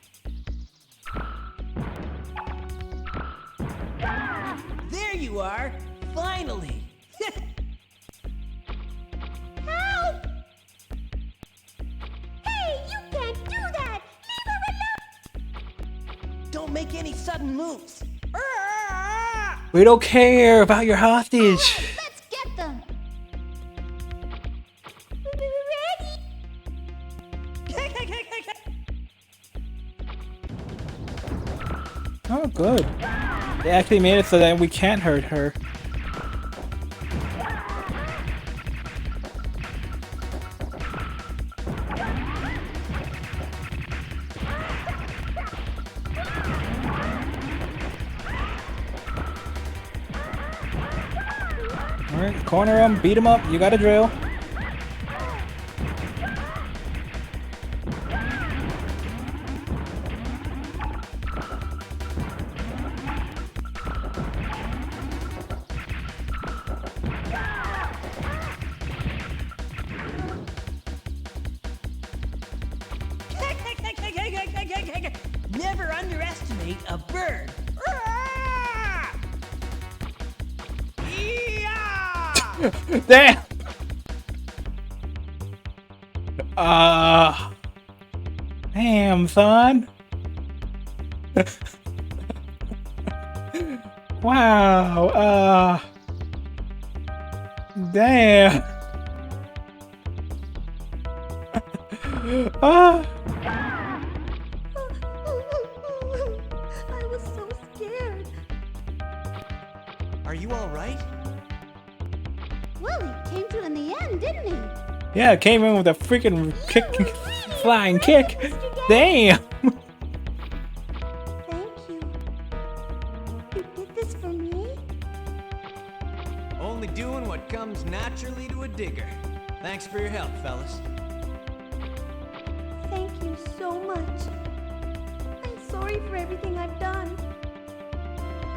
There you are! Finally! Help! Hey, you can't do that! Leave her alone! don't make any sudden moves. We don't care about your hostage. Let's get them. Oh, good. They actually made it so that we can't hurt her. Alright, corner him, beat him up, you got a drill. Never underestimate a bird. Damn! Damn, son. Wow, damn. I was so scared. Are you all right? Well, he came to in the end, didn't he? Yeah, came in with a freaking kick, flying kick. Damn. Thank you. You did this for me? Only doing what comes naturally to a digger. Thanks for your help, fellas. Thank you so much. I'm sorry for everything I've done.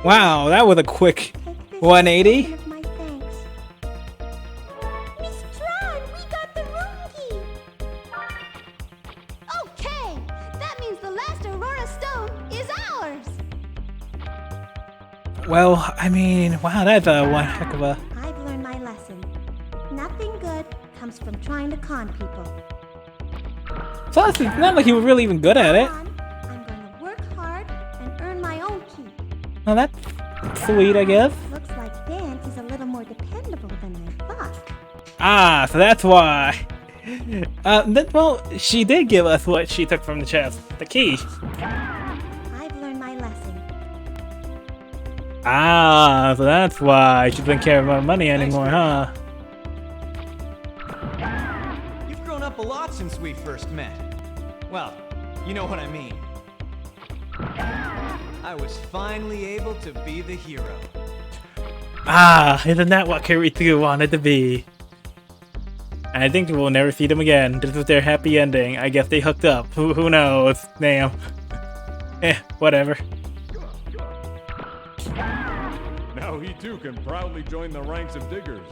Wow, that was a quick Take this 180. as a token of my thanks. Miss Tron, we got the room key. Okay, that means the last Aurora Stone is ours. Well, I mean, wow, that's a one heck of a. I've learned my lesson. Nothing good comes from trying to con people. So it's not like he was really even good at it. I'm going to work hard and earn my own key. Well, that's sweet, I guess. Looks like Dan is a little more dependable than I thought. Ah, so that's why. Well, she did give us what she took from the chest, the key. I've learned my lesson. Ah, so that's why she doesn't care about money anymore, huh? You've grown up a lot since we first met. Well, you know what I mean. I was finally able to be the hero. Ah, isn't that what Kirito wanted to be? And I think we'll never see them again. This was their happy ending. I guess they hooked up. Who knows? Damn. Whatever. Now he too can proudly join the ranks of diggers.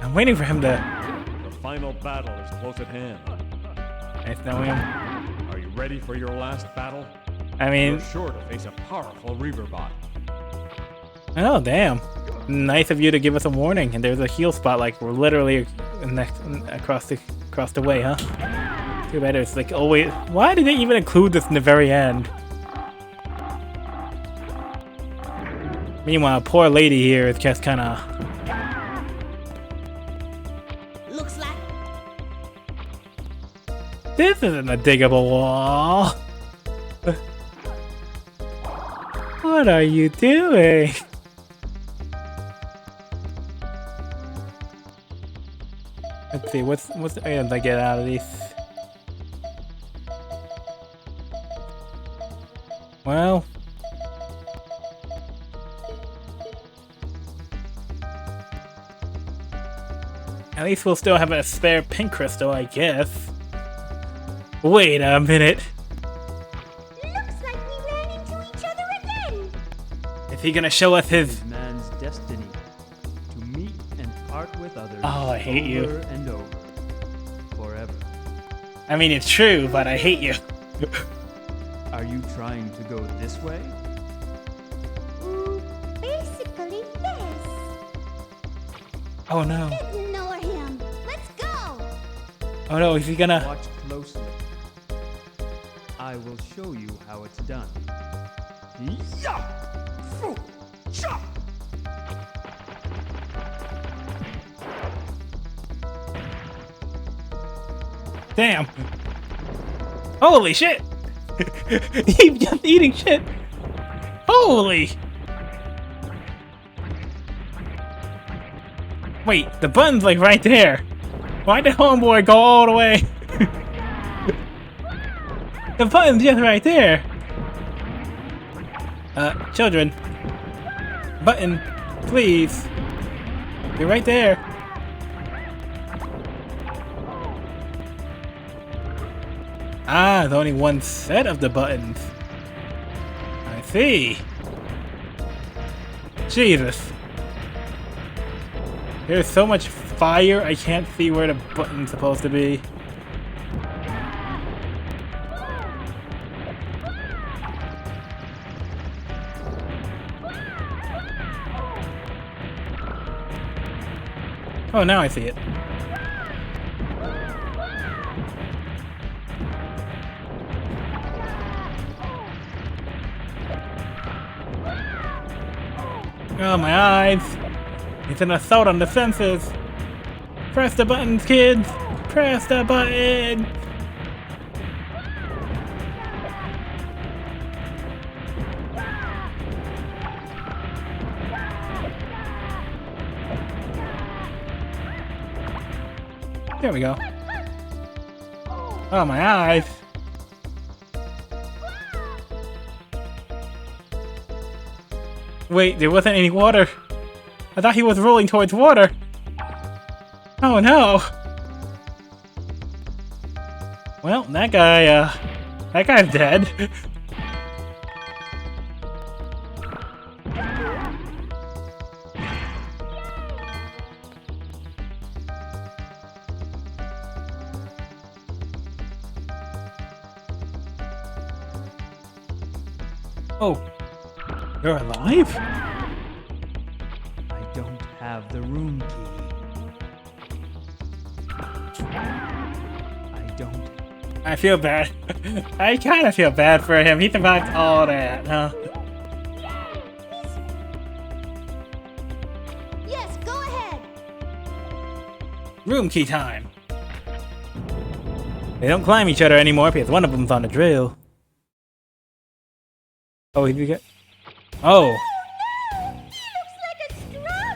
I'm waiting for him to. The final battle is close at hand. Nice knowing him. Are you ready for your last battle? I mean, You're sure to face a powerful Reaverbot. oh damn. Nice of you to give us a warning. And there's a heal spot like we're literally next across the way, huh? Too bad it's like always. Why did they even include this in the very end? Meanwhile, poor lady here is just kind of. Looks like This isn't a diggable wall. What are you doing? Let's see, what's the items I get out of these? Well, at least we'll still have a spare pink crystal, I guess. Wait a minute. looks like we ran into each other again. Is he gonna show us his? Man's destiny to meet and part with others. Oh, I hate you. Over and over, forever. I mean, it's true, but I hate you. Are you trying to go this way? Basically, yes. Oh no. Ignore him. Let's go. Oh no, is he gonna? Watch closely. I I will show you how it's done. Damn. Holy shit! He's just eating shit. Holy! Wait, the button's like right there. Why'd the homeboy go all the way? The button's just right there. Children. Button, please. You're right there. Ah, there's only one set of the buttons. I see. Jesus. There's so much fire, I can't see where the button's supposed to be. Oh, now I see it. Oh, my eyes. It's an assault on the senses. Press the buttons, kids. Press the button. There we go. Oh, my eyes. Wait, there wasn't any water. I thought he was rolling towards water. Oh no. Well, that guy's dead. Oh, you're alive? I don't have the room key. I don't. I feel bad. I kind of feel bad for him. He survived all that, huh? Yes, go ahead. Room key time. They don't climb each other anymore because one of them's on the drill. Oh, did you get? Oh.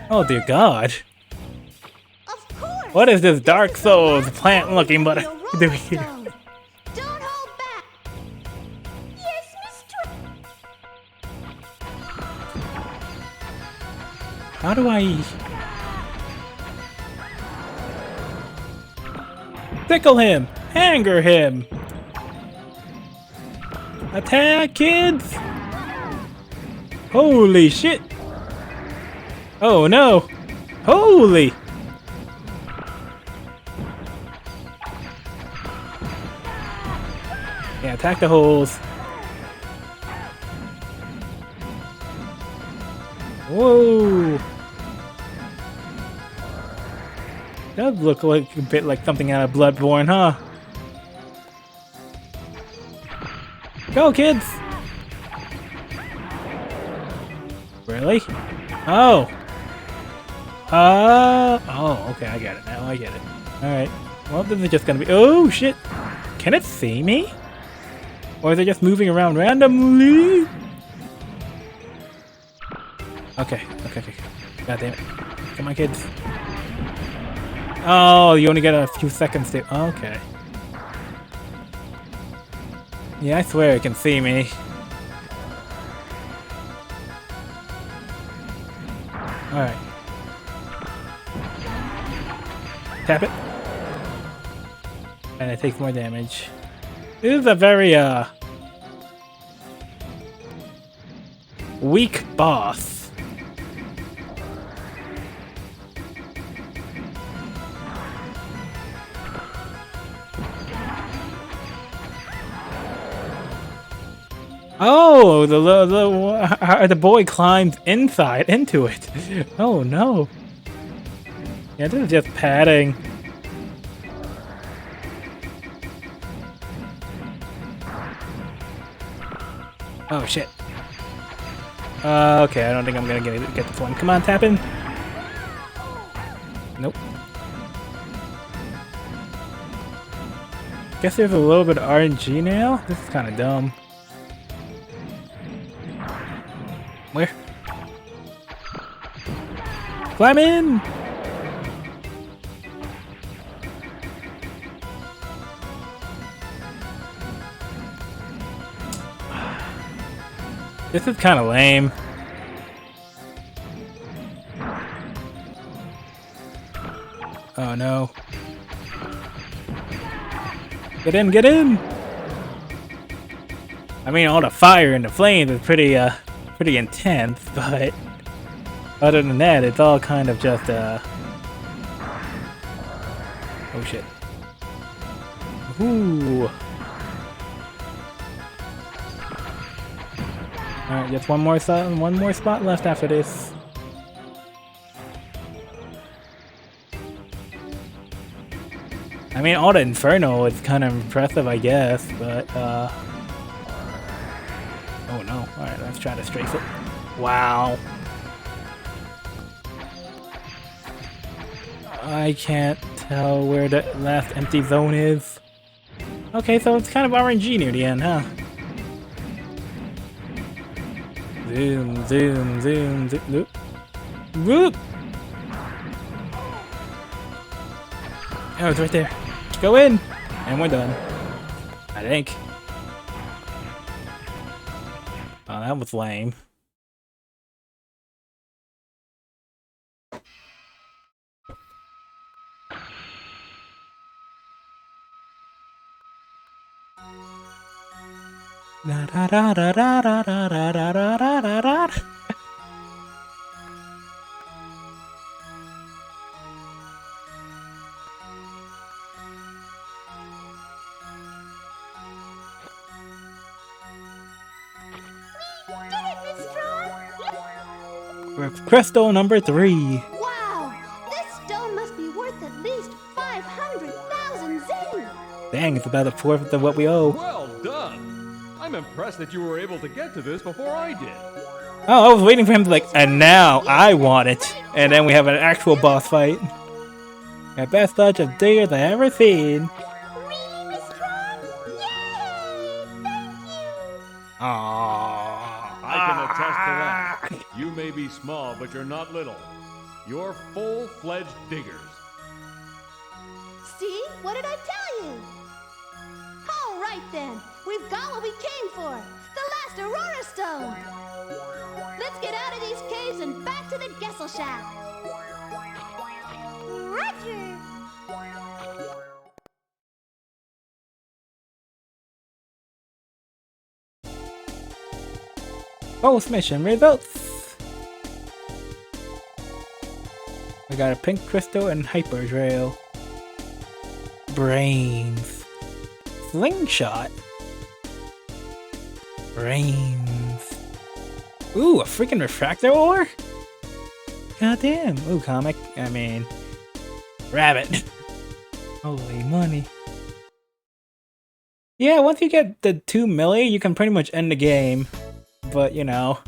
Oh dear God. Of course. What is this Dark Souls plant looking but doing here? Don't hold back. Yes, Mr. How do I tickle him? Anger him. Attack, kids! Holy shit! Oh no! Holy! Yeah, attack the holes. Whoa! Does look like a bit like something out of Bloodborne, huh? Go, kids! Really? Oh! Oh, okay, I get it now, I get it. Alright. Well, this is just gonna be— oh, shit! Can it see me? Or is it just moving around randomly? Okay. God damn it. Come on, kids. Oh, you only get a few seconds to— okay. Yeah, I swear it can see me. Alright. Tap it. And it takes more damage. This is a very, weak boss. Oh, the boy climbs inside into it. Oh no. Yeah, this is just padding. Oh shit. Okay, I don't think I'm gonna get this one. Come on, tap in. Nope. Guess there's a little bit of RNG now? This is kind of dumb. Where? Climb in! This is kind of lame. Oh no. Get in, get in! I mean, all the fire and the flames is pretty intense, but other than that, it's all kind of just, oh shit. Ooh. Alright, just one more spot left after this. I mean, all the Inferno is kind of impressive, I guess, but, oh no. Alright, let's try to strafe it. Wow. I can't tell where the last empty zone is. Okay, so it's kind of RNG near the end, huh? Zoom, zoom, zoom, zoom, whoop. Whoop! Oh, it's right there. Go in! And we're done. I think. Oh, that was lame. Da da da da da da da da da da da da. Crystal number 3. Wow! This stone must be worth at least 500,000 zen! Dang, it's about a fourth of what we owe. Well done! I'm impressed that you were able to get to this before I did. Oh, I was waiting for him to like, and now I want it. And then we have an actual boss fight. The best bunch of diggers I ever seen. Really, Miss Tron? Yay! Thank you! Aww. I can attest to that. You may be small, but you're not little. You're full-fledged diggers. See? What did I tell you? All right then. We've got what we came for. The last Aurora Stone. Let's get out of these caves and back to the Gessel Shack. Roger. Post mission results. We got a pink crystal and hyper drill. Brains. Slingshot. Brains. Ooh, a freaking refractor ore? Goddamn. Ooh, comic. I mean, rabbit. Holy money. Yeah, once you get the 2 milli, you can pretty much end the game. But, you know.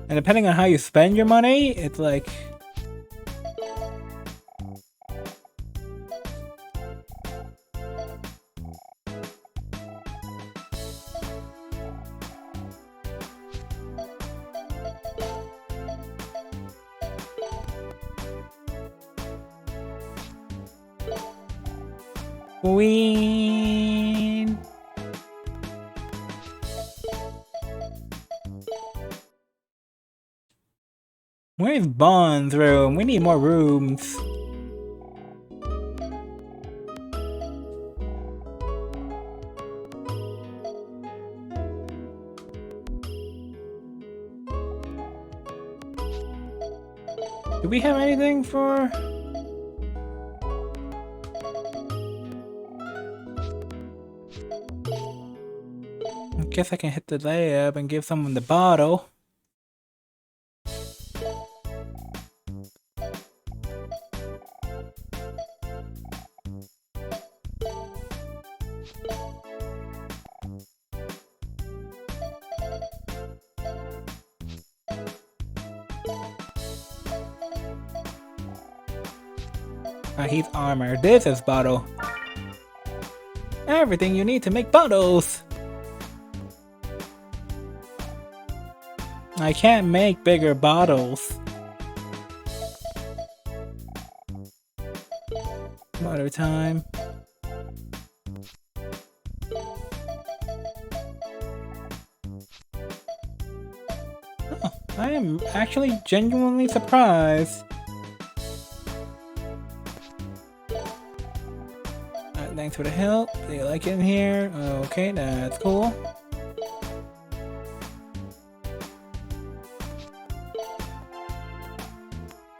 And depending on how you spend your money, it's like... Queen. Where's Bonne's room? We need more rooms. Do we have anything for... I guess I can hit the lab and give someone the bottle. He's armor. This is bottle. Everything you need to make bottles. I can't make bigger bottles. Water time. Oh, I am actually genuinely surprised. Thanks for the help. Do you like it in here? Okay, that's cool.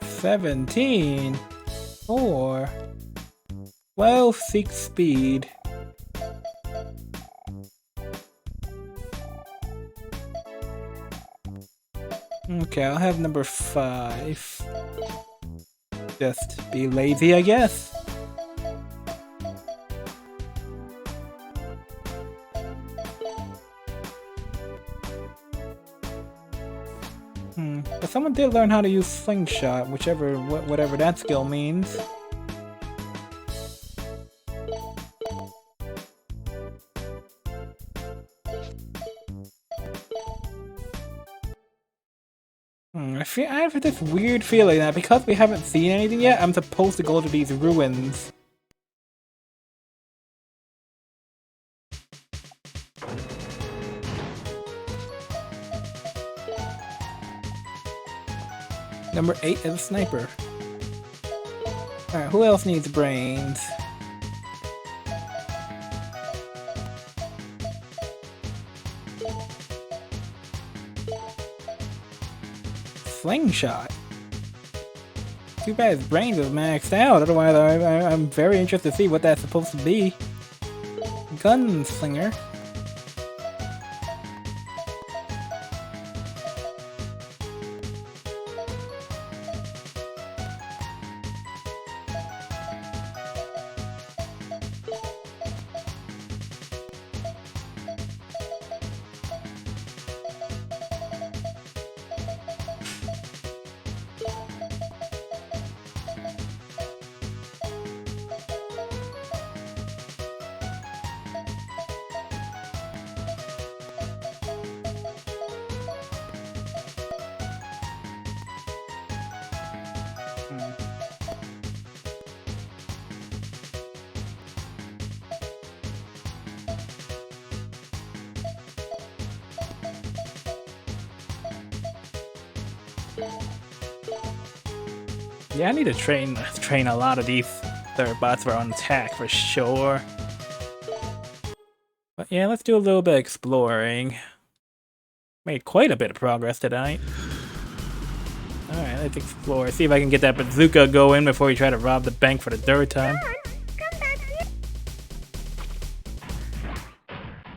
$17. 4. 12. Seek speed. Okay, I'll have number 5. Just be lazy, I guess. But someone did learn how to use slingshot, whatever that skill means. I have this weird feeling that because we haven't seen anything yet, I'm supposed to go to these ruins. Number 8 is a sniper. Alright, who else needs brains? Slingshot. Too bad his brains is maxed out, otherwise I'm very interested to see what that's supposed to be. Gunslinger. Yeah, I need to train a lot of these third bots for on attack for sure. But yeah, let's do a little bit of exploring. Made quite a bit of progress tonight. Alright, let's explore. See if I can get that bazooka going before we try to rob the bank for the third time.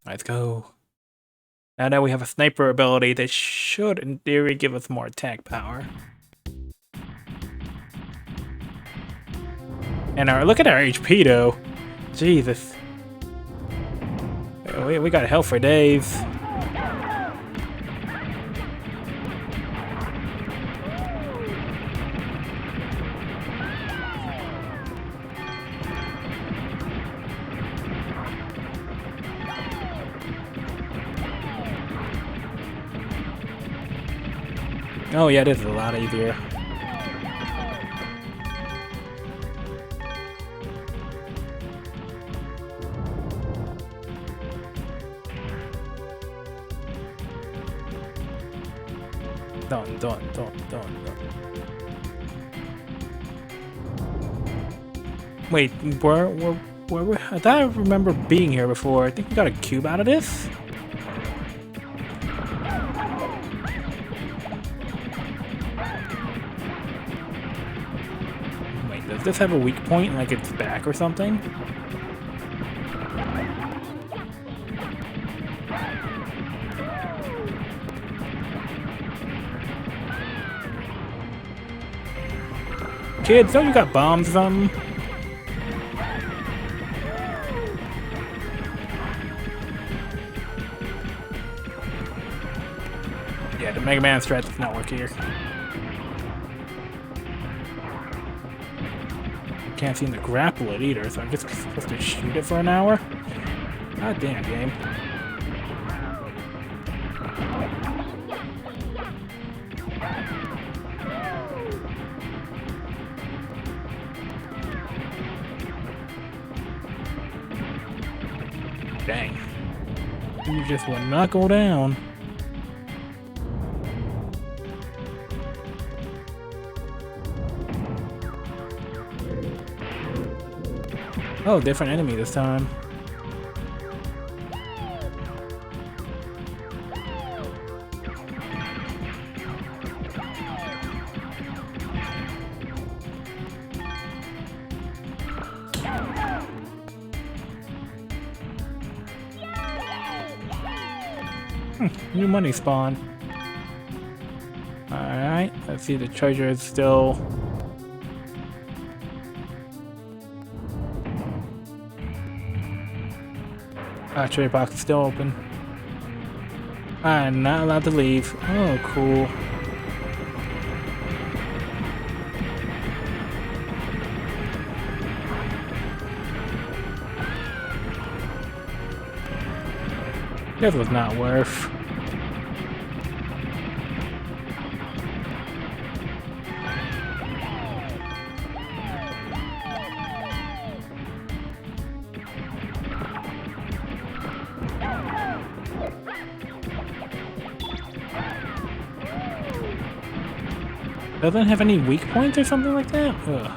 Let's go. Now that we have a sniper ability, this should, in theory, give us more attack power. And look at our HP though. Jesus. We got health for days. Oh yeah, this is a lot easier. Don't. Wait, where I thought I remember being here before. I think we got a cube out of this? Wait, does this have a weak point, like its back or something? Kids, don't you got bombs or something? Yeah, the Mega Man strat does not work here. can't seem to grapple it either, so I'm just supposed to shoot it for an hour? God damn, game. Dang. You just will not go down. Oh, different enemy this time. New money spawn. Alright, let's see, the treasure is still... treasure box is still open. I'm not allowed to leave. Oh, cool. This was not worth. Doesn't have any weak points or something like that? Ugh.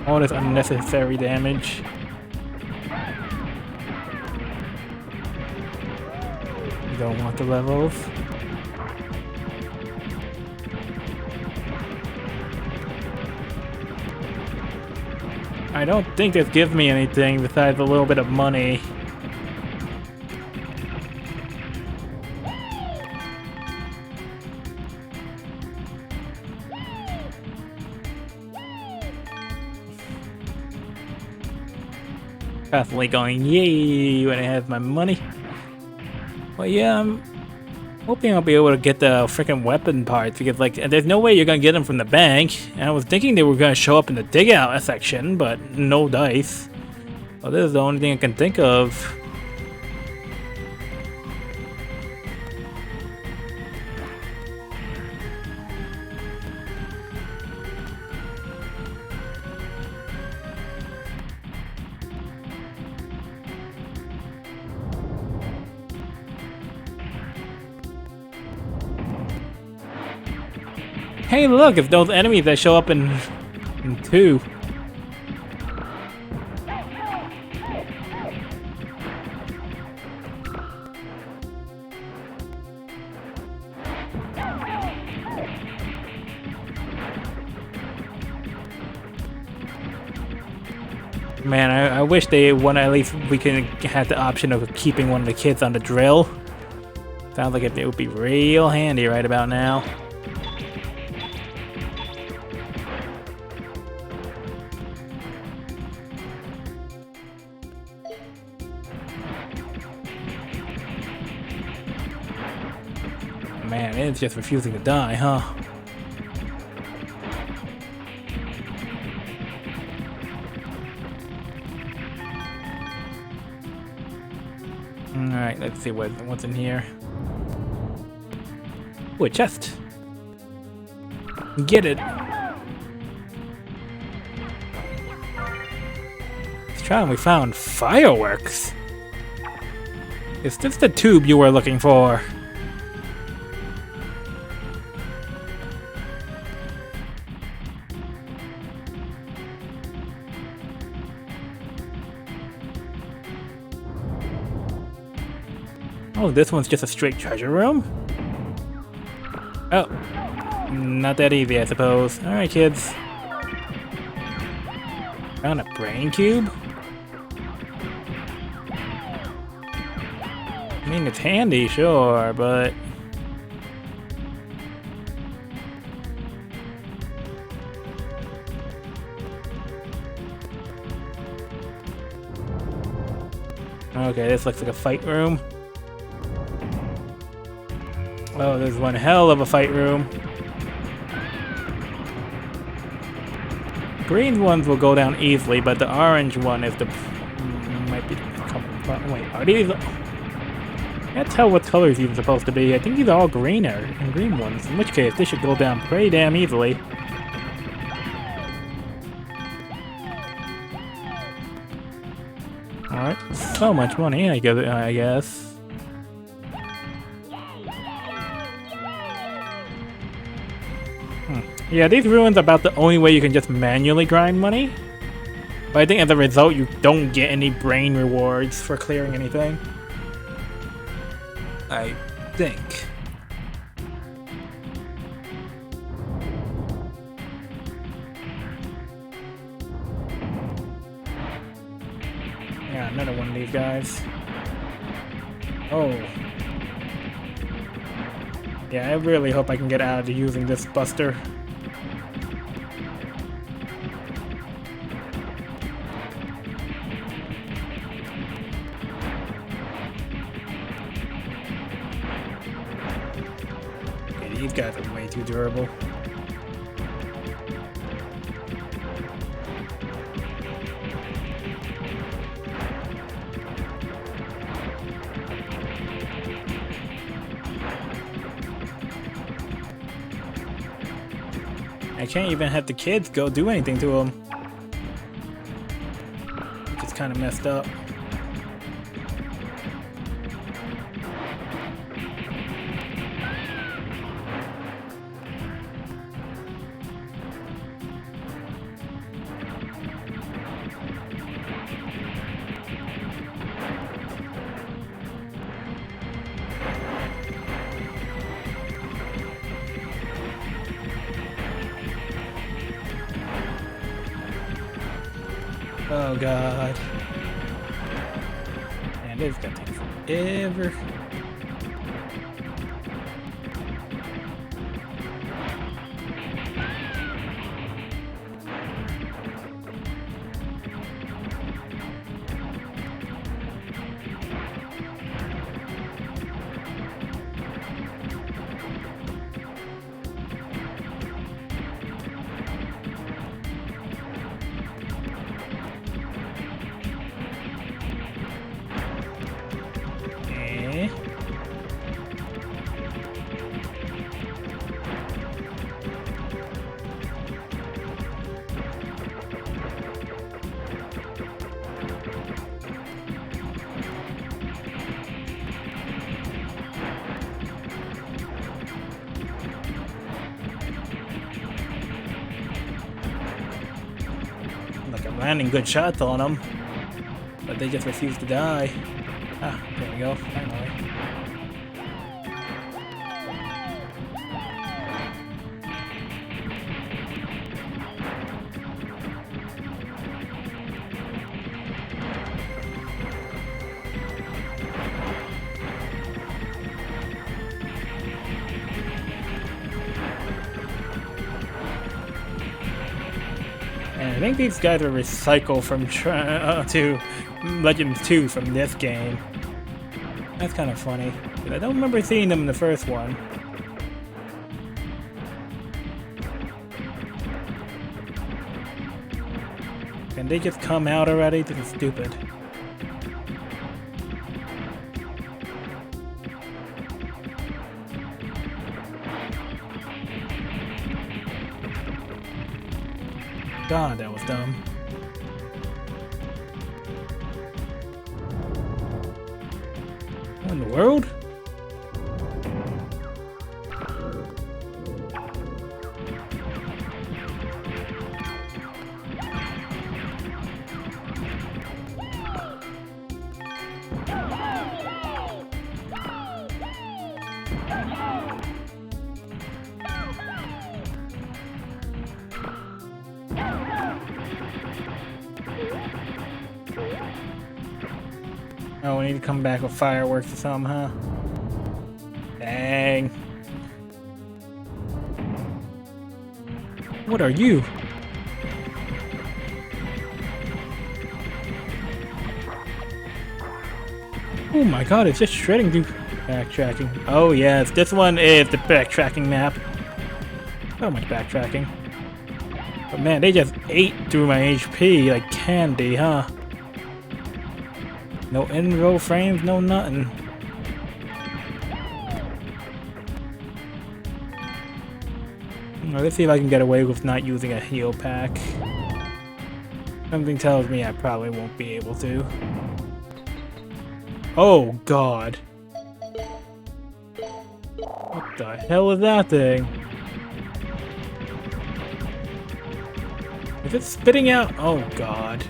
All this unnecessary damage. You don't want the levels. I don't think this gives me anything besides a little bit of money. Constantly going, yay, when I have my money. Well, yeah, I'm hoping I'll be able to get the freaking weapon parts, because, like, there's no way you're gonna get them from the bank. And I was thinking they were gonna show up in the dig out section, but no dice. Well, this is the only thing I can think of. Hey, look, it's those enemies that show up in 2. Man, I wish they want at least we can have the option of keeping one of the kids on the drill. Sounds like it would be real handy right about now. Man, it's just refusing to die, huh? Alright, let's see what's in here. Ooh, a chest. Get it. Let's try, and we found fireworks. Is this the tube you were looking for? Oh, this one's just a straight treasure room? Oh, not that easy, I suppose. Alright, kids. Found a brain cube? I mean, it's handy, sure, but... Okay, this looks like a fight room. Oh, there's one hell of a fight room. green ones will go down easily, but the orange one is the might be. Wait, are these? Can't tell what colors these are supposed to be. I think these are all green ones. In which case, they should go down pretty damn easily. Alright, so much money, I guess. Yeah, these ruins are about the only way you can just manually grind money. But I think as a result, you don't get any brain rewards for clearing anything. I think. Yeah, another one of these guys. Oh. Yeah, I really hope I can get out of using this buster. Okay, these guys are way too durable. I can't even have the kids go do anything to them. Which is kind of messed up. Oh god. Man, this is gonna take forever. Like I'm landing good shots on them, but they just refuse to die. Ah, there we go, finally. And I think these guys are recycled from to Legends 2 from this game. That's kind of funny. I don't remember seeing them in the first one. Can they just come out already? This is stupid. God, that was dumb. What in the world? Oh, we need to come back with fireworks or something, huh? Dang. What are you? Oh my god, it's just shredding through backtracking. Oh yes, this one is the backtracking map. So much backtracking. But man, they just ate through my HP like candy, huh? No in-row frames, no nothing. Well, let's see if I can get away with not using a heal pack. Something tells me I probably won't be able to. Oh god. What the hell is that thing? Is it spitting out? Oh god.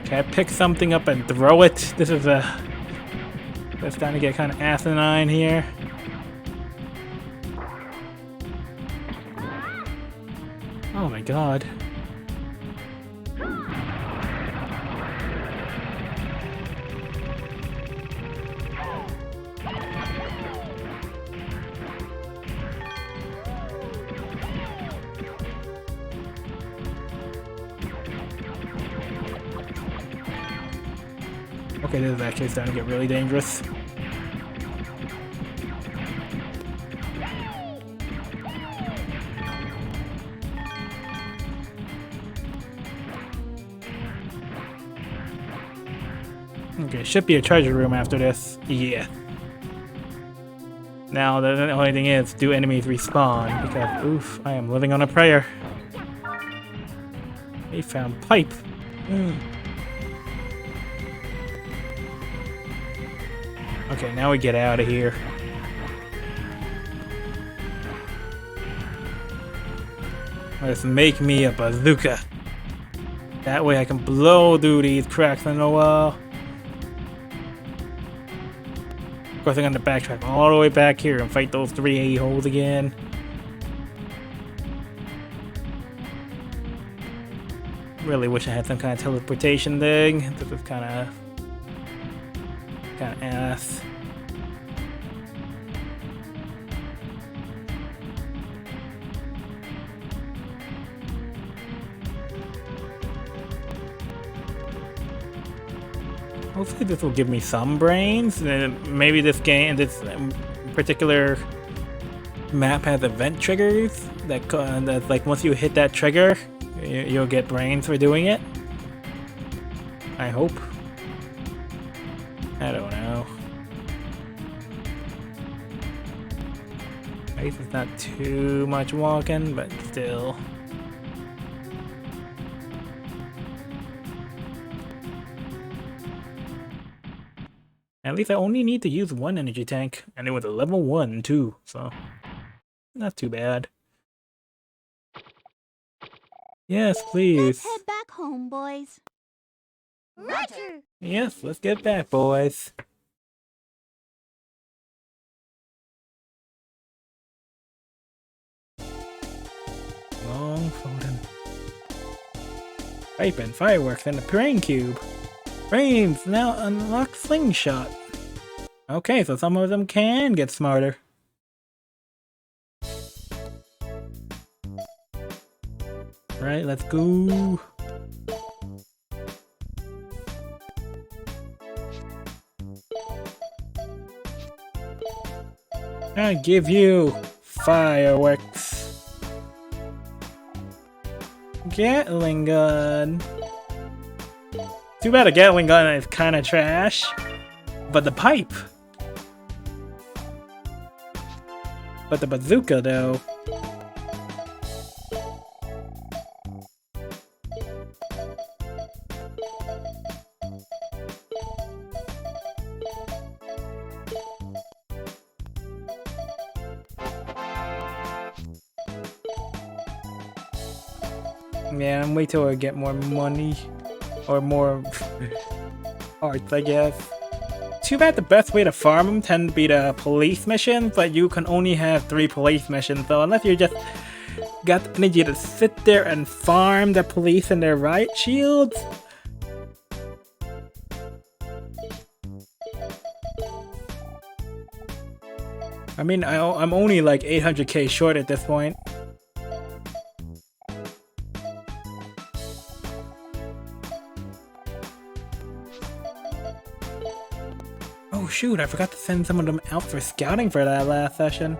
Can I pick something up and throw it? This is that's starting to get kind of asinine here. Oh my god. Okay, this is actually starting to get really dangerous. Okay, should be a treasure room after this. Yeah. Now, the only thing is, do enemies respawn? Because, oof, I am living on a prayer. They found pipe. Okay, now we get out of here. Let's make me a bazooka. That way I can blow through these cracks in the wall. Of course, I'm gonna backtrack all the way back here and fight those 3 a-holes again. Really wish I had some kind of teleportation thing. This is kind of ass. Hopefully this will give me some brains. Maybe this particular map has event triggers that's like once you hit that trigger, you'll get brains for doing it. I hope. I don't know. I guess it's not too much walking, but still. At least I only need to use 1 energy tank, and it was a level 1 too, so not too bad. Yes, please. Let's head back home, boys. Roger. Yes, let's get back, boys. Long folding. Pipe and fireworks and the brain cube. Brains now unlock slingshot. Okay, so some of them can get smarter. Right, let's go. I give you fireworks. Gatling gun. Too bad a Gatling gun is kind of trash, but the pipe. But the bazooka, though. Yeah, I'm wait till I get more money. Or more parts, I guess. Too bad the best way to farm them tend to be the police missions, but you can only have 3 police missions, so unless you just got the energy to sit there and farm the police and their riot shields. I mean, I'm only like 800k short at this point. Oh shoot, I forgot to send some of them out for scouting for that last session.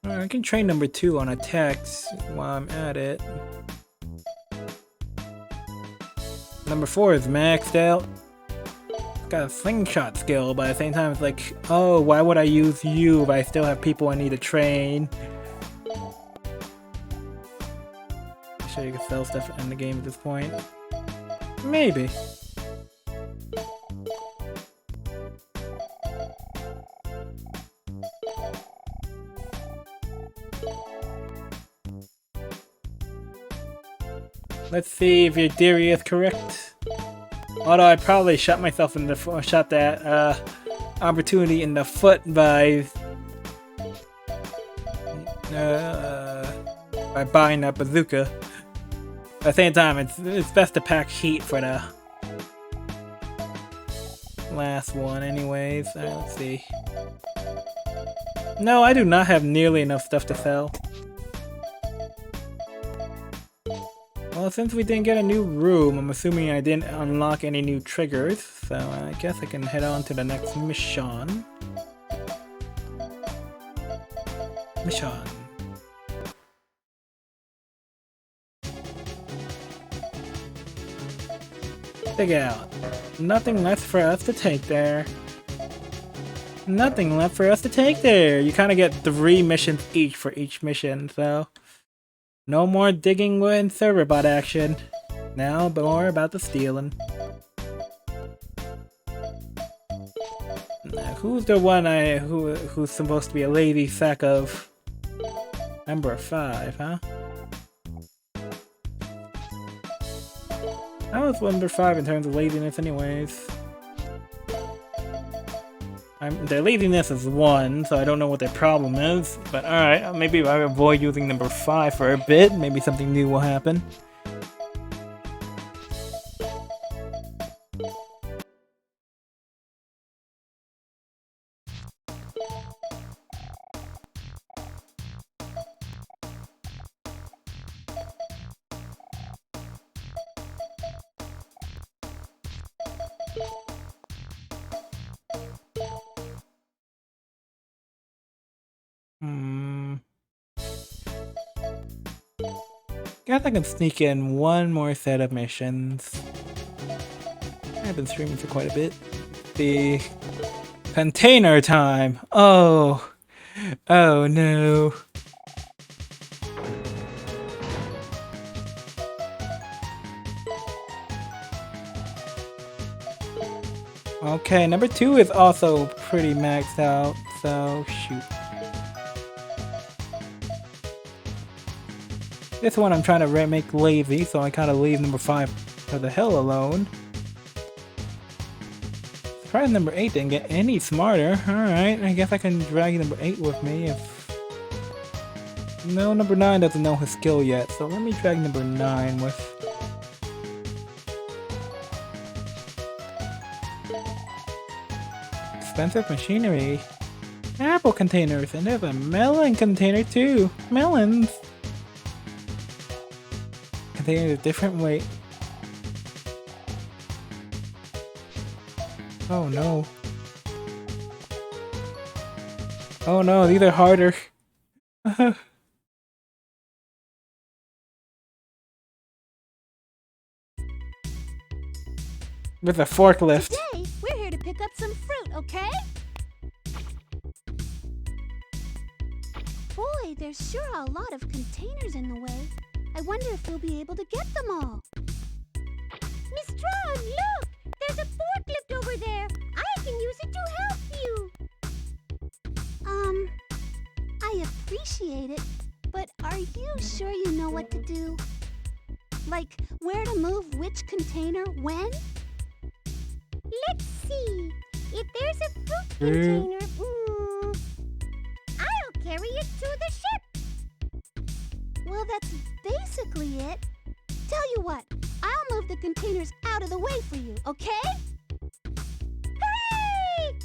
Alright, I can train number 2 on attacks while I'm at it. Number 4 is maxed out. Got a slingshot skill, but at the same time it's like, oh, why would I use you if I still have people I need to train? I'm sure you can sell stuff in the game at this point. Maybe. Let's see if your theory is correct. Although I probably shot myself in the shot that opportunity in the foot by buying that bazooka. At the same time, it's best to pack heat for the last one, anyways. Let's see. No, I do not have nearly enough stuff to sell. Well, since we didn't get a new room, I'm assuming I didn't unlock any new triggers, so I guess I can head on to the next mission. Dig out. Nothing left for us to take there. Nothing left for us to take there. You kind of get 3 missions each for each mission, so... No more digging and server bot action. Now more about the stealing. Now, who's the one who's supposed to be a lazy sack of number 5, huh? I was number 5 in terms of laziness anyways. Their laziness is 1, so I don't know what their problem is. But alright, maybe if I avoid using number 5 for a bit, maybe something new will happen. Guess I can sneak in one more set of missions. I've been streaming for quite a bit. The container time. Oh no. Okay, number 2 is also pretty maxed out, so shoot. This one I'm trying to make lazy, so I kind of leave number 5 for the hell alone. Surprised number 8 didn't get any smarter. Alright, I guess I can drag number 8 with me if... No, number 9 doesn't know his skill yet, so let me drag number 9 with... Expensive machinery. Apple containers, and there's a melon container too. Melons! Containers a different weight. Oh no. Oh no, these are harder. With a forklift. Today, we're here to pick up some fruit, okay? Boy, there's sure a lot of containers in the way. I wonder if we'll be able to get them all. Miss Tron, look! There's a forklift over there. I can use it to help you. I appreciate it, but are you sure you know what to do? Like, where to move which container when? Let's see. If there's a fruit container, I'll carry it to the ship. Well, that's basically it. Tell you what, I'll move the containers out of the way for you, okay? Hooray!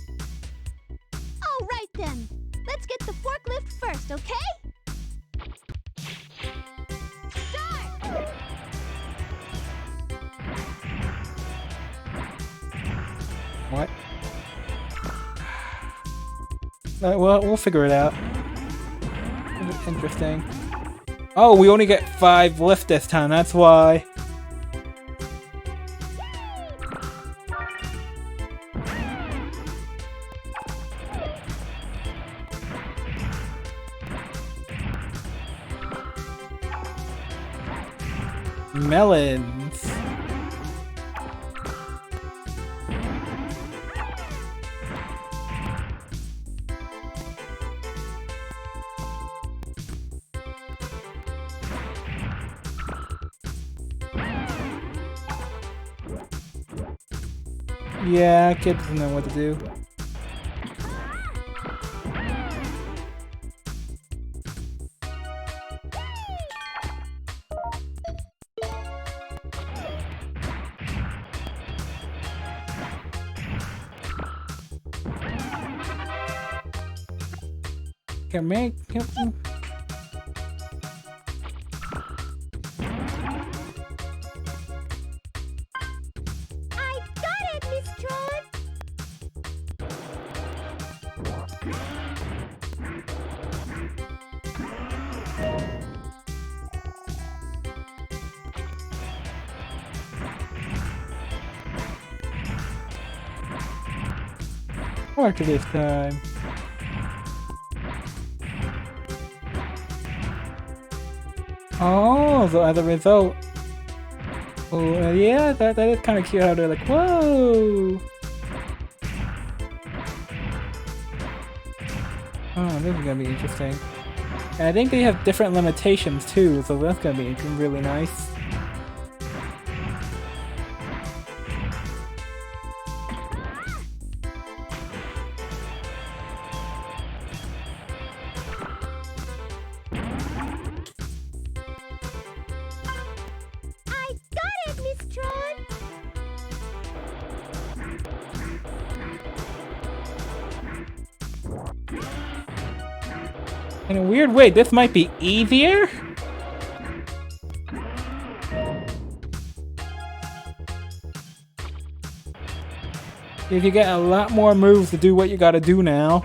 All right then. Let's get the forklift first, okay? Start! What? Well, we'll figure it out. Interesting. Oh, we only get 5 lift this time, that's why. Melons. Yeah, kid doesn't know what to do. Can make him. I got it, Miss Tron. Work this time. Oh, so as a result. Oh, yeah, that is kind of cute how they're like, whoa! Oh, this is gonna be interesting. And I think they have different limitations too, so that's gonna be really nice. I got it, Miss Tron. In a weird way, this might be easier? If you get a lot more moves to do what you gotta do now.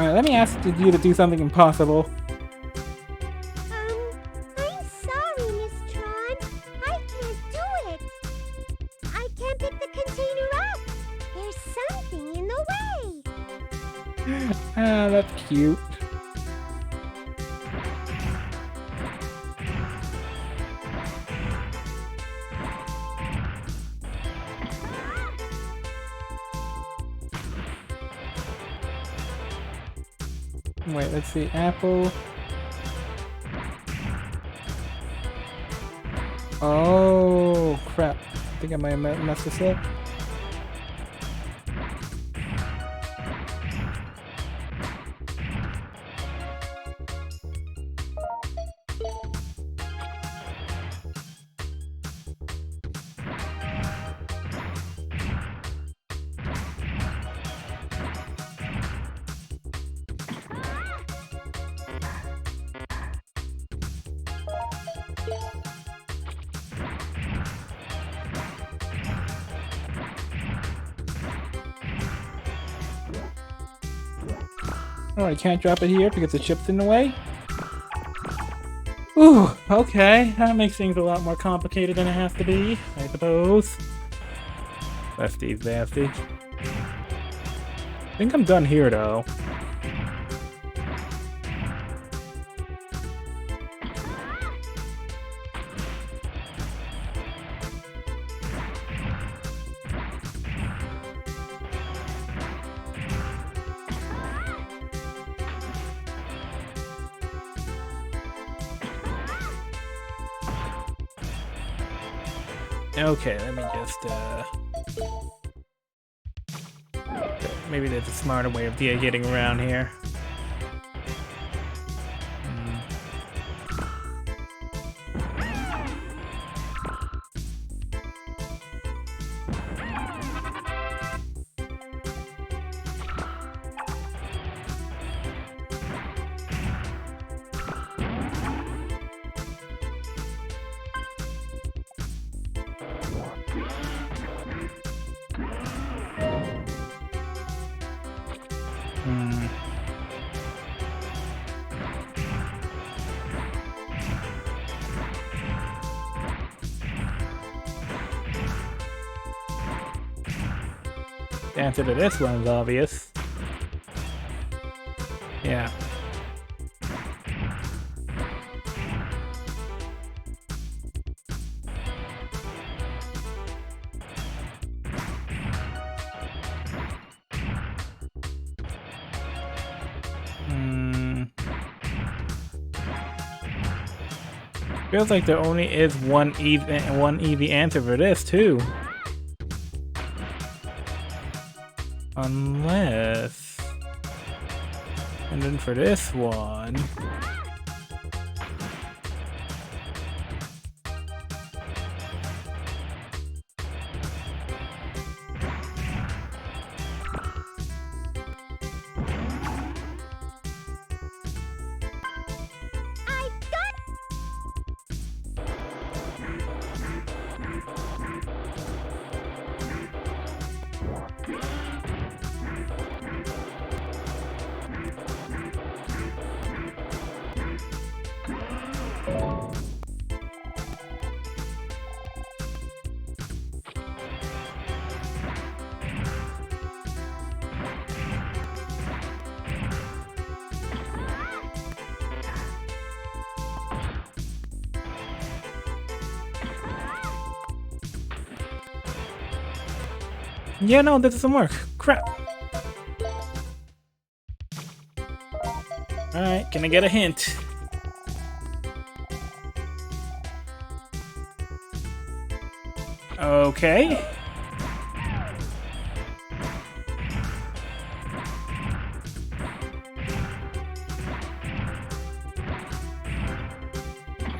Alright, let me ask you to do something impossible. I'm sorry, Miss Tron. I can't do it. I can't pick the container up. There's something in the way. Ah, that's cute. Wait, let's see. Apple. Oh, crap. I think I might have messed this up. Oh, I can't drop it here because the ship's in the way? Ooh, okay. That makes things a lot more complicated than it has to be, I suppose. Lefties, bastards. I think I'm done here, though. Okay, let me just, maybe there's a smarter way of getting around here. The answer to this one's obvious. Yeah. Feels like there only is one easy answer for this too. Unless... And then for this one... Yeah, no, this doesn't work. Crap. Alright, can I get a hint? Okay.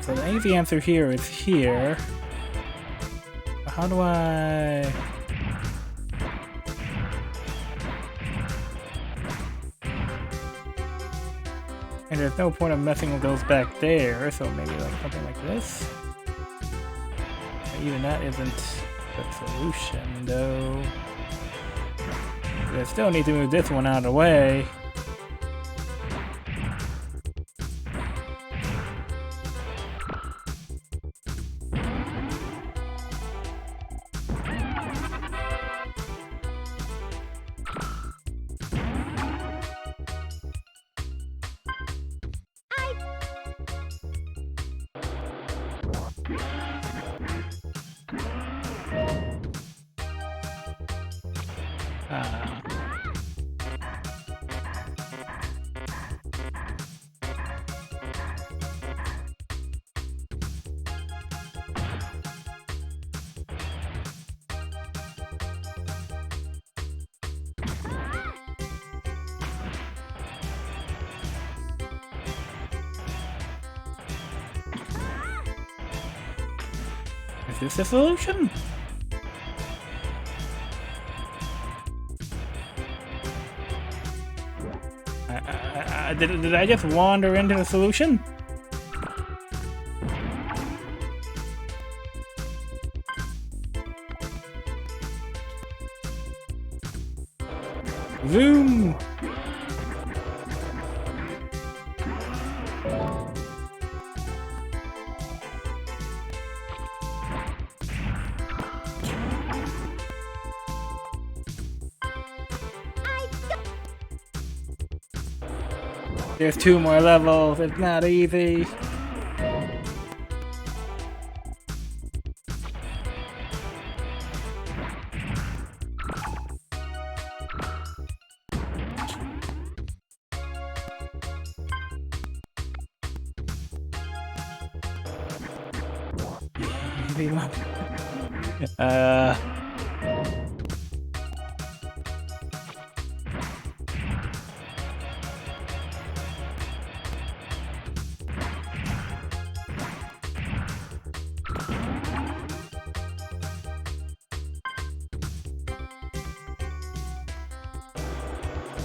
So the easy answer here is here. How do I... And there's no point of messing with those back there, so maybe like something like this. Even that isn't the solution, though. I still need to move this one out of the way. Is this the solution? Did I just wander into the solution? Zoom! There's 2 more levels. It's not easy.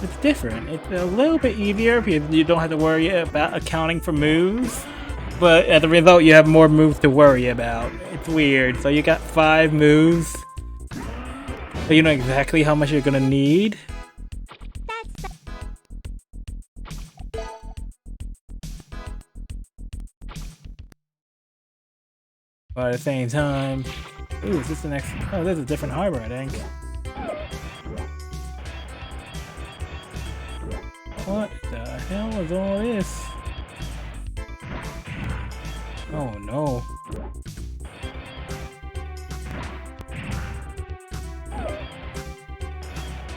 It's different. It's a little bit easier because you don't have to worry about accounting for moves. But as a result, you have more moves to worry about. It's weird. So you got 5 moves. So you know exactly how much you're gonna need. But at the same time... Ooh, is this the next... Oh, this is a different harbor, I think. What the hell is all this? Oh no.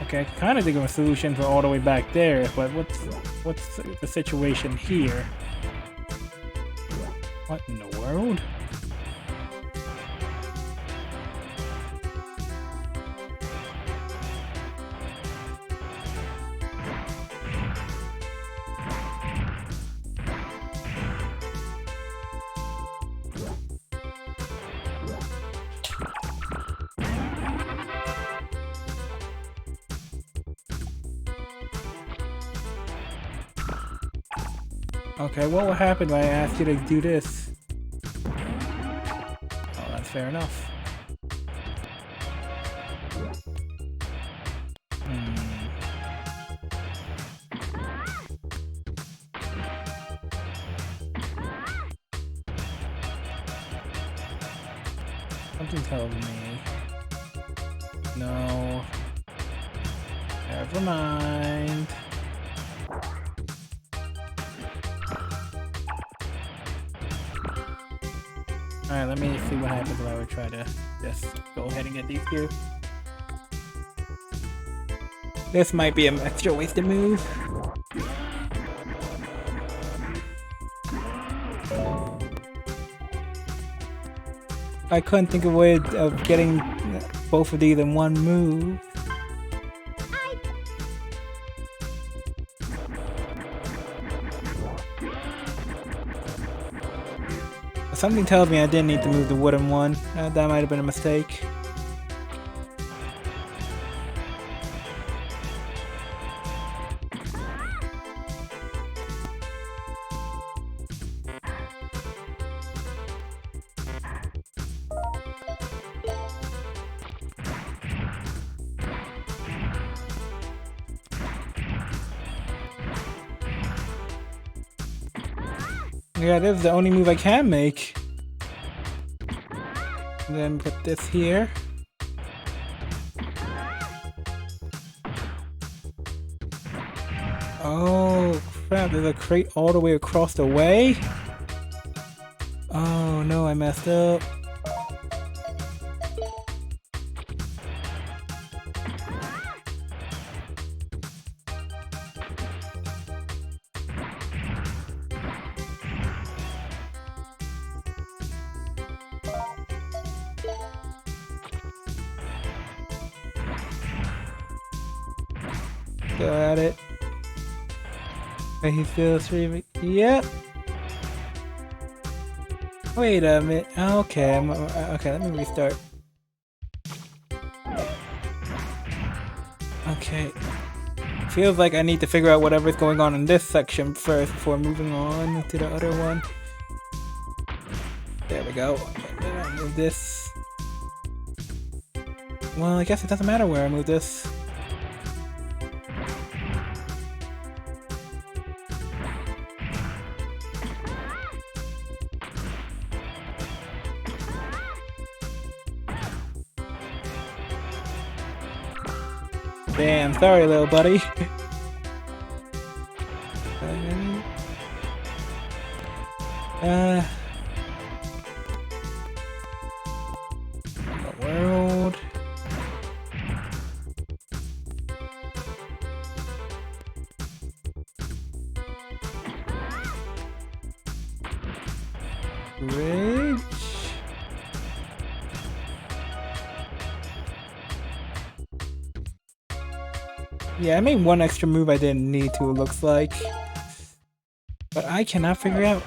Okay, I kind of think of a solution for all the way back there, but what's the situation here? What in the world? Okay, what will happen when I ask you to do this? Oh, that's fair enough. Something tells me... No. Never mind. Alright, let me see what happens if I would try to just go ahead and get these two. This might be an extra wasted move. I couldn't think of a way of getting both of these in one move. Something tells me I didn't need to move the wooden one. That might have been a mistake. Yeah, this is the only move I can make. And then put this here. Oh crap, there's a crate all the way across the way? Oh no, I messed up. Go at it. Are you still streaming? Yep. Wait a minute. Okay, okay. Let me restart. Okay. Feels like I need to figure out whatever's going on in this section first before moving on to the other one. There we go. Then I'll move this. Well, I guess it doesn't matter where I move this. Damn, sorry little buddy. The world. Bridge. Yeah, I made one extra move I didn't need to, it looks like. But I cannot figure out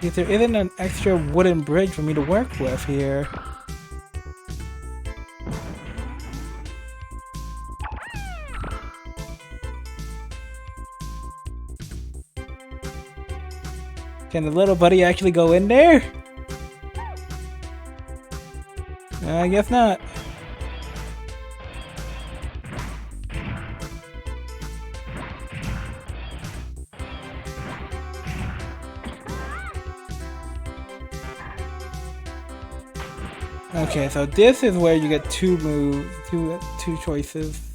if there isn't an extra wooden bridge for me to work with here. Can the little buddy actually go in there? I guess not. Okay, so this is where you get two moves, two choices.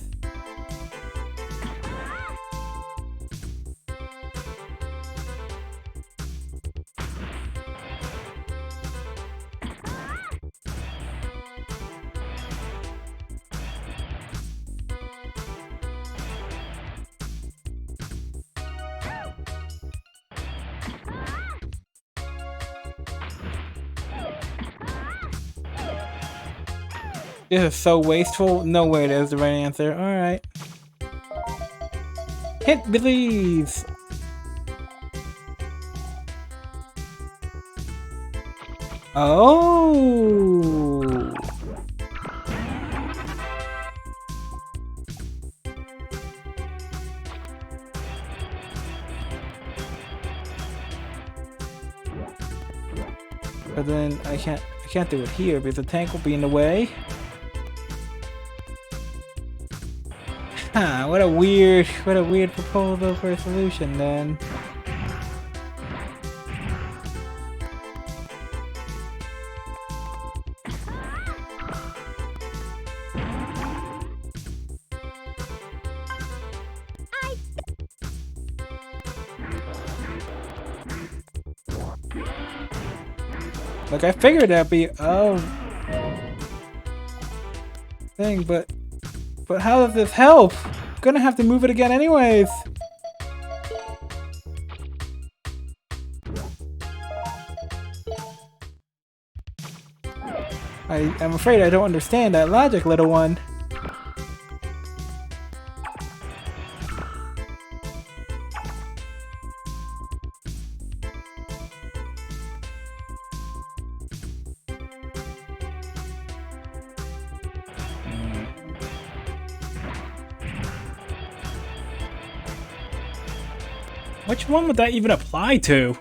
This is so wasteful. No way there's the right answer. Alright. Hit release! Oh! But then I can't do it here because the tank will be in the way. Huh, what a weird proposal for a solution then. Like I figured that'd be thing, but how does this help? I'm gonna have to move it again anyways. I'm afraid I don't understand that logic, little one. Which one would that even apply to?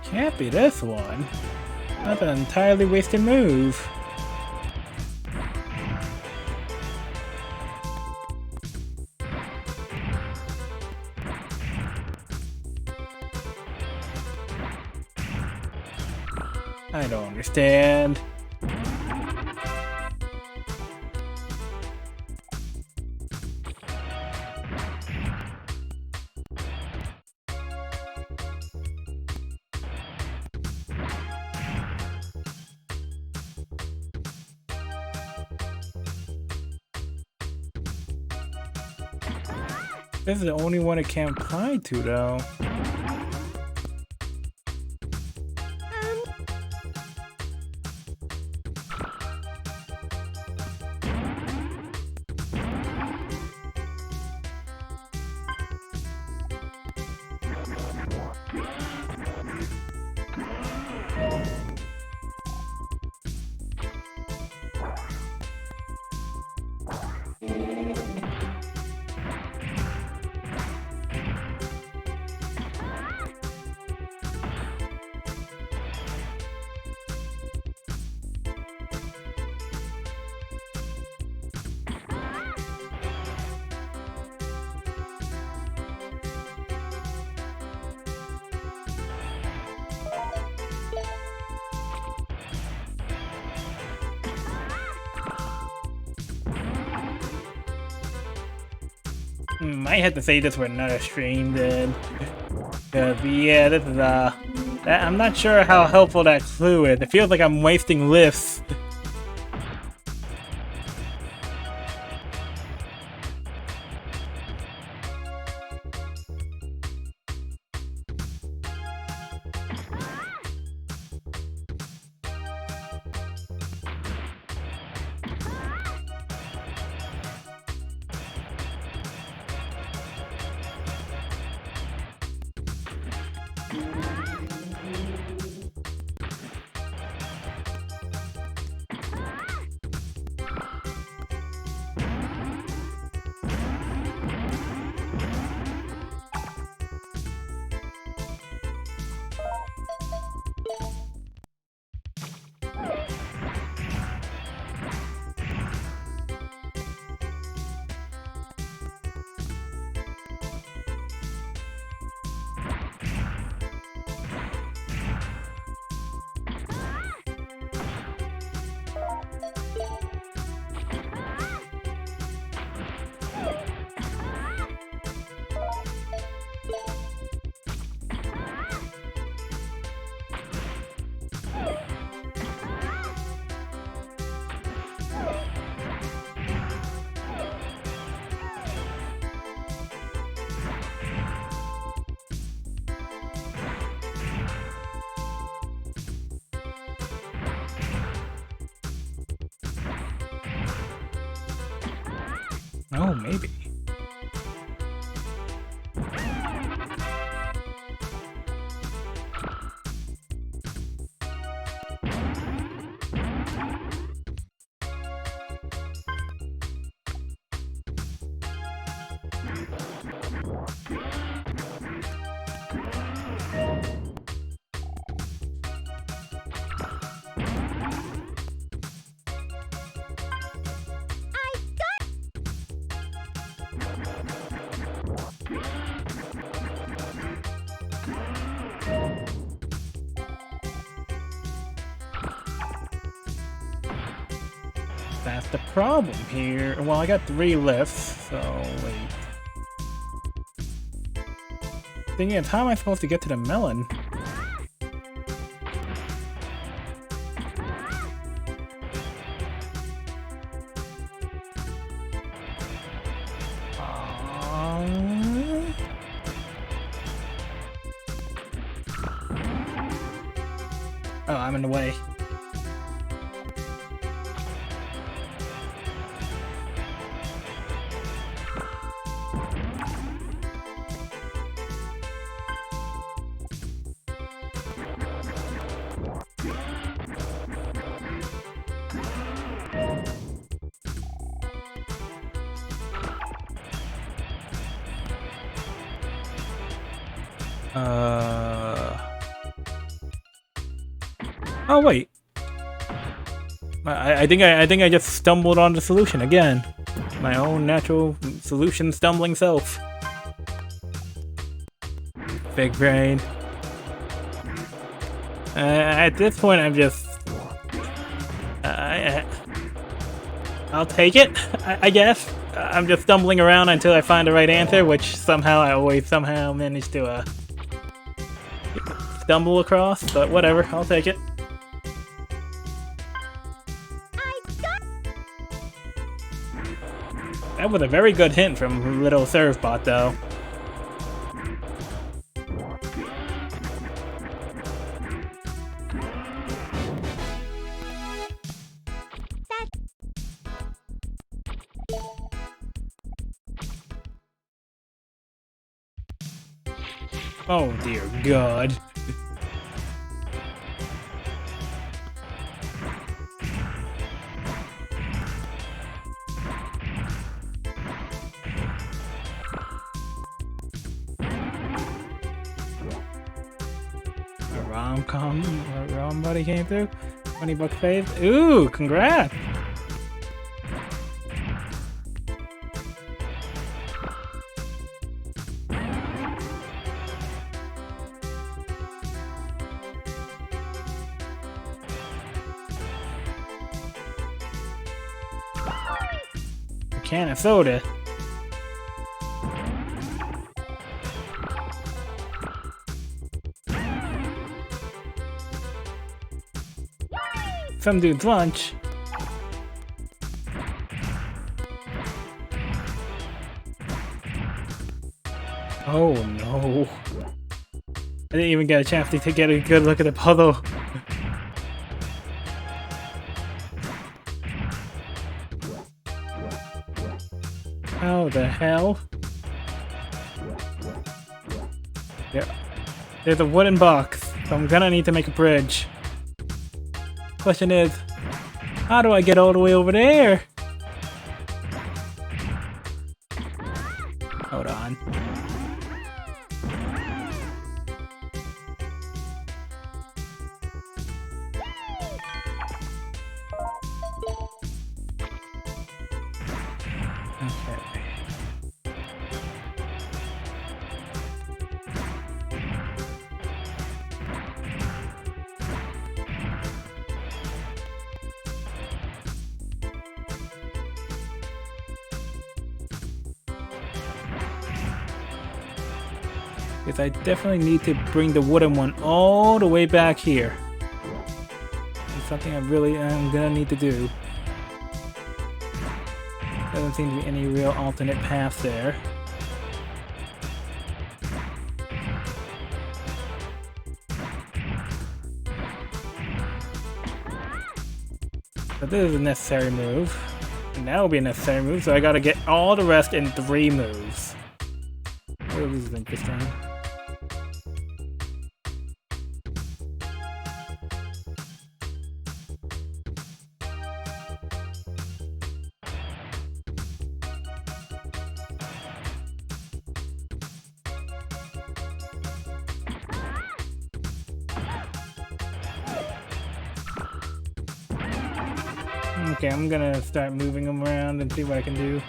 Can't be this one. That's an entirely wasted move. I don't understand. This is the only one it can't apply to, though. Might have to save this for another stream then. Cause yeah, this is I'm not sure how helpful that clue is. It feels like I'm wasting lifts. Oh, maybe. That's the problem here. Well, I got 3 lifts, so wait. Thinking of how am I supposed to get to the melon? Oh, I'm in the way. Oh wait. I think I just stumbled on the solution again. My own natural solution stumbling self. Big brain. At this point, I'm just. I'll take it, I guess. I'm just stumbling around until I find the right answer, which somehow I always somehow manage to stumble across. But whatever, I'll take it. That was a very good hint from Little Servbot, though. Oh dear God. Rom buddy came through. $20 fave. Ooh, congrats! A can of soda. some dude's lunch. Oh no. I didn't even get a chance to get a good look at the puzzle. How the hell? Yeah. There's a wooden box, so I'm gonna need to make a bridge. Question is, how do I get all the way over there? Hold on. Because I definitely need to bring the wooden one all the way back here. It's something I really am gonna need to do. Doesn't seem to be any real alternate path there. But this is a necessary move. And that will be a necessary move, so I gotta get all the rest in 3 moves. Oh, this is interesting. Okay, I'm gonna start moving them around and see what I can do.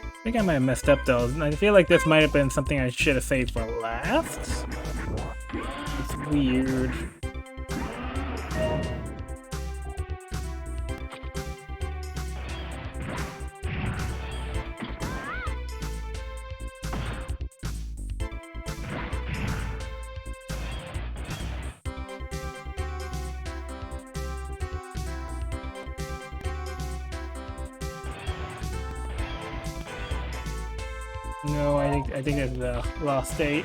I think I might have messed up though. I feel like this might have been something I should have saved for last. It's weird. No, I think it's a lost state.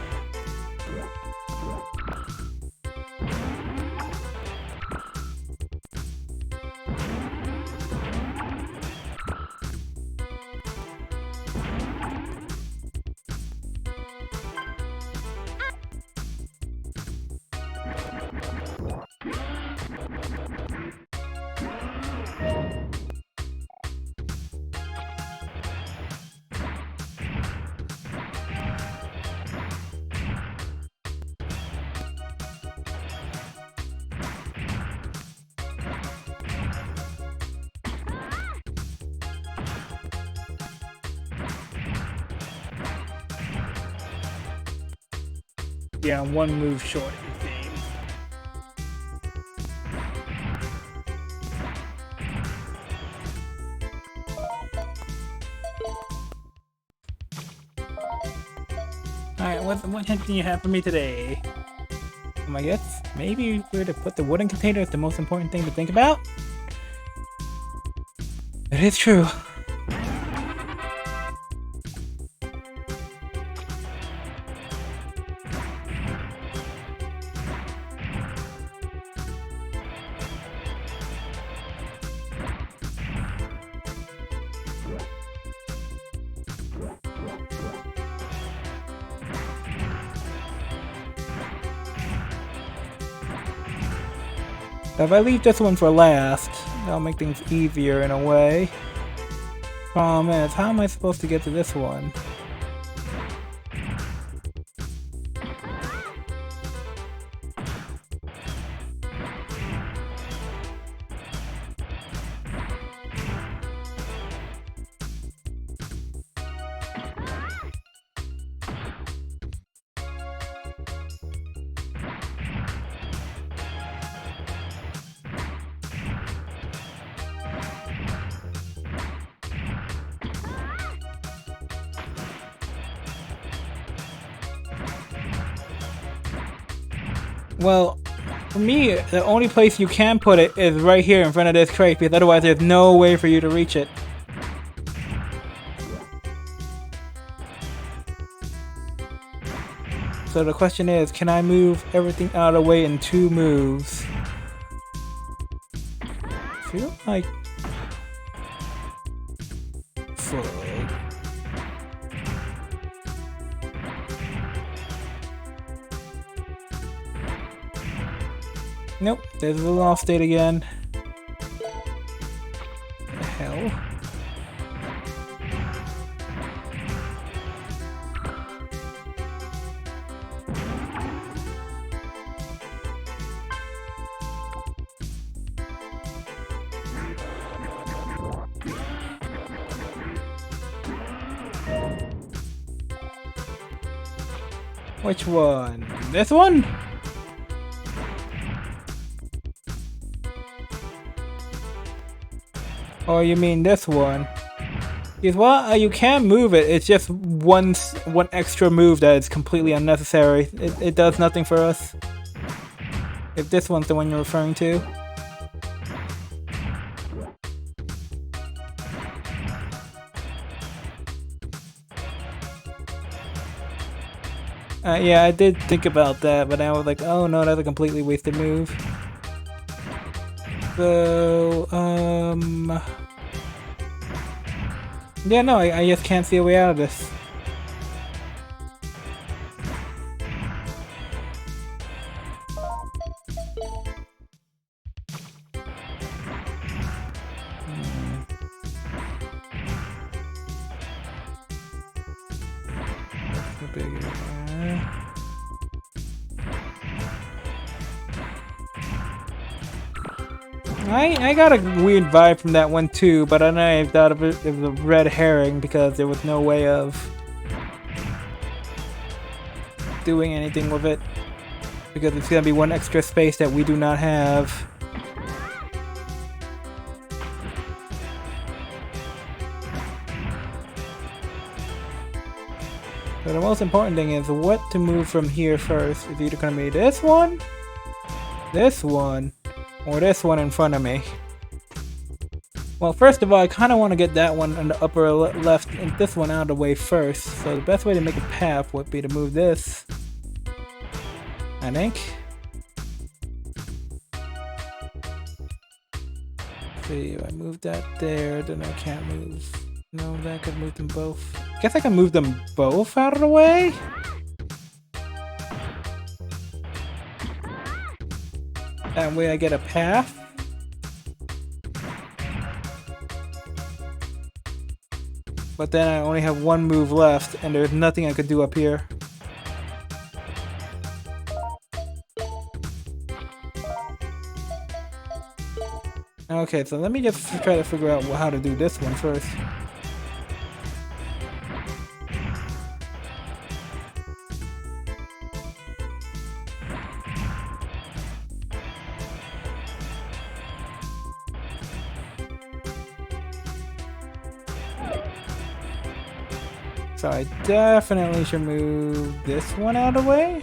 Yeah, I'm 1 move short, it seems. Alright, what hint do you have for me today? I guess maybe where to put the wooden container is the most important thing to think about? It is true. If I leave this one for last, that'll make things easier in a way. Problem is, how am I supposed to get to this one? Well, for me, the only place you can put it is right here in front of this crate, because otherwise there's no way for you to reach it. So the question is, can I move everything out of the way in 2 moves? Feel like... Fuck. Nope, there's a little off state again. What the hell? Which one? This one? Or you mean this one? Because, well, you can move it. It's just one extra move that is completely unnecessary. It does nothing for us. If this one's the one you're referring to. Yeah, I did think about that, but I was like, oh no, that's a completely wasted move. So, yeah, no, I just can't see a way out of this. I got a weird vibe from that one too, but I know I thought of it as a red herring because there was no way of doing anything with it. Because it's gonna be one extra space that we do not have. So the most important thing is what to move from here first. It's either gonna be this one, or this one in front of me. Well, first of all, I kind of want to get that one in the upper left and this one out of the way first. So the best way to make a path would be to move this, I think. Let's see, if I move that there, then I can't move. No, that could move them both. Guess I can move them both out of the way? That way I get a path. But then I only have one move left, and there's nothing I could do up here. Okay, so let me just try to figure out how to do this one first. So I definitely should move this one out of the way.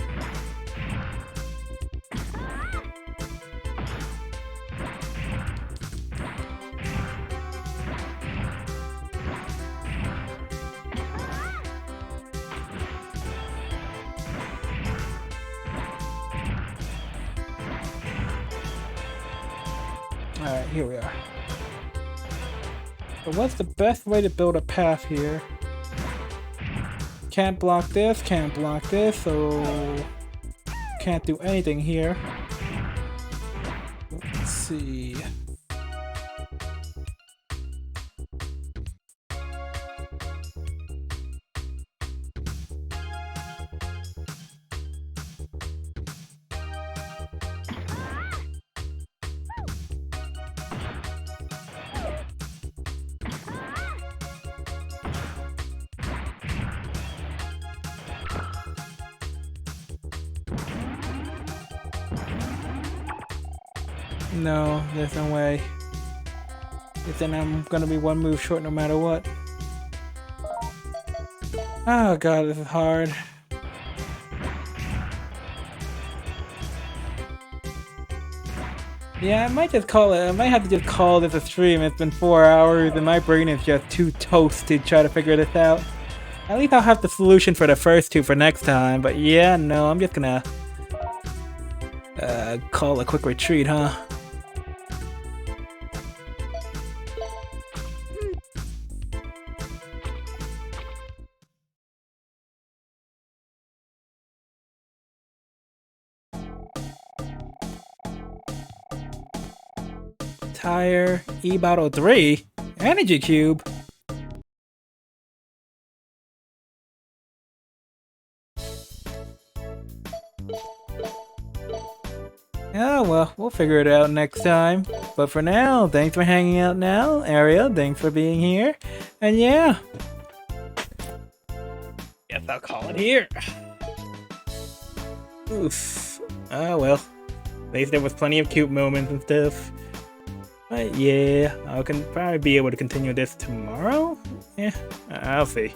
Alright, here we are. So what's the best way to build a path here? Can't block this, so can't do anything here. Let's see. No, there's no way. Because then I'm gonna be one move short no matter what. Oh god, this is hard. Yeah, I might just call it. I might have to just call this a stream. It's been 4 hours and my brain is just too toast to try to figure this out. At least I'll have the solution for the first two for next time. But yeah, no, I'm just gonna call a quick retreat, huh? Tire, E-Bottle 3, Energy Cube. Oh well, we'll figure it out next time. But for now, thanks for hanging out now. Ariel, thanks for being here. And yeah. Guess I'll call it here. Oof. Oh well. At least there was plenty of cute moments and stuff. But yeah, I can probably be able to continue this tomorrow? Yeah, I'll see.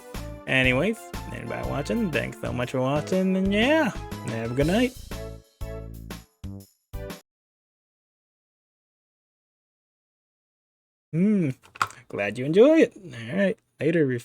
Anyways, anybody watching, thanks so much for watching, and yeah, have a good night. Glad you enjoy it. Alright, later.